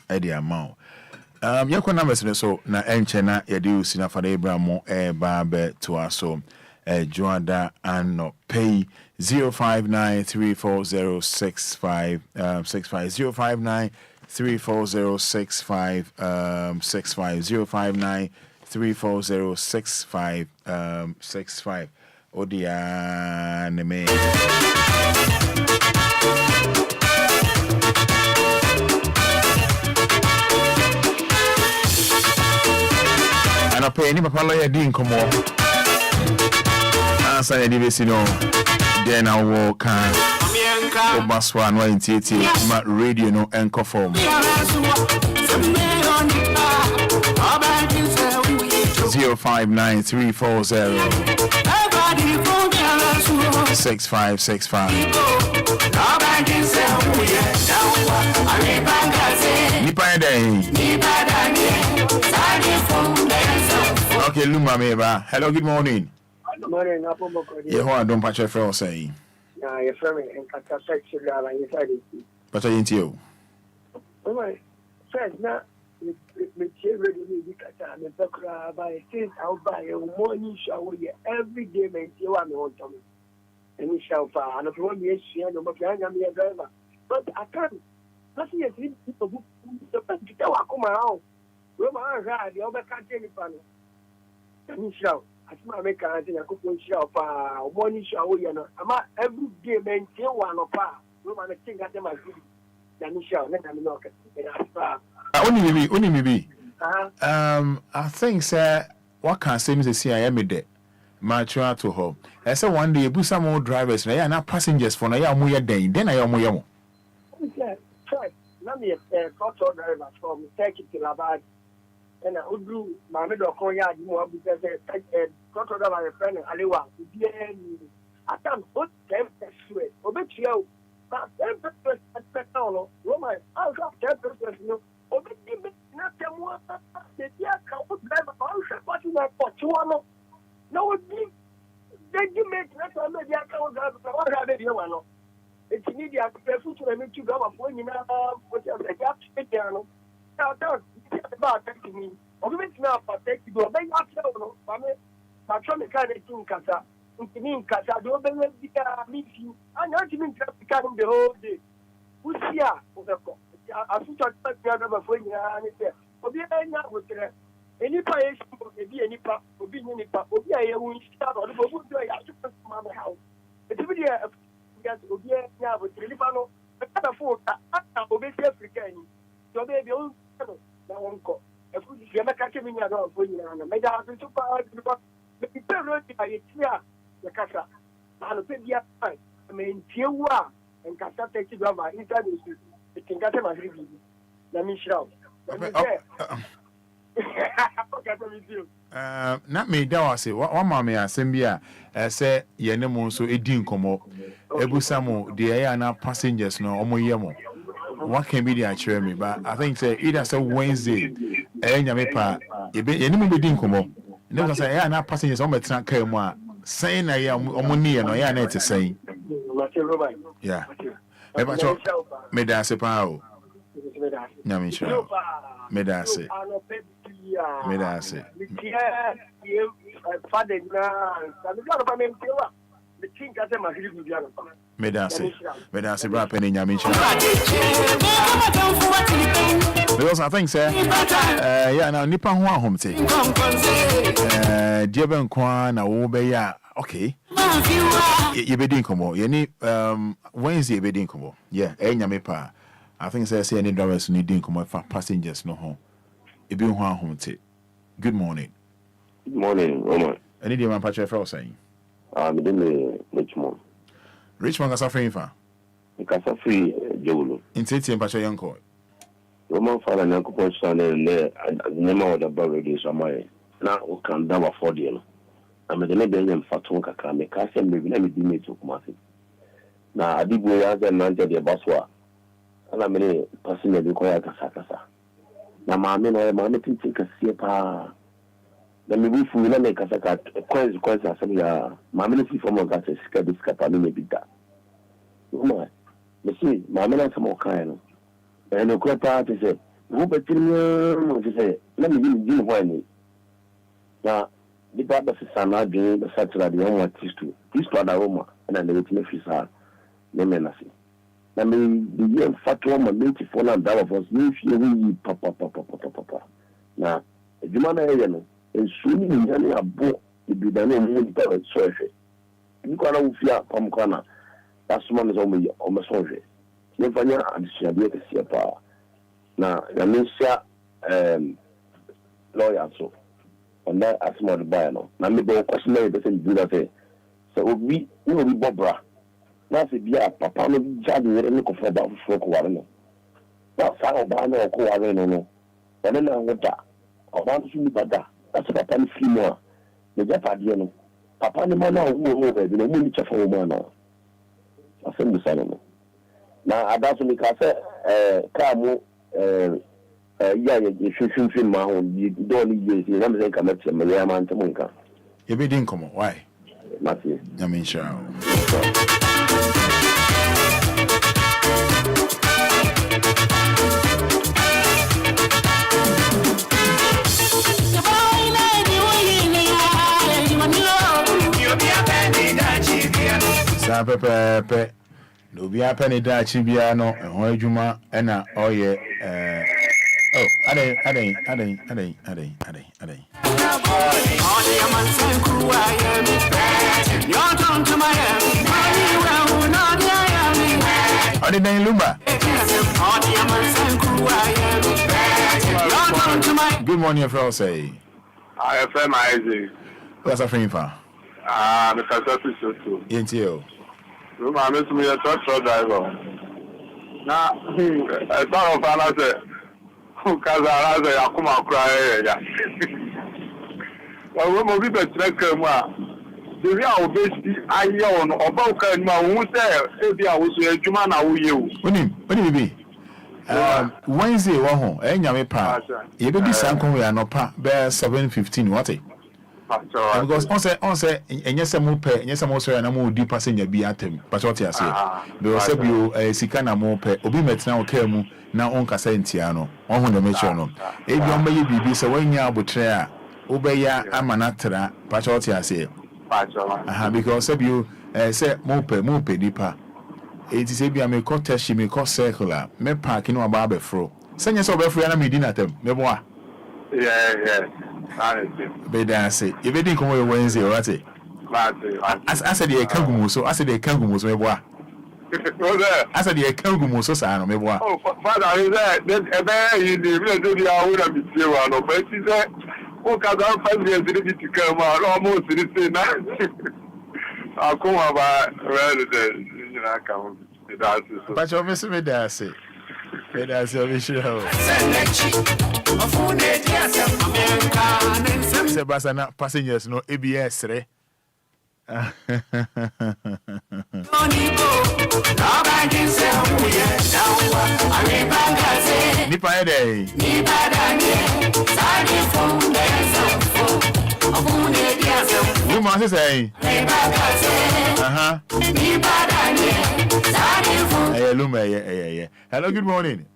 yako numbers so na enchena yedi usina Fada Abraham babe to aso Joanda and pay 0593406565 0593406565 0593406565 odia neme and I pay any papa lawyer din come on. Answer any no. Then I walk can Obaswa no intiti ma radio no enko form. 059340 6565. Nipa day. Okay, Lumba meba. Hello, good morning. Good morning, Apo Mokodi. Yeah, don't patch your friend say. Yeah, your friend in Kata section and you said it. But I ain't you. Oh my friend, now me ready to Kata me bakra by since I'll buy a morning shower every day man you want me on to me. And we shall far and if you want me to no more I'm a driver. But I can't. Nothing is people who the best to come around. Roma ride the other country panel. And show. As my make a coupon show for morning shower, you know. I'm every day maintain one of our Roma thing at them as good. Then show, let them knock it. Only maybe. I think, sir, what can say Mr. CIM there? My try to home. I said one day, put some more drivers, and I are not passengers for a more day. Then I am more. Let me a auto driver from Turkey to Labad. And I would do my middle Korea more because a auto driver friend Aliwa. I can't put 10% sweat. Obey you. But 10% at Roma, I'll have 10%. No, obey not the one. The dear couple driver, I'll share what you have for 2 hours. No, then you make that maybe I can't drive. I want to have it. It's media food to make you go up when you know what you have to get down. Now, don't about me. Or it's not protect you. They not tell no. I mean, my trump can nkasa ntimi nkasa do be bi ka mi fi anya ntimi nkasa the whole day usia obeko asucho twa do ba fo nyina ni se obi enya wotre enipa yesu ebi enipa obi nyi nipa obi ayewu nsia do bo do ya super ma me hawo etibi dia obi enya wotre nipa no ka fo ta obi se Africa ni so be bi o na wonko efu di me ka ke mi nya do fo nyina na me da so pa nipa me pe ro di aye tia ya kasa na no pe bia me ntiewu a nkasa take do ma internet etingate ma hiri bi na mi shirawo na me da wase wa ma me asem bia se ye ne mo so edi nkomo ebusamo de ya na passengers no omoye mo what can be the actual me but I think say either say Wednesday nyame pa ye ne mo be di nkomo ne say ya na passengers o metra kai mu a saying na ya omoni no ya na ete saying yeah me da se pa o nyame shira me da se Fada Medase bra penny nyame nchi because I think say yeah now nipa ho ahomte die ben kwa na wo be ya okay ye be din komo ye ni Wednesday be din komo yeah nyame pa I think say any drivers need din komo for passengers no ho e bi ho ahomte. Good morning. Good morning, Roman. Any day man patch for saying me dem Richmond. Richmond ka suffering fa. Ka suffering jewlo. Intete patch yanko. Roman Fada na ko ponsa ne nema oda ba radio so mai. Na o kan da wa for de no. Na me dem be nyam faton kakra me ka se me bi na me di me to kuma se. Na adibo ya za na de baswa. Ana me passenger bi ko ya kasa. Na maame no maame tintin kase pa. Na me bufu na me kasa ka coins asem ya maame no fi form of gas ska pa me bi da. Uma me si maame na samo kan no. No ko pa te se wo be tinyo no te se na me di ho ani. Na di ba ba se sana dwe be satra de ho artiste. Kristo da Roma na le ti me fi sa ne me na si. Na me di ye fatwa ma me ti fo na da of us me fi wi papa. Na eduma na ye no ensuni ni nyane abo ibidane mu ni tawe sohwe. Ni kwa na ufia pamkana asuma me zo me o me sohwe. Ne fanya adisia bi ke sia pa. Na ya mensia lawyer so. Onda asuma de buy no. Na me be question na be say do that say. So obi no bi bobra. Na se bia papa no jade were ne ko fa ba fu ko ware no. Na sa oba na ko ware no. Ene na ngoda. Oba so ni bada. Asa papa ni free mo. Ne japa de no. Papa ni mo na wo be no mo ni chafa wo mo na. Asa mu sa no. Na adaso mi ka se ka mo ya ye ma ho di do ni ye si na me se ka mate me ya ma ntemo nka. Ye be din komo why? Mati. Nyame nshira. Sa pepe no bia pene da chi bia no ho adwuma na oye adai Lumba. Good morning, friend. Say IFM Isaac. What's a friend for? Mr. Sofi too. Yentio. I'm a truck driver. Now, I thought of another. Because I was a come out cry. Well, when we were tracking, the real basic I own about my own self. If I was a human, I will you. When you be Wednesday, Waho, Nyame Pa. You be Sanko, we are not pa, bear 7:15, what it? Because on say, and yes, I'm pay, and yes, I'm also an more deep passenger be at him. But what I say, because you a Sikana more pay, Obi met now Kemu, now on Casentiano, on the Metrono. If you may be so when you are betrayal, Obia, Amanatra, but what I say, Because you say mope nipa. It is a be a me call test me call circular. Me park no about fro. Send yourself a free and me dinner them. Me boy. Yeah. Be there say. If you didn't come away Wednesday, what it? I said the kangumu so. I said the kangumu so me boy. I said the kangumu so sa no me boy. Oh, Father, is that you do the hour be zero, but she said, "Oh, because I'm 5 years to come out almost the same." I'll come about rather than you know, come. But you miss me there say. That's your issue. Sebastian passengers no ABS re. Nipa ede. Woman say. Lumba, yeah. Hello, good morning.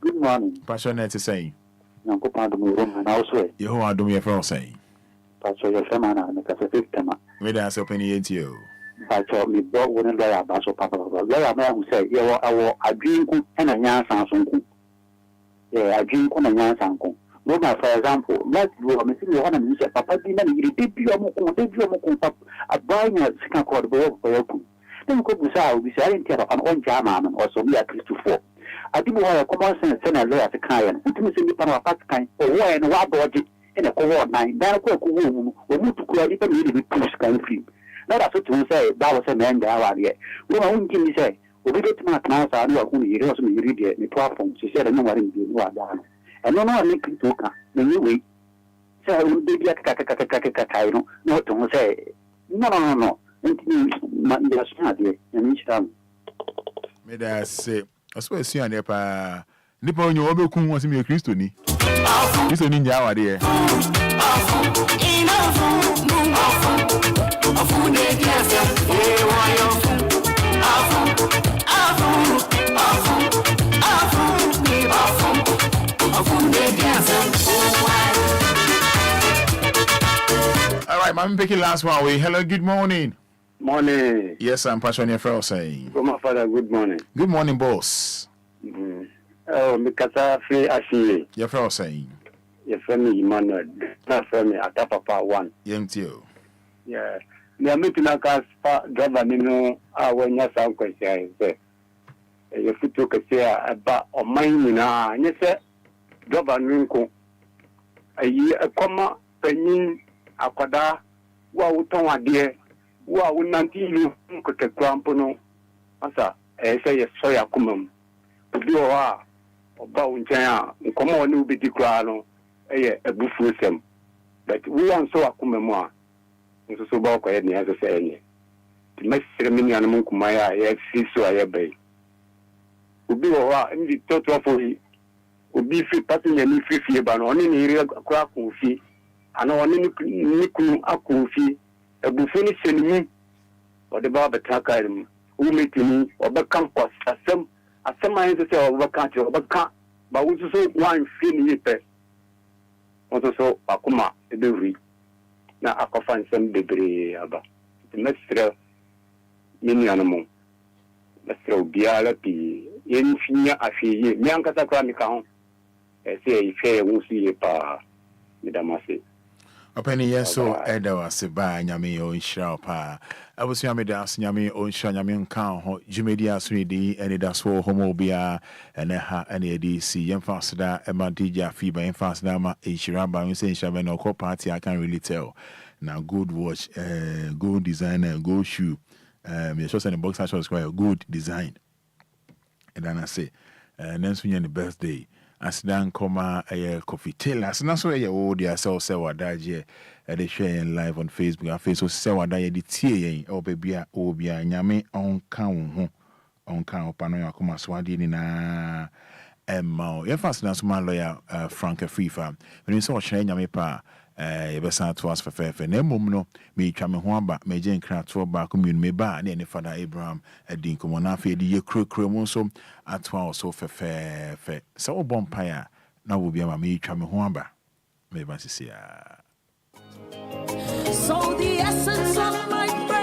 Good morning. Passionate to say. Nanko padu mu room na also. You who are doing your friend say. Pastor your friend na me ka se tema. Me da so penny into. Pastor me bo woni lawyer ba so papa. Lawyer me who say you awo adwinku na nyansa sonku. Yeah, adwinku na nyansa sonku. No, for example, let's go. I'm saying you want to say papa di na ni debi omo ko papa abanya sika ko do bo yo. Then go busa we say enter an on jama or so we are Christ for. I think we have common sense and lawyer to client. It means you pan part kind or why and what body in a cohort 9. Then go we move to create a really push kind free. Now that's what you say that was a man there yet. We won't give me say we get my class I know who you also read the platform. She said no one in you are down. And no one make it talk. Then you wait. So I will be like Kakaino, not to say no. Me da say, I swear see on there pa. Nipa onyo obe kun won si me Kristo ni. Kristo ni nja wa de. All right, I'm picking last one. Hello, good morning. Morning. Yes, I'm passionate for saying. My father, good morning. Good morning, boss. Oh, because free actually. Your friend saying. Your friend Emmanuel, not friend me at Papa 1. Yemtio. Yeah. Me am meeting a car driver nino when you sound question say. You fit to say about on mine na. You say driver nko. A comma penny akwada wa uton ade. Wa unantilu mkote krampo no asa say so ya kumam obi o ha oba unchen a nkomo oni ubedi kra no ebufu sem but we wan so akumam a nso so ba ko ye ne say ene ti mesere mini an mun kuma ya fi so aye bai obi o ha ndi toto fo yi obi fi pati ni fi fi ba no oni ni ri kra ko fi ana oni ni kunu akun fi ebufu ni senimi o de ba betaka rim u metini o be kan kos asem ayi se o be kan ti o be kan ba wo so wan fi ni pe o so akuma e be ri na akofa nsem bebre aba ti mestre mini anamo mestre Obia la pi yen finya afiye mi an kasa kwa mi ka ho e se e fe wo si pa mi damase Openi yeso eda wase ba nyame o nhyira pa abusu nyame da nyame o nhyira nyame nkan ho jumedi aso di Anidaso Wɔhɔ Obia ene ha ene edi si yemfa sada ema DJ Fiba yemfa sada ma nhyira ba nse nhyira ba no party I can really tell now good watch good designer good shoe me show say the box show is quite good design and then I say nenso nya the birthday Asidan koma coffee tailor. Asina so o dia se wadaje they share live on Facebook and Facebook se wadaje di tie yen baby Obia nyame onka wo onka opano yakoma so ade ni na emma ye fast na so man lawyer Frank Afrifa when so share nyame pa ye besa to us fefe na mom no me twa me ho aba me je nkra to ba ko me ba na ne Fada Abraham adin komo na fe di ye krokro mo so atwa so fefe so wo bompire na wo bia ma me twa me ho aba me ba sisia So the essence of